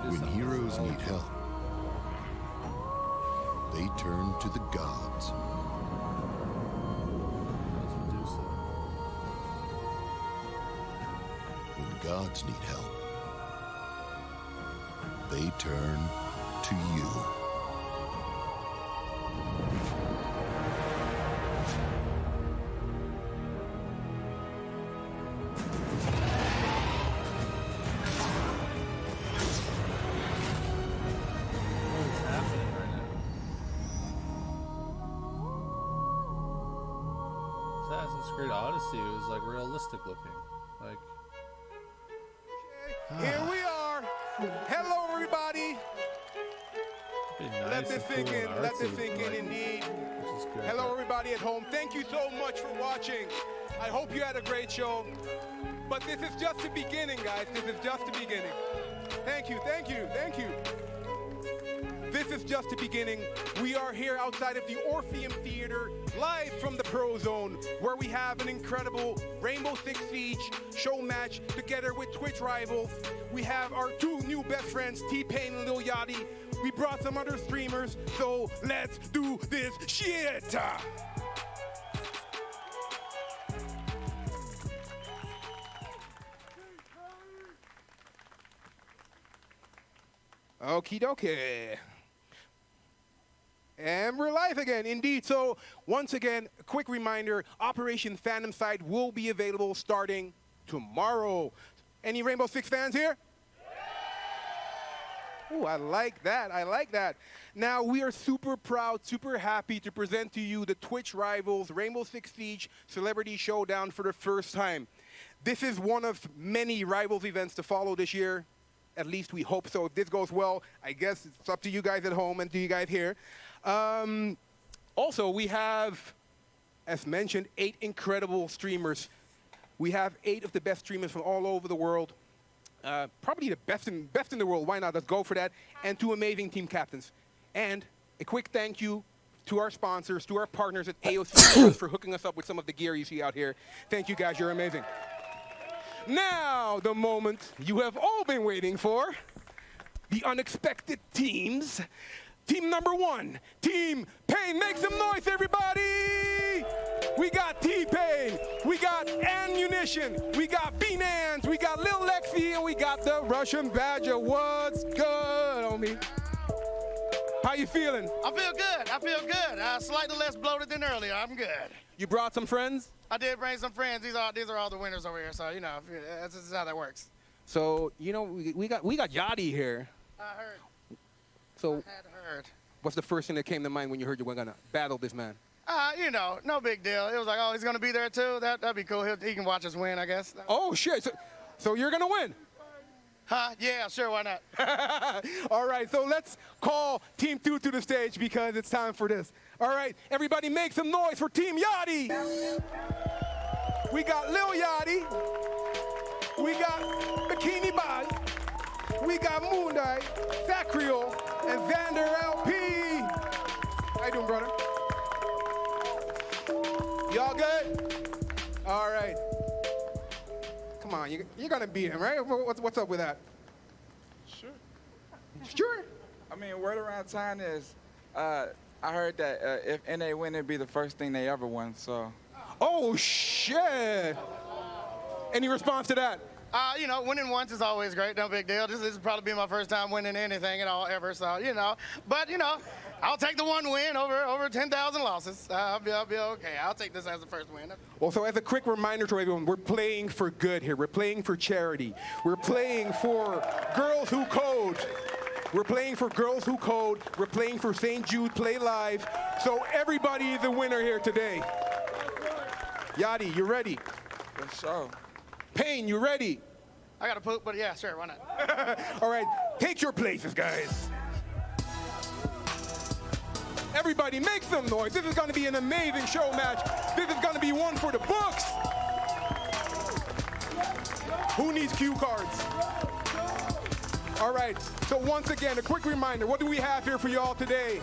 When heroes need help, they turn to the gods. When gods need help, they turn to you. Assassin's Creed Odyssey was like realistic looking. Like here we are. Hello, everybody. nice Let this sink in. Let this sink in, indeed. Hello, everybody at home. Thank you so much for watching. I hope you had a great show. But this is just the beginning, guys. This is just the beginning. Thank you, thank you, thank you. This is just the beginning. We are here outside of the Orpheum Theater, live from the Pro Zone, where we have an incredible Rainbow Six Siege show match together with Twitch rivals. We have our two new best friends, T-Pain and Lil Yachty. We brought some other streamers, so let's do this shit! Okie dokie. And we're live again, indeed. So, once again, a quick reminder, Operation Phantom Sight will be available starting tomorrow. Any Rainbow Six fans here? Oh, I like that. I like that. Now, we are super proud, super happy to present to you the Twitch Rivals Rainbow Six Siege Celebrity Showdown for the first time. This is one of many Rivals events to follow this year. At least we hope so. If this goes well, I guess it's up to you guys at home and to you guys here. Also, we have, as mentioned, 8 incredible streamers. We have 8 of the best streamers from all over the world. Probably the best in the world. Why not? Let's go for that. And 2 amazing team captains. And a quick thank you to our sponsors, to our partners at AOC for hooking us up with some of the gear you see out here. Thank you, guys. You're amazing. Now, the moment you have all been waiting for. The unexpected teams. Team number 1, Team Pain. Make some noise, everybody! We got T-Pain, we got Ammunition, we got B-Nans, we got Lil Lexi, and we got the Russian Badger. What's good, homie? How you feeling? I feel good. I feel good. Slightly less bloated than earlier. I'm good. You brought some friends? I did bring some friends. These are all the winners over here. So this is how that works. So we got Yachty here. I heard. So I had heard. What's the first thing that came to mind when you heard you were gonna battle this man? No big deal. It was like, oh, he's gonna be there too. That'd be cool. He can watch us win, I guess. Oh shit! So you're gonna win? Huh? Yeah, sure. Why not? All right. So let's call Team 2 to the stage because it's time for this. All right, everybody, make some noise for Team Yachty. We got Lil Yachty. We got Bikini Body. We got Moondai, Sacriel, and Xander LP. How you doing, brother? Y'all good? All right. Come on, you're gonna beat him, right? What's up with that? Sure. Sure. I mean, word around town is, I heard that if NA win, it'd be the first thing they ever won, so. Oh, shit. Any response to that? Winning once is always great. No big deal. This is probably be my first time winning anything at all ever. So, but I'll take the one win over 10,000 losses. I'll be okay. I'll take this as the first win. Well, so as a quick reminder to everyone, we're playing for good here. We're playing for charity. We're playing for Girls Who Code. We're playing for Girls Who Code. We're playing for St. Jude Play Live. So everybody is a winner here today. Yachty, you ready? For sure. Pain, you ready? I gotta poop, but yeah, sure, why not? All right, take your places, guys. Everybody, make some noise. This is gonna be an amazing show match. This is gonna be one for the books. Who needs cue cards? All right, so once again, a quick reminder. What do we have here for y'all today?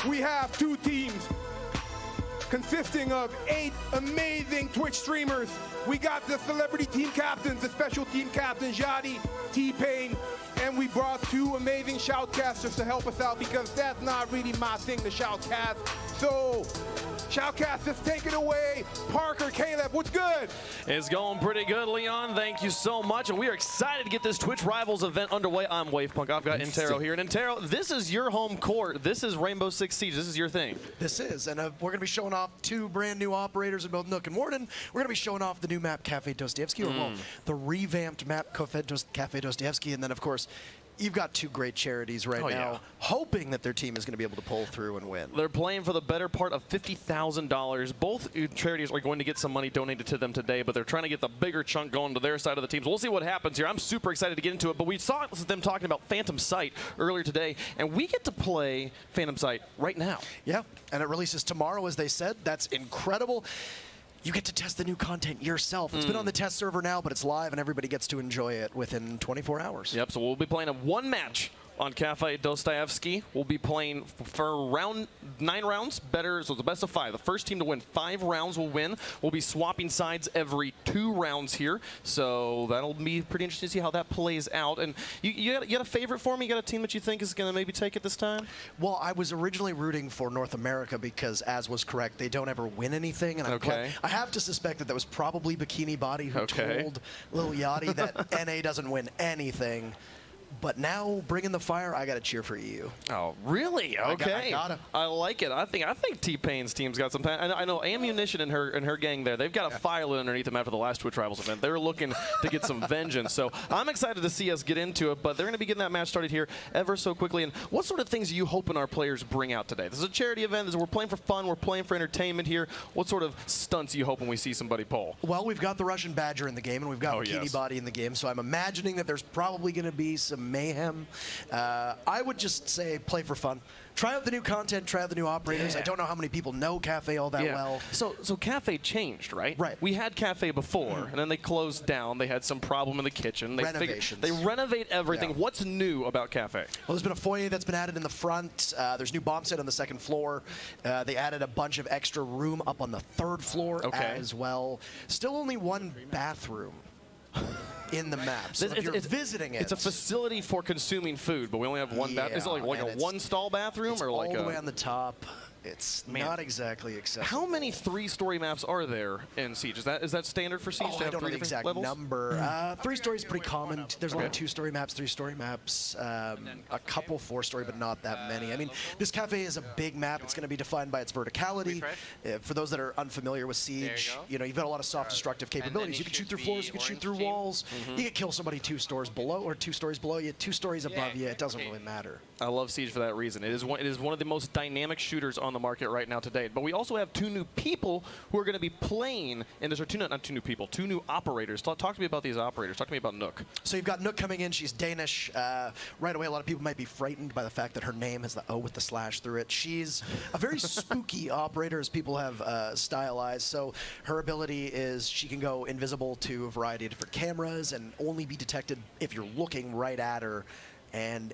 We have 2 teams consisting of 8 amazing Twitch streamers. We got the celebrity team captains, the special team captains, Yachty, T-Pain, and we brought 2 amazing shoutcasters to help us out because that's not really my thing, the shoutcast. So, shoutcasters, take it away. Parker, Caleb, what's good? It's going pretty good, Leon. Thank you so much. And we are excited to get this Twitch Rivals event underway. I'm Wavepunk. I've got Intero here. And Intero, this is your home court. This is Rainbow Six Siege. This is your thing. This is. And we're going to be showing off 2 brand new operators in both Nook and Warden. We're going to be showing off the new map, Cafe Dostoevsky, or well, the revamped map, Cafe Dostoevsky. And then, of course, you've got 2 great charities right now, hoping that their team is going to be able to pull through and win. They're playing for the better part of $50,000. Both charities are going to get some money donated to them today, but they're trying to get the bigger chunk going to their side of the teams. We'll see what happens here. I'm super excited to get into it, but we saw them talking about Phantom Sight earlier today, and we get to play Phantom Sight right now. Yeah, and it releases tomorrow, as they said. That's incredible. You get to test the new content yourself. It's been on the test server now, but it's live, and everybody gets to enjoy it within 24 hours. Yep, so we'll be playing a 1 match on Cafe Dostoevsky. We'll be playing for 9 rounds, better, so it's a best of 5. The first team to win 5 rounds will win. We'll be swapping sides every 2 rounds here, so that'll be pretty interesting to see how that plays out. And you got a favorite for me? You got a team that you think is going to maybe take it this time? Well, I was originally rooting for North America because, as was correct, they don't ever win anything. And I have to suspect that was probably Bikini Body who told Lil Yachty that NA doesn't win anything. But now, bringing the fire, I got to cheer for EU. Oh, really? Okay. I like it. I think T-Pain's team's got some time. I know Ammunition and her gang there, they've got a fire lit underneath them after the last Twitch Rivals event. They're looking to get some vengeance. So I'm excited to see us get into it, but they're going to be getting that match started here ever so quickly. And what sort of things are you hoping our players bring out today? This is a charity event. We're playing for fun. We're playing for entertainment here. What sort of stunts are you hoping we see somebody pull? Well, we've got the Russian Badger in the game, and we've got Bikini Body in the game, so I'm imagining that there's probably going to be some some mayhem. I would just say play for fun. Try out the new content, try out the new operators. I don't know how many people know Cafe all that well. So Cafe changed, right? Right. We had Cafe before, and then they closed down. They had some problem in the kitchen. They Renovations. They renovate everything. Yeah. What's new about Cafe? Well, there's been a foyer that's been added in the front. There's new bomb set on the second floor. They added a bunch of extra room up on the third floor as well. Still only one bathroom in the map. So if you're visiting it, it's a facility for consuming food, but we only have one bathroom. Is it like a one-stall bathroom or like all the way on the top? It's not exactly accessible. How many 3-story maps are there in Siege? Is that standard for Siege? Oh, to I have don't know 3 the different exact levels? number. 3-story is pretty common. There's a lot of 2-story maps, 3-story maps, a couple 4-story, but not that many. I mean, this cafe is a big map. It's going to be defined by its verticality. For those that are unfamiliar with Siege, you've got a lot of soft destructive capabilities. You can shoot through floors, you can shoot through walls. You can kill somebody 2 stories below or 2 stories below you, 2 stories above you. It doesn't really matter. I love Siege for that reason. It is one of the most dynamic shooters on the market right now today. But we also have 2 new people who are going to be playing in this, or 2 new operators. Talk to me about these operators. Talk to me about Nook. So you've got Nook coming in. She's Danish. Right away, a lot of people might be frightened by the fact that her name has the O with the slash through it. She's a very spooky operator, as people have stylized. So her ability is she can go invisible to a variety of different cameras and only be detected if you're looking right at her. And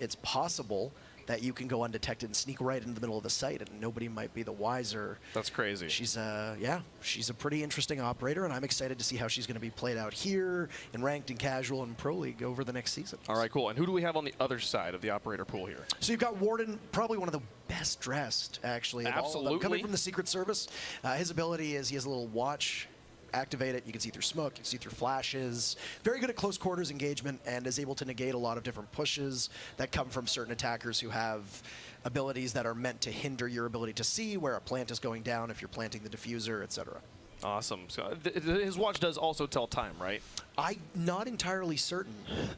it's possible that you can go undetected and sneak right into the middle of the site, and nobody might be the wiser. That's crazy. She's she's a pretty interesting operator, and I'm excited to see how she's going to be played out here in ranked and casual and pro league over the next season. All right, cool. And who do we have on the other side of the operator pool here? So you've got Warden, probably one of the best dressed, actually. Absolutely. Coming from the Secret Service, his ability is he has a little watch. Activate it, you can see through smoke, you can see through flashes. Very good at close quarters engagement and is able to negate a lot of different pushes that come from certain attackers who have abilities that are meant to hinder your ability to see where a plant is going down if you're planting the diffuser, etc. Awesome. So his watch does also tell time, right? I'm not entirely certain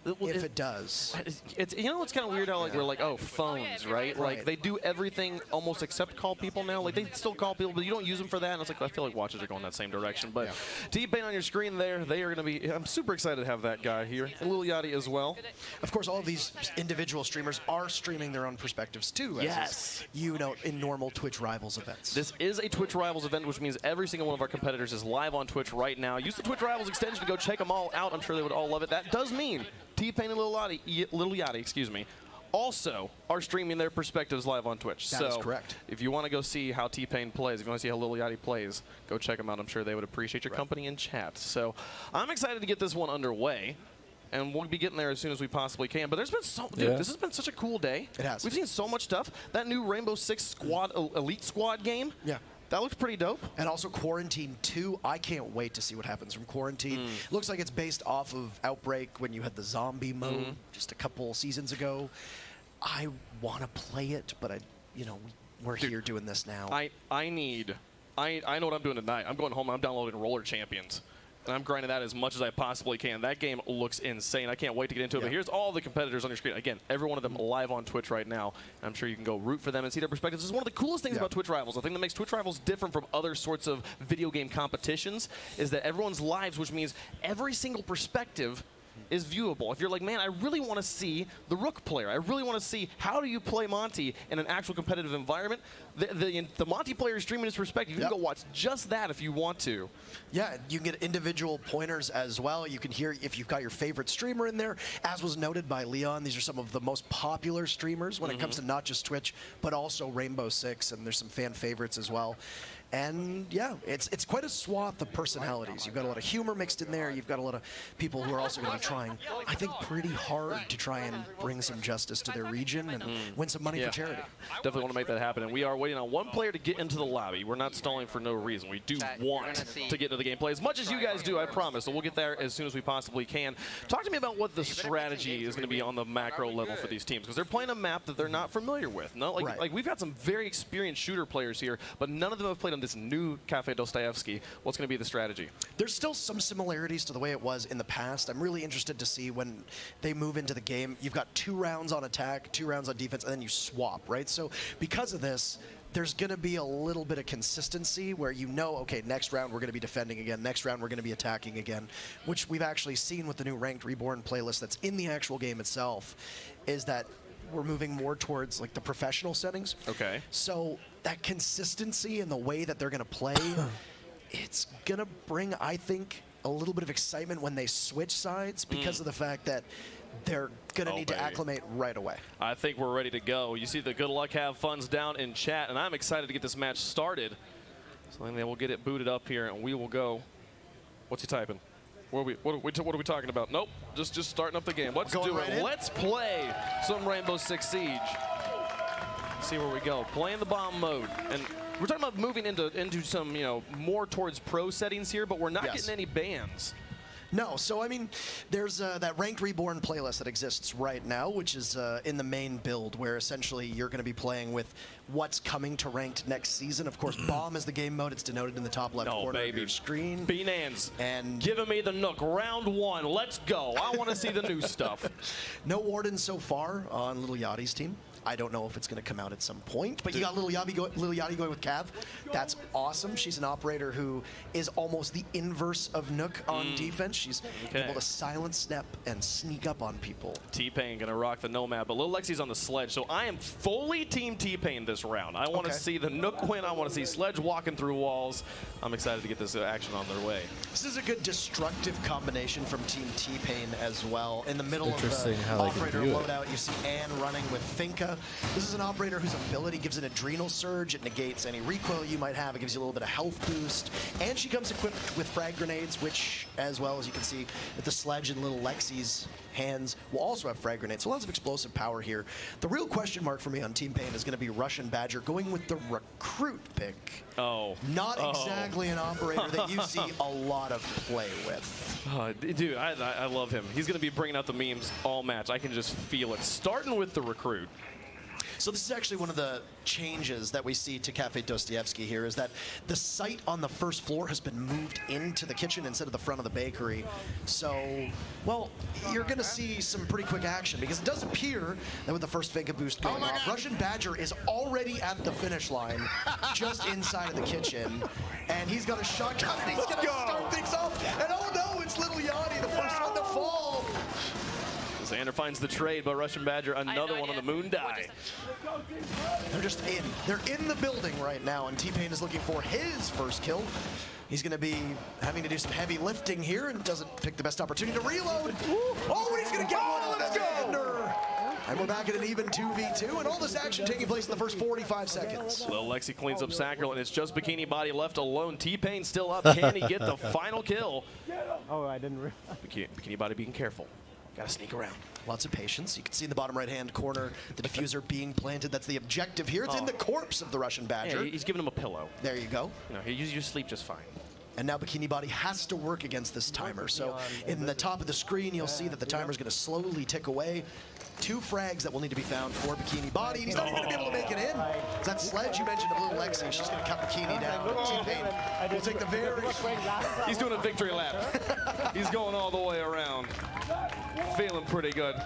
if it does. It's it's kind of weird how we're like, oh, phones, right? Like they do everything almost except call people now. Like they still call people, but you don't use them for that. And it's like I feel like watches are going that same direction. But T-Pain on your screen there, they are going to be. I'm super excited to have that guy here, and Lil Yachty as well. Of course, all of these individual streamers are streaming their own perspectives too. Yes. In normal Twitch Rivals events. This is a Twitch Rivals event, which means every single one of our competitors is live on Twitch right now. Use the Twitch Rivals extension to go check them all out. I'm sure they would all love it. That does mean T-Pain and Lil Yachty, also are streaming their perspectives live on Twitch. That is correct. If you want to go see how T-Pain plays, if you want to see how Lil Yachty plays, go check them out. I'm sure they would appreciate your company in chat. So I'm excited to get this one underway. And we'll be getting there as soon as we possibly can. But there's been this has been such a cool day. It has. We've seen so much stuff. That new Rainbow Six Squad Elite Squad game. Yeah. That looks pretty dope. And also Quarantine 2. I can't wait to see what happens from Quarantine. Looks like it's based off of Outbreak when you had the zombie mode just a couple seasons ago. I want to play it, but we're here doing this now. I know what I'm doing tonight. I'm going home and I'm downloading Roller Champions. And I'm grinding that as much as I possibly can. That game looks insane. I can't wait to get into it. But here's all the competitors on your screen. Again, every one of them live on Twitch right now. I'm sure you can go root for them and see their perspectives. This is one of the coolest things about Twitch Rivals. The thing that makes Twitch Rivals different from other sorts of video game competitions is that everyone's lives, which means every single perspective is viewable. If you're like, man, I really want to see the Rook player. I really want to see how do you play Monty in an actual competitive environment. The Monty player is streaming his perspective. You can go watch just that if you want to. Yeah, you can get individual pointers as well. You can hear if you've got your favorite streamer in there. As was noted by Leon, these are some of the most popular streamers when it comes to not just Twitch, but also Rainbow Six, and there's some fan favorites as well. And yeah, it's quite a swath of personalities. You've got a lot of humor mixed in there. You've got a lot of people who are also going to be trying, I think, pretty hard to try and bring some justice to their region and win some money for charity. Definitely want to make that happen. And we are waiting on one player to get into the lobby. We're not stalling for no reason. We do want to get into the gameplay as much as you guys do, I promise. So we'll get there as soon as we possibly can. Talk to me about what the strategy is going to be on the macro level for these teams, because they're playing a map that they're not familiar with. No, like we've got some very experienced shooter players here, but none of them have played on this new Cafe Dostoevsky. What's going to be the strategy? There's still some similarities to the way it was in the past. I'm really interested to see when they move into the game. You've got 2 rounds on attack, 2 rounds on defense, and then you swap, right? So because of this, there's going to be a little bit of consistency where you know, okay, next round we're going to be defending again, next round we're going to be attacking again, which we've actually seen with the new Ranked Reborn playlist that's in the actual game itself, is that we're moving more towards like the professional settings. Okay. So that consistency in the way that they're going to play, it's going to bring, I think, a little bit of excitement when they switch sides because of the fact that they're going to need to acclimate right away. I think we're ready to go. You see the good luck, have fun's down in chat, and I'm excited to get this match started. So then we'll get it booted up here, and we will go. What's he typing? What are we talking about? Nope, just starting up the game. Let's do it. Let's play some Rainbow Six Siege. See where we go. Playing the bomb mode, and we're talking about moving into some more towards pro settings here, but we're not getting any bans. No, so I mean, there's that Ranked Reborn playlist that exists right now, which is in the main build, where essentially you're going to be playing with what's coming to Ranked next season. Of course, Bomb is the game mode. It's denoted in the top left corner of your screen. Beanans, and giving me the Nook. Round 1, let's go. I want to see the new stuff. No Warden so far on Little Yachty's team. I don't know if it's going to come out at some point, but you got Little Yachty going with Cav. That's awesome. She's an operator who is almost the inverse of Nook on defense. She's able to silence, snap, and sneak up on people. T-Pain going to rock the Nomad, but Lil Lexi's on the Sledge, so I am fully Team T-Pain this round. I want to see the Nook win. I want to see Sledge walking through walls. I'm excited to get this action on their way. This is a good destructive combination from Team T-Pain as well. In the middle of the how operator loadout, you see Ann running with Finka. This is an operator whose ability gives an adrenal surge. It negates any recoil you might have. It gives you a little bit of health boost. And she comes equipped with frag grenades, which, as well as you can see with the Sledge and Little Lexi's hands, will also have frag grenades. So lots of explosive power here. The real question mark for me on Team Pain is going to be Russian Badger going with the recruit pick. Not exactly an operator that you see a lot of play with. Dude, I love him. He's going to be bringing out the memes all match. I can just feel it. Starting with the recruit. So this is actually one of the changes that we see to Cafe Dostoevsky here, is that the site on the first floor has been moved into the kitchen instead of the front of the bakery. So, well, you're going to see some pretty quick action, because it does appear that with the first Finka boost going off, Russian Badger is already at the finish line, just inside of the kitchen, and he's got a shotgun, and he's going to start things off, and oh no, it's Little Yachty, the first one to fall. Xander finds the trade, but Russian Badger, another one on the moon die. They're just in. They're in the building right now, and T-Pain is looking for his first kill. He's going to be having to do some heavy lifting here and doesn't pick the best opportunity to reload. Oh, and he's going to get one. Let's go. And we're back at an even 2v2, and all this action taking place in the first 45 seconds. Lil Lexi cleans up Sacral, and it's just Bikini Body left alone. T-Pain still up. Can he get the final kill? Oh, I didn't realize. Bikini Body being careful. Gotta sneak around. Lots of patience. You can see in the bottom right-hand corner the diffuser being planted. That's the objective here. It's in the corpse of the Russian Badger. Yeah, he's giving him a pillow. There you go. You sleep just fine. And now Bikini Body has to work against this timer. So in the top of the screen, you'll see that the timer is going to slowly tick away. 2 frags that will need to be found for Bikini Body. He's not even going to be able to make it in. It's that Sledge you mentioned of Little Lexi. She's going to cut Bikini down. T-Pain will take the very... He's doing a victory lap. He's going all the way around. Feeling pretty good.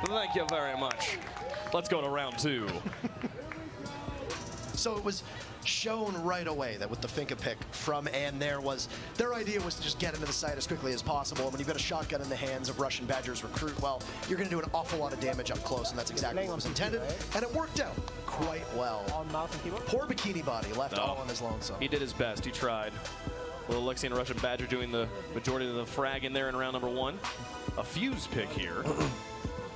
Thank you very much. Let's go to round 2. So it was shown right away that with the Finka pick from Ann their idea was to just get into the site as quickly as possible. And when you've got a shotgun in the hands of Russian Badger's recruit, well, you're going to do an awful lot of damage up close, and that's exactly what was intended. And it worked out quite well. Poor Bikini Body left all on his lonesome. He did his best. He tried. Little Lexi and Russian Badger doing the majority of the frag in there in round number 1. A fuse pick here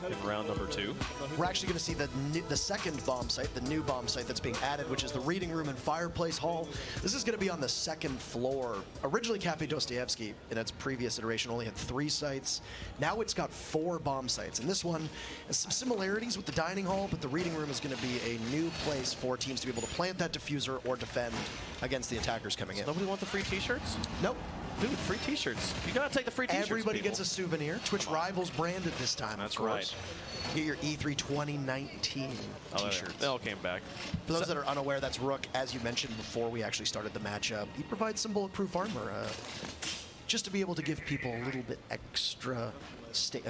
in round number 2. We're actually going to see the second bomb site, the new bomb site that's being added, which is the reading room and fireplace hall. This is going to be on the second floor. Originally, Cafe Dostoevsky, in its previous iteration, only had 3 sites. Now it's got 4 bomb sites. And this one has some similarities with the dining hall, but the reading room is going to be a new place for teams to be able to plant that diffuser or defend against the attackers coming in. Nobody want the free t-shirts? Nope. Dude, free t-shirts. You gotta take the free t-shirts. Everybody people. gets a souvenir. Twitch Rivals branded this time. That's of course. Right. Get your E3 2019 t-shirts. They all came back. For those that are unaware, that's Rook, as you mentioned before we actually started the matchup. He provides some bulletproof armor just to be able to give people a little bit extra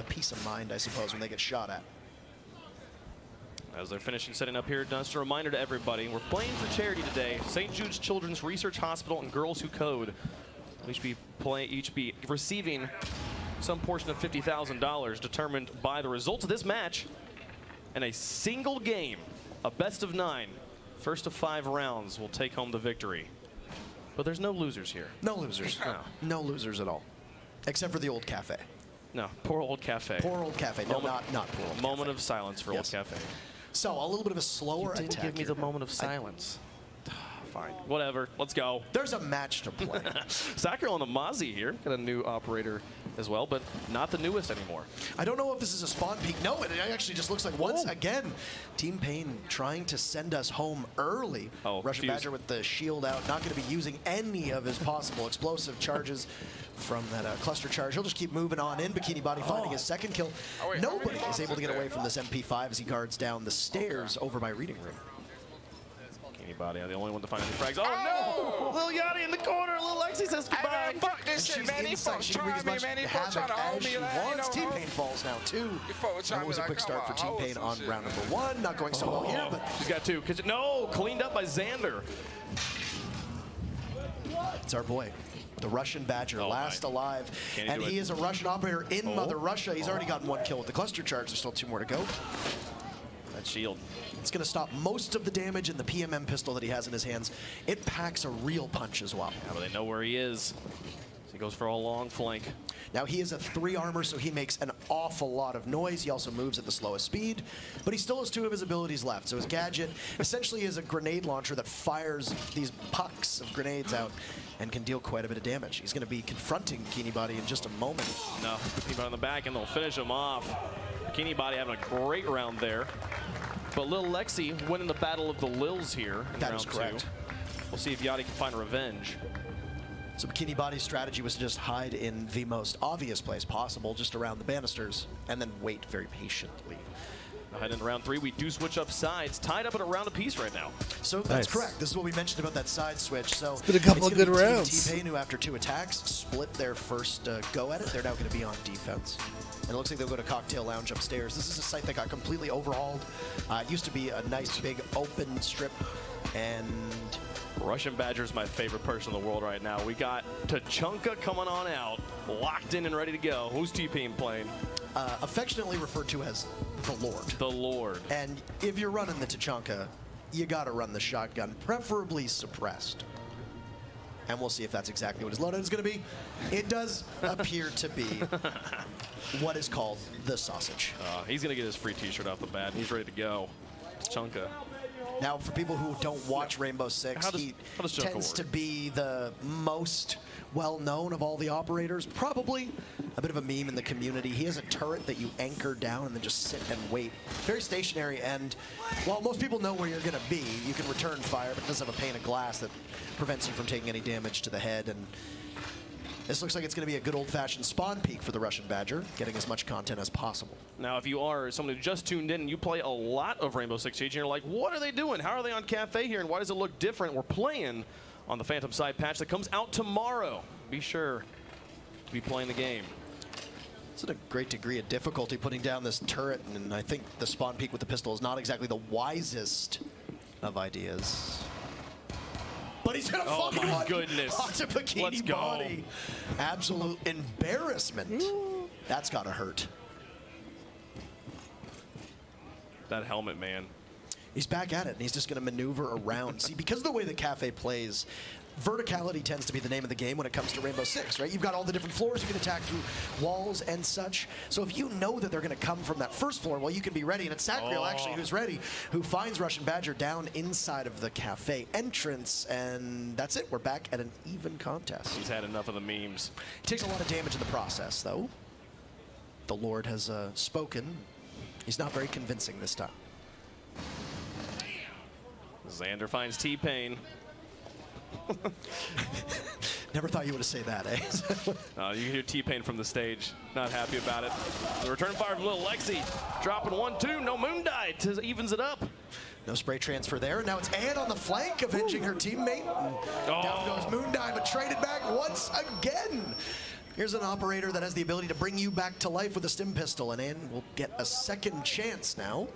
peace of mind, I suppose, when they get shot at. As they're finishing setting up here, just a reminder to everybody, we're playing for charity today. St. Jude's Children's Research Hospital and Girls Who Code will each be receiving some portion of $50,000 determined by the results of this match in a single game, a best of 9. First of 5 rounds will take home the victory. But there's no losers here. No losers. No losers at all. Except for the old cafe. No, poor old cafe. Poor old cafe. No, not poor old Moment of silence for old cafe. So a little bit of a slower You didn't attack give me here. the moment of silence. Fine. Whatever. Let's go. There's a match to play. Sacral and the Mozzie here. Got a new operator as well, but not the newest anymore. I don't know if this is a spawn peak. No, it actually just looks like once again, Team Pain trying to send us home early. Russian Badger with the shield out, not going to be using any of his possible explosive charges from that cluster charge. He'll just keep moving on in. Bikini Body finding his second kill. Nobody is able to get away from this MP5 as he guards down the stairs over by Reading Room. Bikini Body, the only one to find any frags. Oh no! Lil Yachty in the corner. Lil Lexi says goodbye. Fuck this shit, man. These folks trying me, man. These folks trying to hold me. Team Pain falls now too. That was a quick start for Team Pain on round number 1. Not going so well here, but she's got 2. No, cleaned up by Xander. It's our boy, the Russian Badger, last alive. And he is a Russian operator in Mother Russia. He's already gotten 1 kill with the cluster charge. There's still 2 more to go. That shield. It's going to stop most of the damage in the PMM pistol that he has in his hands. It packs a real punch as well. Yeah, but they know where he is. So he goes for a long flank. Now he is a 3 armor, so he makes an awful lot of noise. He also moves at the slowest speed, but he still has 2 of his abilities left. So his gadget essentially is a grenade launcher that fires these pucks of grenades out and can deal quite a bit of damage. He's going to be confronting Bikini Body in just a moment. No, Bikini Body on the back, and they'll finish him off. Bikini Body having a great round there. But Lil Lexi winning the battle of the Lils here in round 2. We'll see if Yachty can find revenge. So Bikini Body's strategy was to just hide in the most obvious place possible, just around the banisters, and then wait very patiently. Ahead in round 3, we do switch up sides, tied up at a round apiece right now. So that's correct. This is what we mentioned about that side switch. So it's been a couple of good rounds. Team Pain, who after 2 attacks split their first go at it, they're now going to be on defense. And it looks like they'll go to Cocktail Lounge upstairs. This is a site that got completely overhauled. It used to be a nice big open strip, and Russian Badger's my favorite person in the world right now. We got Tachanka coming on out, locked in and ready to go. Who's T-Pain playing? Affectionately referred to as the Lord. The Lord. And if you're running the Tachanka, you got to run the shotgun, preferably suppressed. And we'll see if that's exactly what his loadout is going to be. It does appear to be what is called the sausage. He's going to get his free t-shirt off the bat. He's ready to go. Tachanka. Now, for people who don't watch Rainbow Six, he tends to be the most well-known of all the operators. Probably a bit of a meme in the community. He has a turret that you anchor down and then just sit and wait. Very stationary, and while most people know where you're going to be, you can return fire, but it does have a pane of glass that prevents you from taking any damage to the head. And this looks like it's going to be a good old-fashioned spawn peak for the Russian Badger, getting as much content as possible. Now, if you are someone who just tuned in and you play a lot of Rainbow Six Siege, and you're like, what are they doing? How are they on Cafe here, and why does it look different? We're playing on the Phantom Side patch that comes out tomorrow. Be sure to be playing the game. It's at a great degree of difficulty putting down this turret, and I think the spawn peak with the pistol is not exactly the wisest of ideas. But he's gonna oh find my one goodness. onto Bikini Let's go. Body. Absolute embarrassment. That's gotta hurt. That helmet, man. He's back at it, and he's just gonna maneuver around. See, because of the way the Cafe plays, verticality tends to be the name of the game when it comes to Rainbow Six, right? You've got all the different floors you can attack through, walls and such. So if you know that they're going to come from that first floor, well, you can be ready. And it's Sacral, actually, who's ready, who finds Russian Badger down inside of the cafe entrance. And that's it. We're back at an even contest. He's had enough of the memes. He takes a lot of damage in the process, though. The Lord has spoken. He's not very convincing this time. Xander finds T-Pain. Never thought you would have said that, eh? You can hear T-Pain from the stage. Not happy about it. The return fire from Lil Lexi. Dropping 1-2. No moon die. Evens it up. No spray transfer there. Now it's Ann on the flank, avenging her teammate. Down goes Moon Die, but traded back once again. Here's an operator that has the ability to bring you back to life with a stim pistol, and Ann will get a second chance now,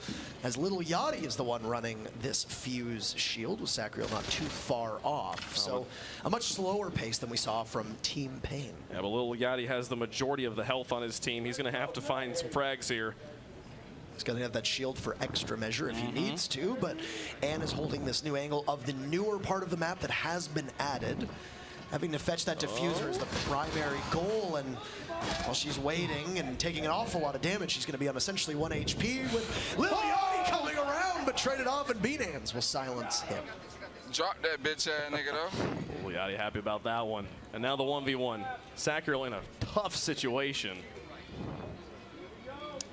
as Little Yachty is the one running this fuse shield, with Sacriel not too far off. So a much slower pace than we saw from Team Pain. Yeah, but Little Yachty has the majority of the health on his team. He's going to have to find some frags here. He's going to have that shield for extra measure if he needs to, but Ann is holding this new angle of the newer part of the map that has been added. Having to fetch that diffuser is the primary goal, and while she's waiting and taking an awful lot of damage, she's going to be on essentially 1 HP with Lil Yachty coming around, but traded off, and Bean Hands will silence him. Drop that bitch ass nigga though. Little Yachty happy about that one. And now the 1v1. Sacriel in a tough situation.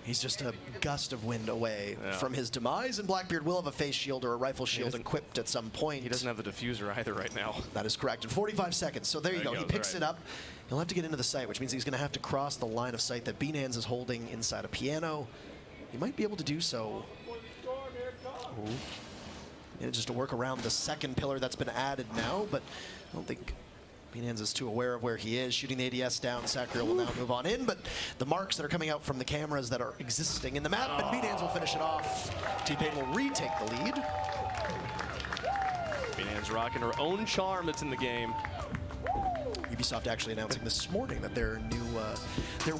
He's just a gust of wind away from his demise, and Blackbeard will have a face shield or a rifle shield equipped at some point. He doesn't have the diffuser either right now. That is correct. In 45 seconds. So there you go. He picks it up. He'll have to get into the site, which means he's going to have to cross the line of sight that Bean Hands is holding inside a piano. He might be able to do so. Just to work around the second pillar that's been added now, but I don't think Bean Hands is too aware of where he is. Shooting the ADS down, Sacriel will now move on in, but the marks that are coming out from the cameras that are existing in the map, and Bean Hands will finish it off. T-Pain will retake the lead. Bean Hands rocking her own charm that's in the game. Ubisoft actually announcing this morning that there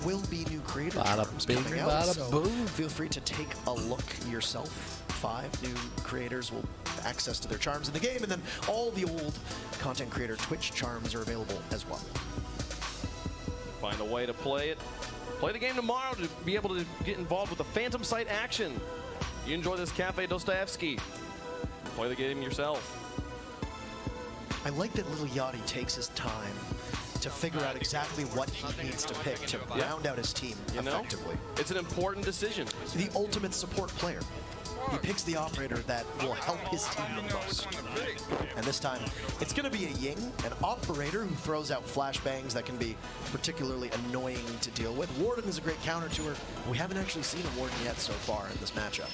will be new creator Bada charms bing, coming out. bada So boom. feel free to take a look yourself. 5 new creators will have access to their charms in the game, and then all the old content creator Twitch charms are available as well. Find a way to play it. Play the game tomorrow to be able to get involved with the Phantom Sight action. You enjoy this Cafe Dostoevsky. Play the game yourself. I like that Little Yachty takes his time to figure out exactly what he needs to pick to round out his team effectively. It's an important decision. The ultimate support player. He picks the operator that will help his team the most. And this time, it's going to be a Ying, an operator who throws out flashbangs that can be particularly annoying to deal with. Warden is a great counter to her. We haven't actually seen a Warden yet so far in this matchup.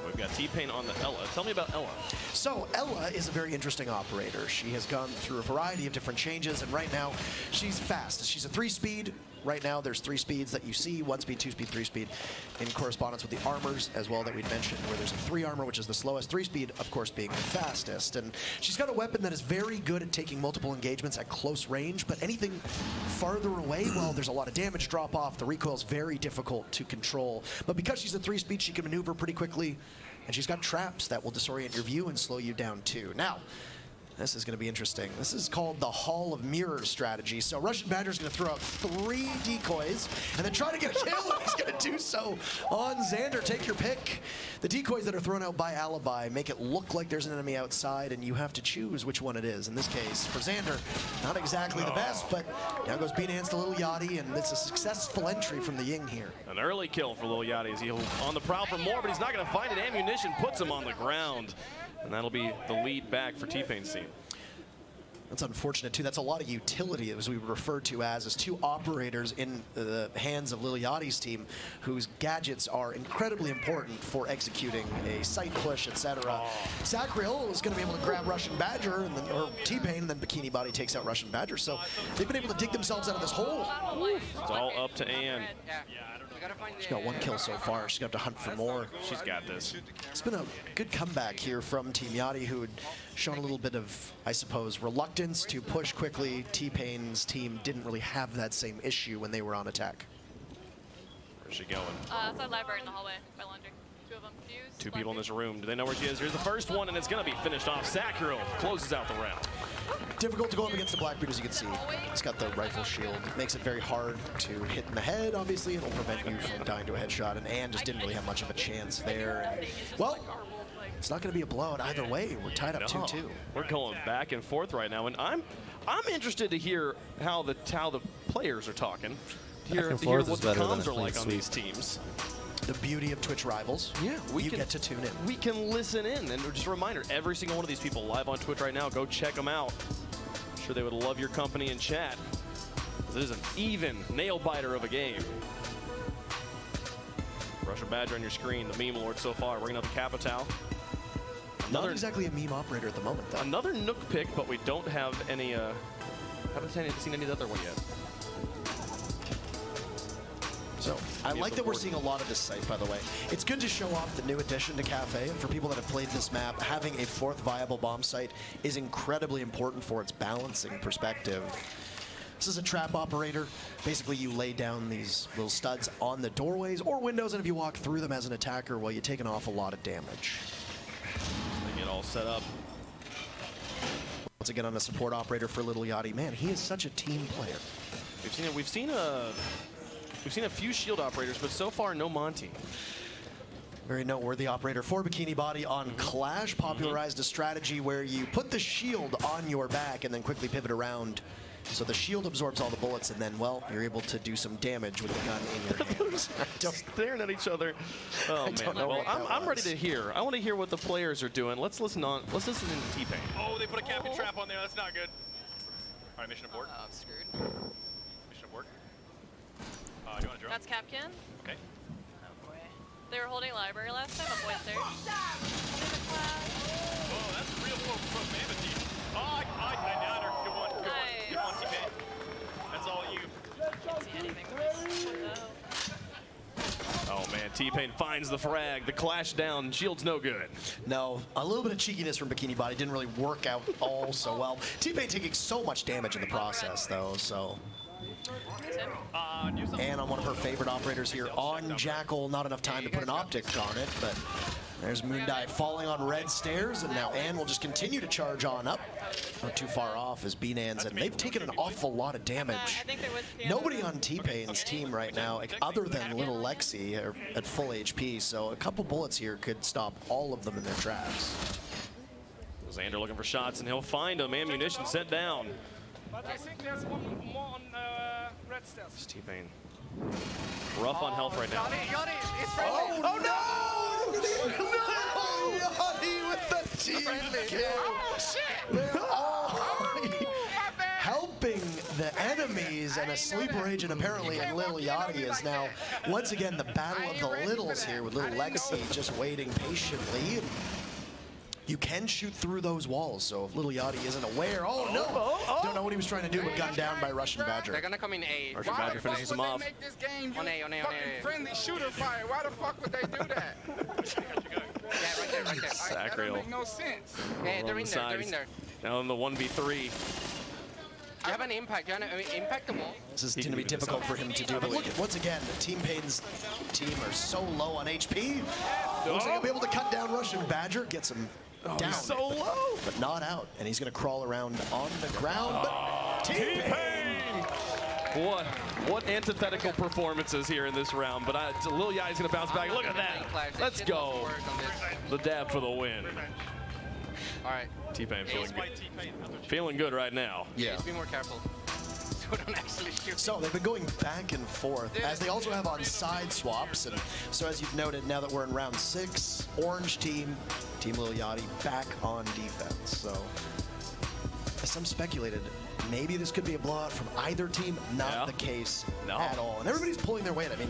We've got T-Pain on the Ella. Tell me about Ella. So Ella is a very interesting operator. She has gone through a variety of different changes, and right now she's fast. She's a 3-speed. Right now there's 3 speeds that you see, 1 speed, 2 speed, 3 speed, in correspondence with the armors as well that we'd mentioned, where there's a 3 armor, which is the slowest, 3 speed, of course, being the fastest. And she's got a weapon that is very good at taking multiple engagements at close range, but anything farther away, well, there's a lot of damage drop off. The recoil's very difficult to control. But because she's a 3 speed, she can maneuver pretty quickly, and she's got traps that will disorient your view and slow you down too. Now, this is going to be interesting. This is called the Hall of Mirrors strategy. So Russian Badger's going to throw out 3 decoys and then try to get a kill, and he's going to do so on Xander. Take your pick. The decoys that are thrown out by Alibi make it look like there's an enemy outside, and you have to choose which one it is. In this case, for Xander, not exactly the best, but now goes Bean Hands to Little Yachty, and it's a successful entry from the Ying here. An early kill for Lil Yachty as he'll on the prowl for more, but he's not going to find it. Ammunition puts him on the ground. And that'll be the lead back for T-Pain's team. That's unfortunate, too. That's a lot of utility, as we refer to as 2 operators in the hands of Lil Yachty's team, whose gadgets are incredibly important for executing a sight push, etc. Sacriel is going to be able to grab Russian Badger, and then, or T-Pain, and then Bikini Body takes out Russian Badger. So they've been able to dig themselves out of this hole. It's all up to Ann. She's got 1 kill so far. She's got to hunt for more. She's got this. It's been a good comeback here from Team Yachty, who had shown a little bit of, I suppose, reluctance to push quickly. T-Pain's team didn't really have that same issue when they were on attack. Where's she going? Outside library in the hallway by laundry. 2 of them. Fused. 2 people in this room. Do they know where she is? Here's the first one, and it's going to be finished off. Sacriel closes out the round. Difficult to go up against the Blackbeard, as you can see. He's got the rifle shield. It makes it very hard to hit in the head, obviously. It'll prevent you from dying to a headshot, and Ann just didn't really have much of a chance there. And, well, it's not going to be a blowout either way. We're tied up 2-2. We're going back and forth right now, and I'm interested to hear how the players are talking. To hear what the comms are like on these teams. The beauty of Twitch Rivals. Yeah, you get to tune in. We can listen in, and just a reminder, every single one of these people live on Twitch right now, go check them out. I'm sure they would love your company in chat. This is an even nail-biter of a game. Russian Badger on your screen, the meme lord so far, bringing up the Capital. Not exactly a meme operator at the moment, though. Another Nook pick, but we don't have any, haven't seen any of the other one yet. So I like that we're seeing a lot of this site, by the way. It's good to show off the new addition to Cafe. And for people that have played this map, having a 4th viable bomb site is incredibly important for its balancing perspective. This is a trap operator. Basically, you lay down these little studs on the doorways or windows, and if you walk through them as an attacker, well, you take an awful lot of damage. They get all set up. Once again, on a support operator for Little Yachty. Man, he is such a team player. We've seen a few shield operators, but so far no Monty. Very noteworthy operator for Bikini Body on Clash. Popularized a strategy where you put the shield on your back and then quickly pivot around. So the shield absorbs all the bullets, and then, well, you're able to do some damage with the gun in your hands. Staring at each other. Oh man. Well, I'm ready to hear. I want to hear what the players are doing. Let's listen in to T-Pain. Oh, they put a capping trap on there. That's not good. All right, mission abort. I'm screwed. Mission abort. Do you want to drone? That's Capcan. Okay. Oh boy. They were holding library last time. I'm void search. Oh, that's a real profanity. Oh, I downed her. Good one. Good one, T-Pain. That's all you. Can't see anything Oh man, T-Pain finds the frag. The clash down. Shield's no good. No, a little bit of cheekiness from Bikini Body didn't really work out all so well. T-Pain taking so much damage in the process, though, so. And on one of her favorite operators here on Jackal, not enough time to put an optic on it, but there's Moondai falling on red stairs, and now Ann will just continue to charge on up. Not too far off as B-Nans, and they've taken an awful lot of damage. Nobody on T-Pain's team right now, other than Little Lexi, are at full HP, so a couple bullets here could stop all of them in their tracks. Xander looking for shots, and he'll find them. Ammunition sent down. But I think there's one more on red stairs. T-Pain. Rough on health right now. Yachty, it's friendly. Oh no! No! Yachty with the team kill. Oh shit! Helping the enemies, and a sleeper agent apparently in Little Yachty is now once again the battle of the littles here with Little Lexi just waiting patiently. You can shoot through those walls, so if Little Yachty isn't aware, oh no! Don't know what he was trying to do, but gunned down by Russian Badger. They're gonna come in A. Russian Badger finishes him off. Make this game On A. friendly shooter fire. Why the fuck would they do that? Yeah, right there. That don't make no sense. Yeah, they're in there. Now in the 1v3. You have an impact. Impact them all. This is going to be difficult for him to do, but look at, once again, the Team Pain's team are so low on HP. Looks like he'll be able to cut down Russian Badger, gets him down. He's so low. But not out, and he's going to crawl around on the ground, but T-Pain! What antithetical performances here in this round, but Lil Yachty's going to bounce back. Look at that. Let's go. The dab for the win. All right. T-Pain feeling good right now. Yeah. Just be more careful. Don't actually shoot. So they've been going back and forth, as they also have on side swaps. And so as you've noted, now that we're in round 6, Orange Team, Team Lil Yachty, back on defense. So as some speculated, maybe this could be a blowout from either team. Not the case at all. And everybody's pulling their weight. I mean,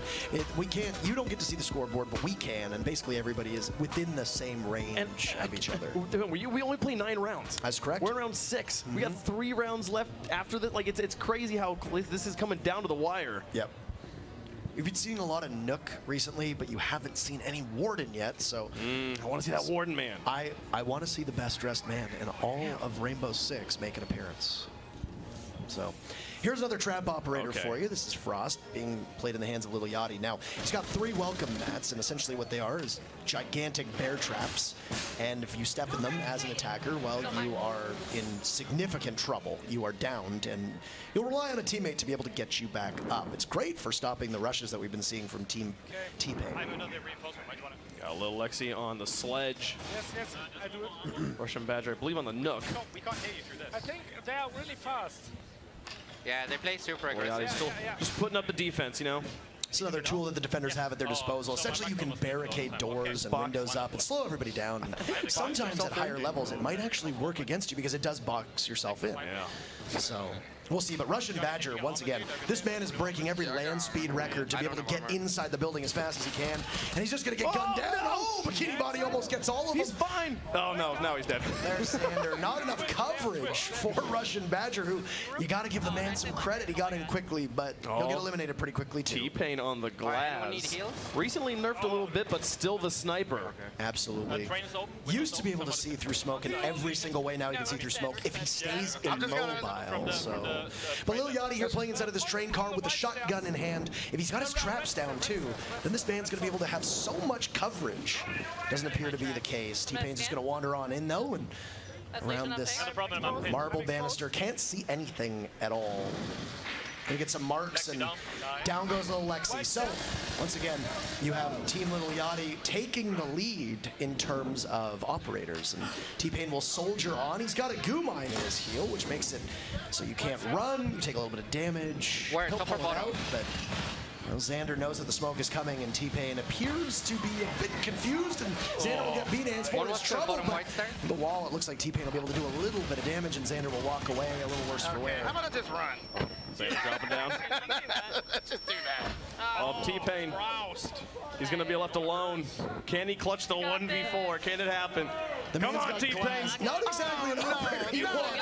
we can't, you don't get to see the scoreboard, but we can. And basically everybody is within the same range of each other. We only play 9 rounds. That's correct. We're in round 6. We got 3 rounds left after that. Like, it's crazy how this is coming down to the wire. Yep. You've been seeing a lot of Nook recently, but you haven't seen any Warden yet, so... I want to see that Warden man. I want to see the best-dressed man in all of Rainbow Six make an appearance. So, here's another trap operator for you. This is Frost, being played in the hands of Little Yachty. Now, he's got 3 welcome mats, and essentially what they are is gigantic bear traps. And if you step in them as an attacker, well, you are in significant trouble. You are downed, and you'll rely on a teammate to be able to get you back up. It's great for stopping the rushes that we've been seeing from Team T-Pain. I have another reinforcement. Might you want to? Got a little Lexi on the sledge. Yes, I do it. Russian Badger, I believe, on the Nook. We can't hear you through this. I think they are really fast. Yeah, they play super aggressive. He's still just putting up the defense, you know. It's another tool that the defenders have at their disposal. Essentially, you can barricade doors and windows up and slow everybody down. And sometimes at higher levels, it might actually work against you because it does box yourself in. So we'll see. But Russian Badger, once again, this man is breaking every land speed record to be able to get inside the building as fast as he can. And he's just going to get gunned down. Oh, Bikini Body almost gets all of them. He's fine. Oh, no. Now he's dead. There's Sander. Not enough coverage for Russian Badger, who you got to give the man some credit. He got in quickly, but he'll get eliminated pretty quickly, too. T-Pain on the glass. Recently nerfed a little bit, but still the sniper. Absolutely. Used to be able to see through smoke in every single way. Now he can see through smoke if he stays immobile. So, but Lil Yachty here playing inside of this train car with the shotgun in hand. If he's got his traps down too, then this man's going to be able to have so much coverage. Doesn't appear to be the case. T-Pain's just going to wander on in though, and around this marble banister, can't see anything at all. Gonna get some marks, and down goes little Lexi. So, once again, you have Team Lil Yachty taking the lead in terms of operators, and T-Pain will soldier on. He's got a goo mine in his heel, which makes it so you can't run, you take a little bit of damage. He'll pull it out, but Xander knows that the smoke is coming, and T-Pain appears to be a bit confused, and Xander will get B-Dance for his trouble, but the wall, it looks like T-Pain will be able to do a little bit of damage, and Xander will walk away a little worse for wear. How about I just run? Xander dropping down. Let's just do that. Oh, T-Pain. He's going to be left alone. Can he clutch the 1v4? Can it happen? Come on, T-Pain. Not exactly an operator you want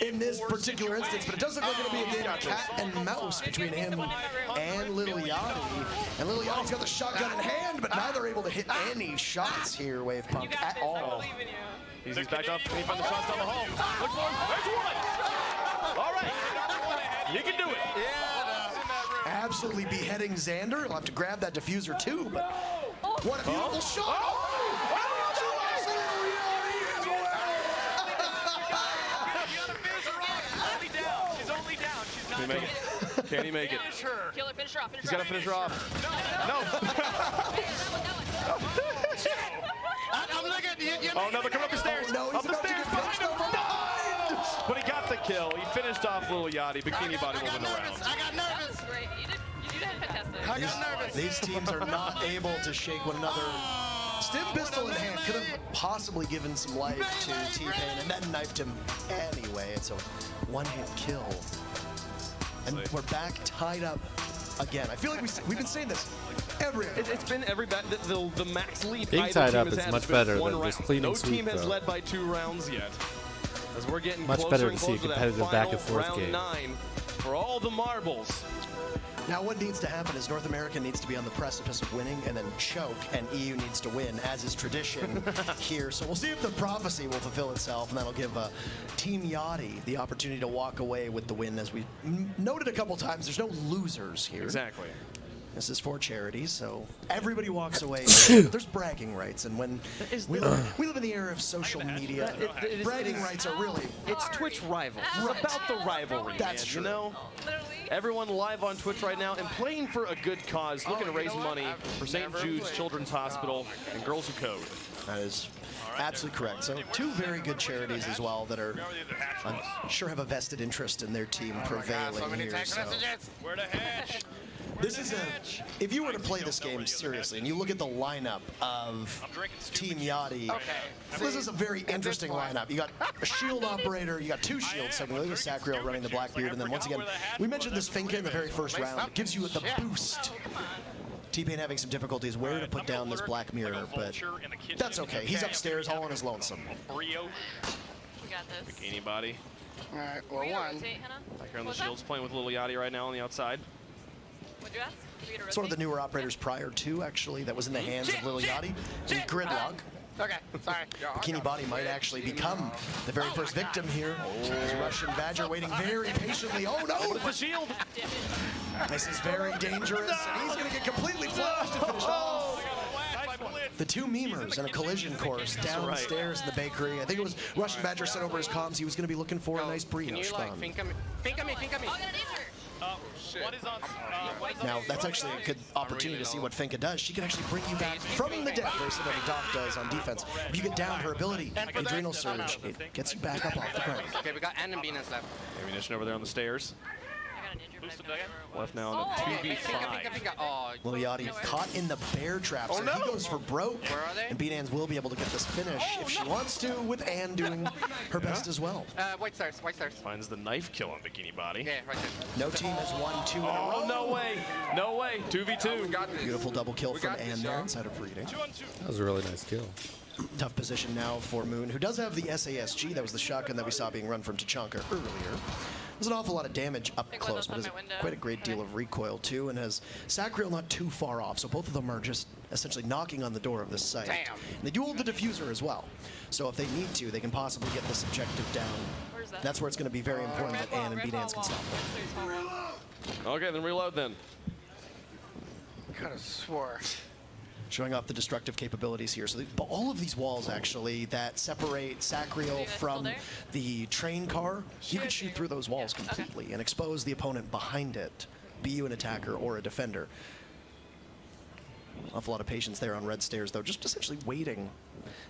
in this particular instance, but it does look like it'll be a game of cat and mouse between him and Lil Yachty. And Lil Yachty's got the shotgun in hand, but neither are able to hit any shots here, Wave Punk, at all. He's backed up. Can he find the shots down the hole? Look for him. There's one. All right. You can do it. Absolutely beheading Xander. He'll have to grab that diffuser too, but what a beautiful shot. Can he make it? Can he make it? Kill her, finish her off. He's got to finish her off. No. I'm looking at you. Oh, no, they're coming up the stairs. No, up the stairs behind him. But he got the kill. He finished off Lil Yachty. Bikini Body will win the round. I got nervous. Great. You did fantastic. I got nervous. These teams are not able to shake one another. Stim pistol in hand could have possibly given some life to T-Pain and then knifed him anyway. It's a one-hit kill. And we're back tied up again. I feel like we've been saying this every It's been every the max lead. Being tied up is much better than just cleaning No sweep, team has though. led by 2 rounds yet. As we're getting Much closer better and to see a closer to that competitive back and final forth game. round 9 for all the marbles. Now what needs to happen is North America needs to be on the precipice of winning and then choke, and EU needs to win, as is tradition here. So we'll see if the prophecy will fulfill itself, and that'll give Team Yachty the opportunity to walk away with the win. As we noted a couple times, there's no losers here. Exactly. This is for charity, so everybody walks away. There's bragging rights, and when we live in the era of social media, bragging rights are really... It's Twitch rivals. It's about the rivalry, That's man, true. you know? Everyone live on Twitch right now and playing for a good cause, looking to raise money for St. Jude's Children's Hospital and Girls Who Code. That is absolutely correct. So 2 very good charities as well that are, I'm sure, have a vested interest in their team prevailing here. So. Where the hatch? This is if you were to play this game seriously and you look at the lineup of Team Yachty, this is a very interesting lineup. You got a shield operator, you got 2 shields, technically, with Sacriel running the Blackbeard, and then once again, we mentioned this Finka in the very first round. It gives you the boost. T-Pain having some difficulties where to put down this Black Mirror, but that's okay. He's upstairs all on his lonesome. We got this. Bikini Body. All right, well, one. Back here on the shields, playing with Lil Yachty right now on the outside. What'd you ask? It's one of the newer operators prior to, actually, that was in the hands of Lil Yachty. Gridlock. Okay, sorry. Bikini Body might actually become the very first victim here. As Russian Badger waiting very patiently. Oh no! With the shield! This is very dangerous, and he's going to get completely flashed to finish off. The 2 memers in a collision course downstairs in the bakery. I think it was Russian Badger sent over his comms. He was going to be looking for a nice brioche bun. Think of me. What is on? Now, that's actually a good opportunity to see what Finka does. She can actually bring you back from the dead, very similar to Doc does on defense. If you get down her ability, Adrenal Surge, it gets you back up off the ground. Okay, we got ammunition left. Ammunition over there on the stairs. Left now on the 2v5. Liliati caught in the bear trap, so he goes for broke. Where are they? And Beanans will be able to get this finish if she wants to, with Anne doing her best as well. White stars, white stars. Finds the knife kill on Bikini Body. Yeah, right there. No team has won 2 in a row. Oh, no way. No way. 2v2. Beautiful double kill from Anne there inside of reading. That was a really nice kill. Tough position now for Moon, who does have the SASG. That was the shotgun that we saw being run from Tachanka earlier. There's an awful lot of damage up close, but has quite a great deal of recoil too, and has Sacriel not too far off, so both of them are just essentially knocking on the door of this site. Damn. And they do hold the diffuser as well, so if they need to, they can possibly get this objective down. Where's that? That's where it's going to be very important that Anne and Beanans can stop them. Okay, then reload then. Could have swore. Showing off the destructive capabilities here. So all of these walls, actually, that separate Sacriel from the train car, you can shoot through those walls completely and expose the opponent behind it, be you an attacker or a defender. Awful lot of patience there on red stairs, though, just essentially waiting.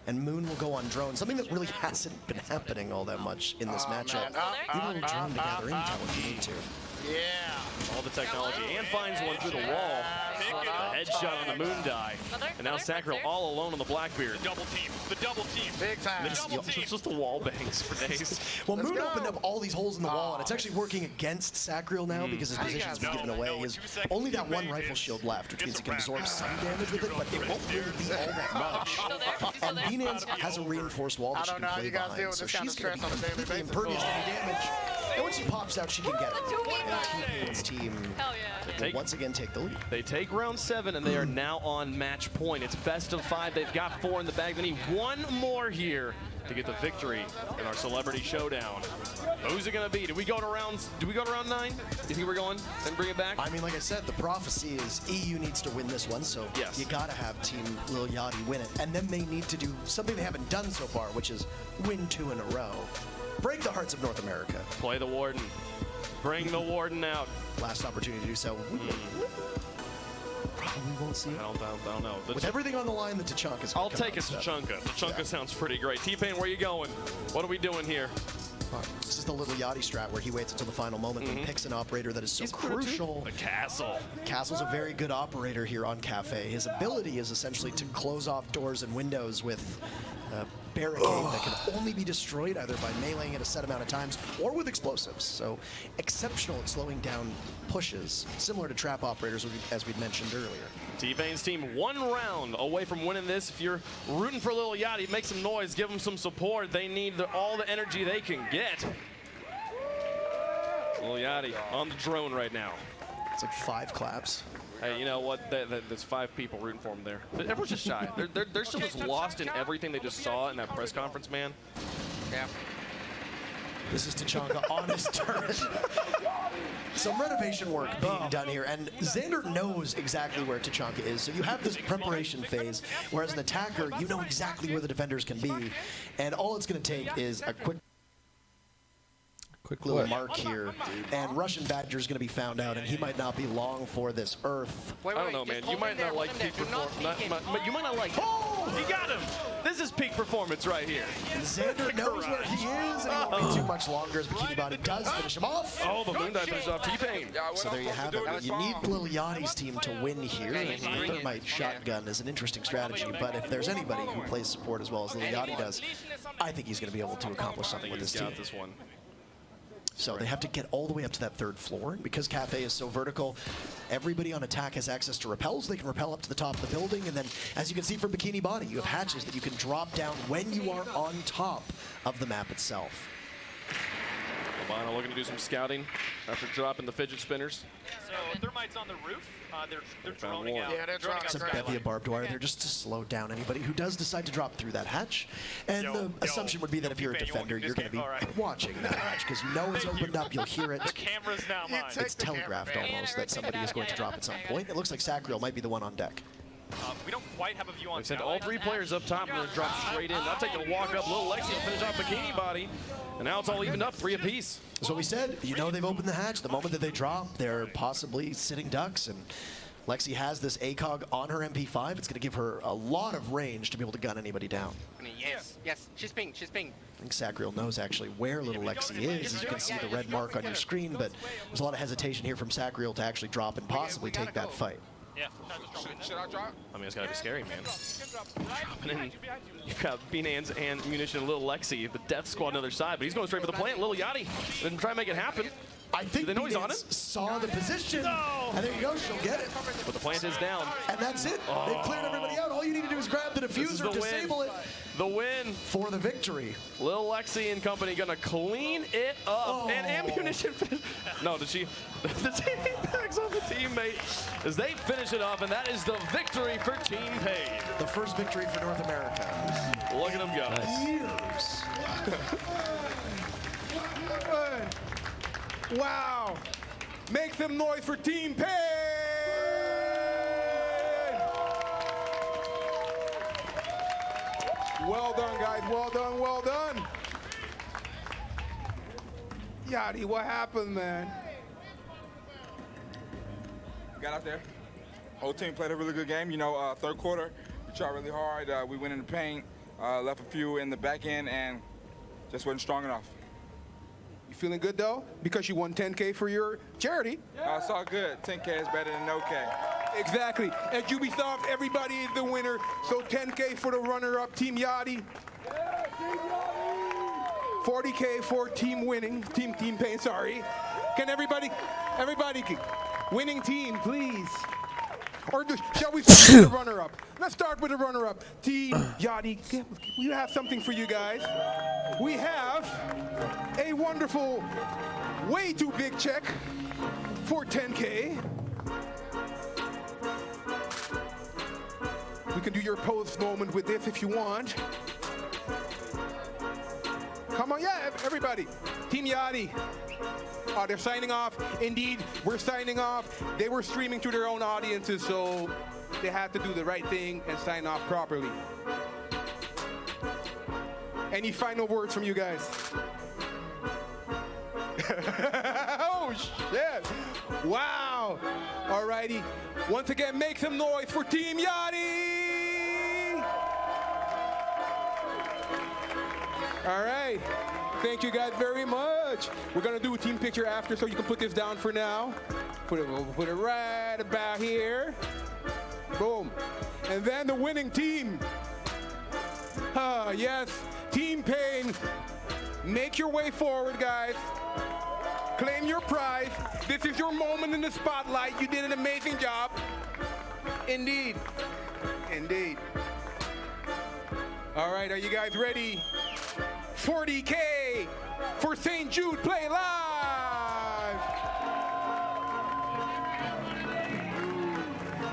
And Moon will go on drone, something that really hasn't been happening all that much in this matchup. Leave a little drone to gather intel if you need to. Yeah. All the technology. And finds one through the wall. A headshot on the Moon die. And now Sacriel all alone on the Blackbeard. The double team. The double team. Big time. It's just the wall bangs for days. Well, Moon opened up all these holes in the wall, and it's actually working against Sacriel now because his position's been given away. He has only that one rifle shield left, which means he can absorb some damage with it, but it won't really be all that much. And Beanans has a reinforced wall that she can play behind, so she's going to be completely impervious to any damage. And when she pops out, she can get it. And T-Pain's team will once again take the lead. They take round 7, and they are now on match point. It's best of 5. They've got 4 in the bag. They need one more here to get the victory in our celebrity showdown. Who's it going to be? Do we go to round 9? Do you think we're going and bring it back? I mean, like I said, the prophecy is EU needs to win this one, so you got to have Team Lil Yachty win it. And then they need to do something they haven't done so far, which is win 2 in a row. Break the hearts of North America. Play the Warden. Bring the Warden out. Last opportunity to do so. Probably won't see it. I don't know. With everything on the line, the Tachanka's I'll take a Tachanka. Tachanka sounds pretty great. T-Pain, where you going? What are we doing here? This is the little Yachty strat where he waits until the final moment and picks an operator that is so crucial. The Castle. Castle's a very good operator here on Cafe. His ability is essentially to close off doors and windows with a barricade that can only be destroyed either by meleeing it a set amount of times or with explosives. So exceptional at slowing down pushes, similar to trap operators as we'd mentioned earlier. T-Pain's team 1 round away from winning this. If you're rooting for Lil Yachty, make some noise, give them some support. They need all the energy they can get. Lil Yachty on the drone right now. It's like 5 claps. Hey, you know what? There's 5 people rooting for him there. Everyone's just shy. They're still just lost in everything they just saw in that press conference, man. Yeah. This is Tachanka on his turn. Some renovation work being done here, and Xander knows exactly where Tachanka is, so you have this preparation phase, whereas an attacker, you know exactly where the defenders can be, and all it's going to take is a quick little mark here, and Russian Badger is going to be found out, and he might not be long for this earth. I don't know, man. You might not like peak performance. You might not like. Oh, he got him. This is peak performance right here. Xander knows where he is, and it won't be too much longer as Bikini Body does finish him off. Oh, the moon dive finishes off T-Pain. So there you have it. You need Lil Yachty's team to win here, and Thermite Shotgun is an interesting strategy, but if there's anybody who plays support as well as Lil Yachty does, I think he's going to be able to accomplish something with his team. This one. So they have to get all the way up to that 3rd floor. Because Cafe is so vertical, everybody on attack has access to rappels. They can rappel up to the top of the building. And then, as you can see from Bikini Body, you have hatches that you can drop down when you are on top of the map itself. Albano looking to do some scouting after dropping the fidget spinners. So Thermite's on the roof. They're droning out. Yeah, they're droning out. Some bevy of barbed wire there just to slow down anybody who does decide to drop through that hatch. And the assumption would be that if you're a defender, you're going to be watching that hatch because you know it's opened up, you'll hear it. The camera's now mine. It's telegraphed almost that somebody is going to drop at some point. It looks like Sacriel might be the one on deck. We don't quite have a view on. They sent all 3 players up top and they're drop straight in. Now taking a walk up, Lil Lexi will finish off Bikini Body. And now it's all evened up, 3 apiece. That's what we said. You know they've opened the hatch. The moment that they drop, they're possibly sitting ducks. And Lexi has this ACOG on her MP5. It's going to give her a lot of range to be able to gun anybody down. Yes, she's pinged. I think Sacriel knows actually where little Lexi is. As you can see the red mark on your screen, but there's a lot of hesitation here from Sacriel to actually drop and possibly take that fight. Yeah. Should I drop? I mean, it's got to be scary, man. Dropping in. You've got B-Nans and Munition and Little Lexi, the death squad on the other side, but he's going straight for the plant. Little Yachty didn't try to make it happen. I think they know he's on it. Saw the position, and there you go, she'll get it. But the plant is down. And that's it. They've cleared everybody out. All you need to do is grab the diffuser, disable it. The win. For the victory. Little Lexi and company gonna clean it up. And Ammunition, no, did she? The team backs off a teammate as they finish it off, and that is the victory for Team Pain. The first victory for North America. Look at them go. Years. Wow. Make some noise for Team Pain. Well done, guys. Well done, well done. Yachty, what happened, man? Got out there. Whole team played a really good game. You know, third quarter, we tried really hard. We went in the paint, left a few in the back end, and just wasn't strong enough. You feeling good, though? Because you won 10K for your charity. It's all good. 10K is better than no K. Exactly. At Ubisoft, everybody is the winner. So 10K for the runner-up, Team Yachty. 40K for team winning, Team Pain, sorry. Can everybody, winning team, please. Or shall we start with the runner-up? Let's start with the runner-up. Team Yachty, we have something for you guys. We have a wonderful, way too big check for 10K. We can do your post moment with this if you want. Come on, yeah, everybody. Team Yachty. They're signing off. Indeed, we're signing off. They were streaming to their own audiences, so they had to do the right thing and sign off properly. Any final words from you guys? Oh, shit. Wow. All righty. Once again, make some noise for Team Yachty. All right. Thank you guys very much. We're going to do a team picture after, so you can put this down for now. We'll put it right about here. Boom. And then the winning team. Yes. Team Pain, make your way forward, guys. Claim your prize. This is your moment in the spotlight. You did an amazing job. Indeed. Indeed. All right, are you guys ready? 40K for St. Jude Play Live.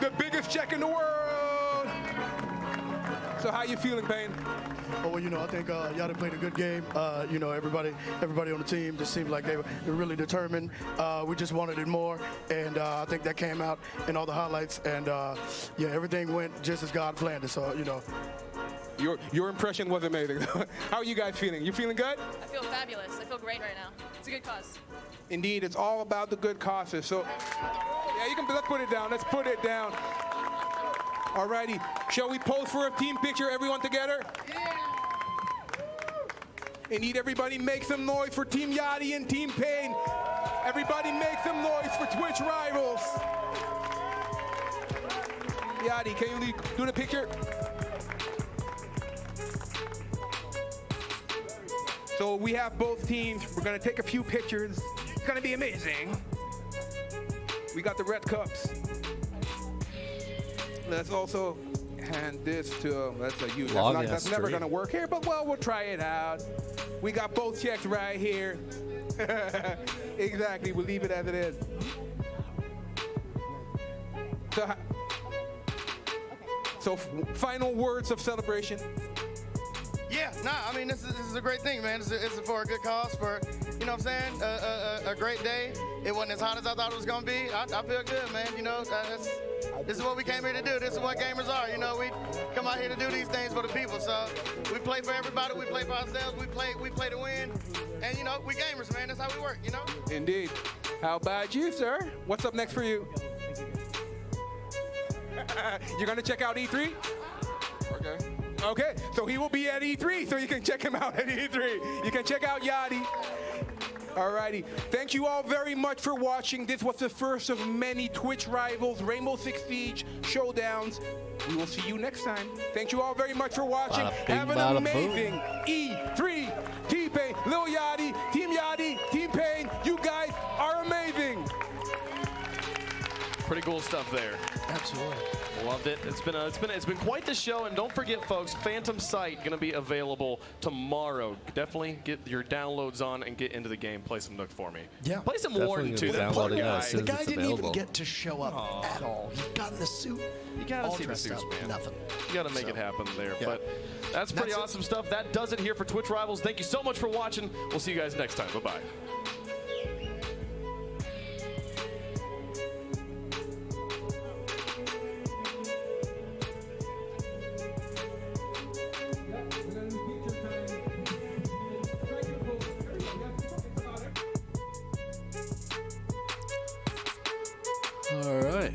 The biggest check in the world. So how you feeling, Payne? Oh, well, you know, I think Yachty played a good game. You know, everybody on the team just seemed like they were really determined. We just wanted it more, and I think that came out in all the highlights. And yeah, everything went just as God planned it. So, you know. Your impression was amazing. How are you guys feeling? You feeling good? I feel fabulous. I feel great right now. It's a good cause. Indeed, it's all about the good causes. So, yeah, let's put it down. Let's put it down. Alrighty, shall we pose for a team picture, everyone together? Yeah. Indeed, everybody make some noise for Team Yachty and Team Pain. Everybody make some noise for Twitch Rivals. Yachty, can you do the picture? So we have both teams. We're gonna take a few pictures. It's gonna be amazing. We got the red cups. Let's also hand this to, that's a you. That's never gonna work here, but well, we'll try it out. We got both checks right here. Exactly, we'll leave it as it is. So final words of celebration. Yeah, I mean, this is a great thing, man. It's for a good cause, for, you know what I'm saying, a great day. It wasn't as hot as I thought it was going to be. I feel good, man. You know, this is what we came here to do. This is what gamers are. You know, we come out here to do these things for the people. So we play for everybody. We play for ourselves. We play to win. And, you know, we gamers, man. That's how we work, you know? Indeed. How about you, sir? What's up next for you? You're going to check out E3? Okay. Okay, so he will be at E3, so you can check him out at E3. You can check out Yachty. Alrighty, thank you all very much for watching. This was the first of many Twitch Rivals, Rainbow Six Siege showdowns. We will see you next time. Thank you all very much for watching. Have an amazing E3. T-Pain, Lil Yachty, Team Pain. You guys are amazing. Pretty cool stuff there. Absolutely. Loved it. It's been quite the show, and don't forget, folks, Phantom Sight going to be available tomorrow. Definitely get your downloads on and get into the game. Play some Nook for me. Yeah. Play some Definitely Warden too. That downloading guy. The guy didn't even get to show up at all. He got in the suit. You gotta all see the dressed suits, up. man. Nothing. You gotta make it happen there. Yeah. But that's pretty awesome stuff. That does it here for Twitch Rivals. Thank you so much for watching. We'll see you guys next time. Bye-bye. All right.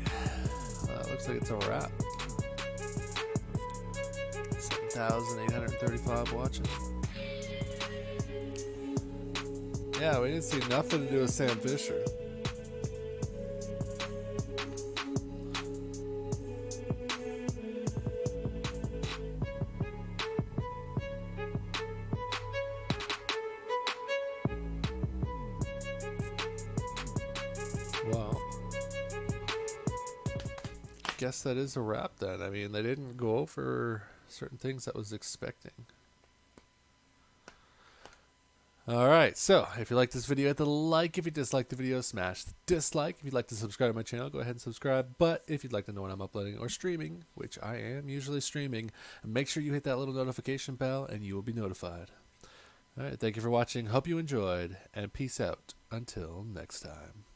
Looks like it's a wrap. 7,835 watching. Yeah, we didn't see nothing to do with Sam Fisher. Wow. Guess that is a wrap then. I mean, they didn't go over certain things I was expecting. Alright, so if you like this video, hit the like. If you dislike the video, smash the dislike. If you'd like to subscribe to my channel, go ahead and subscribe. But if you'd like to know when I'm uploading or streaming, which I am usually streaming, make sure you hit that little notification bell and you will be notified. Alright, thank you for watching. Hope you enjoyed, and peace out until next time.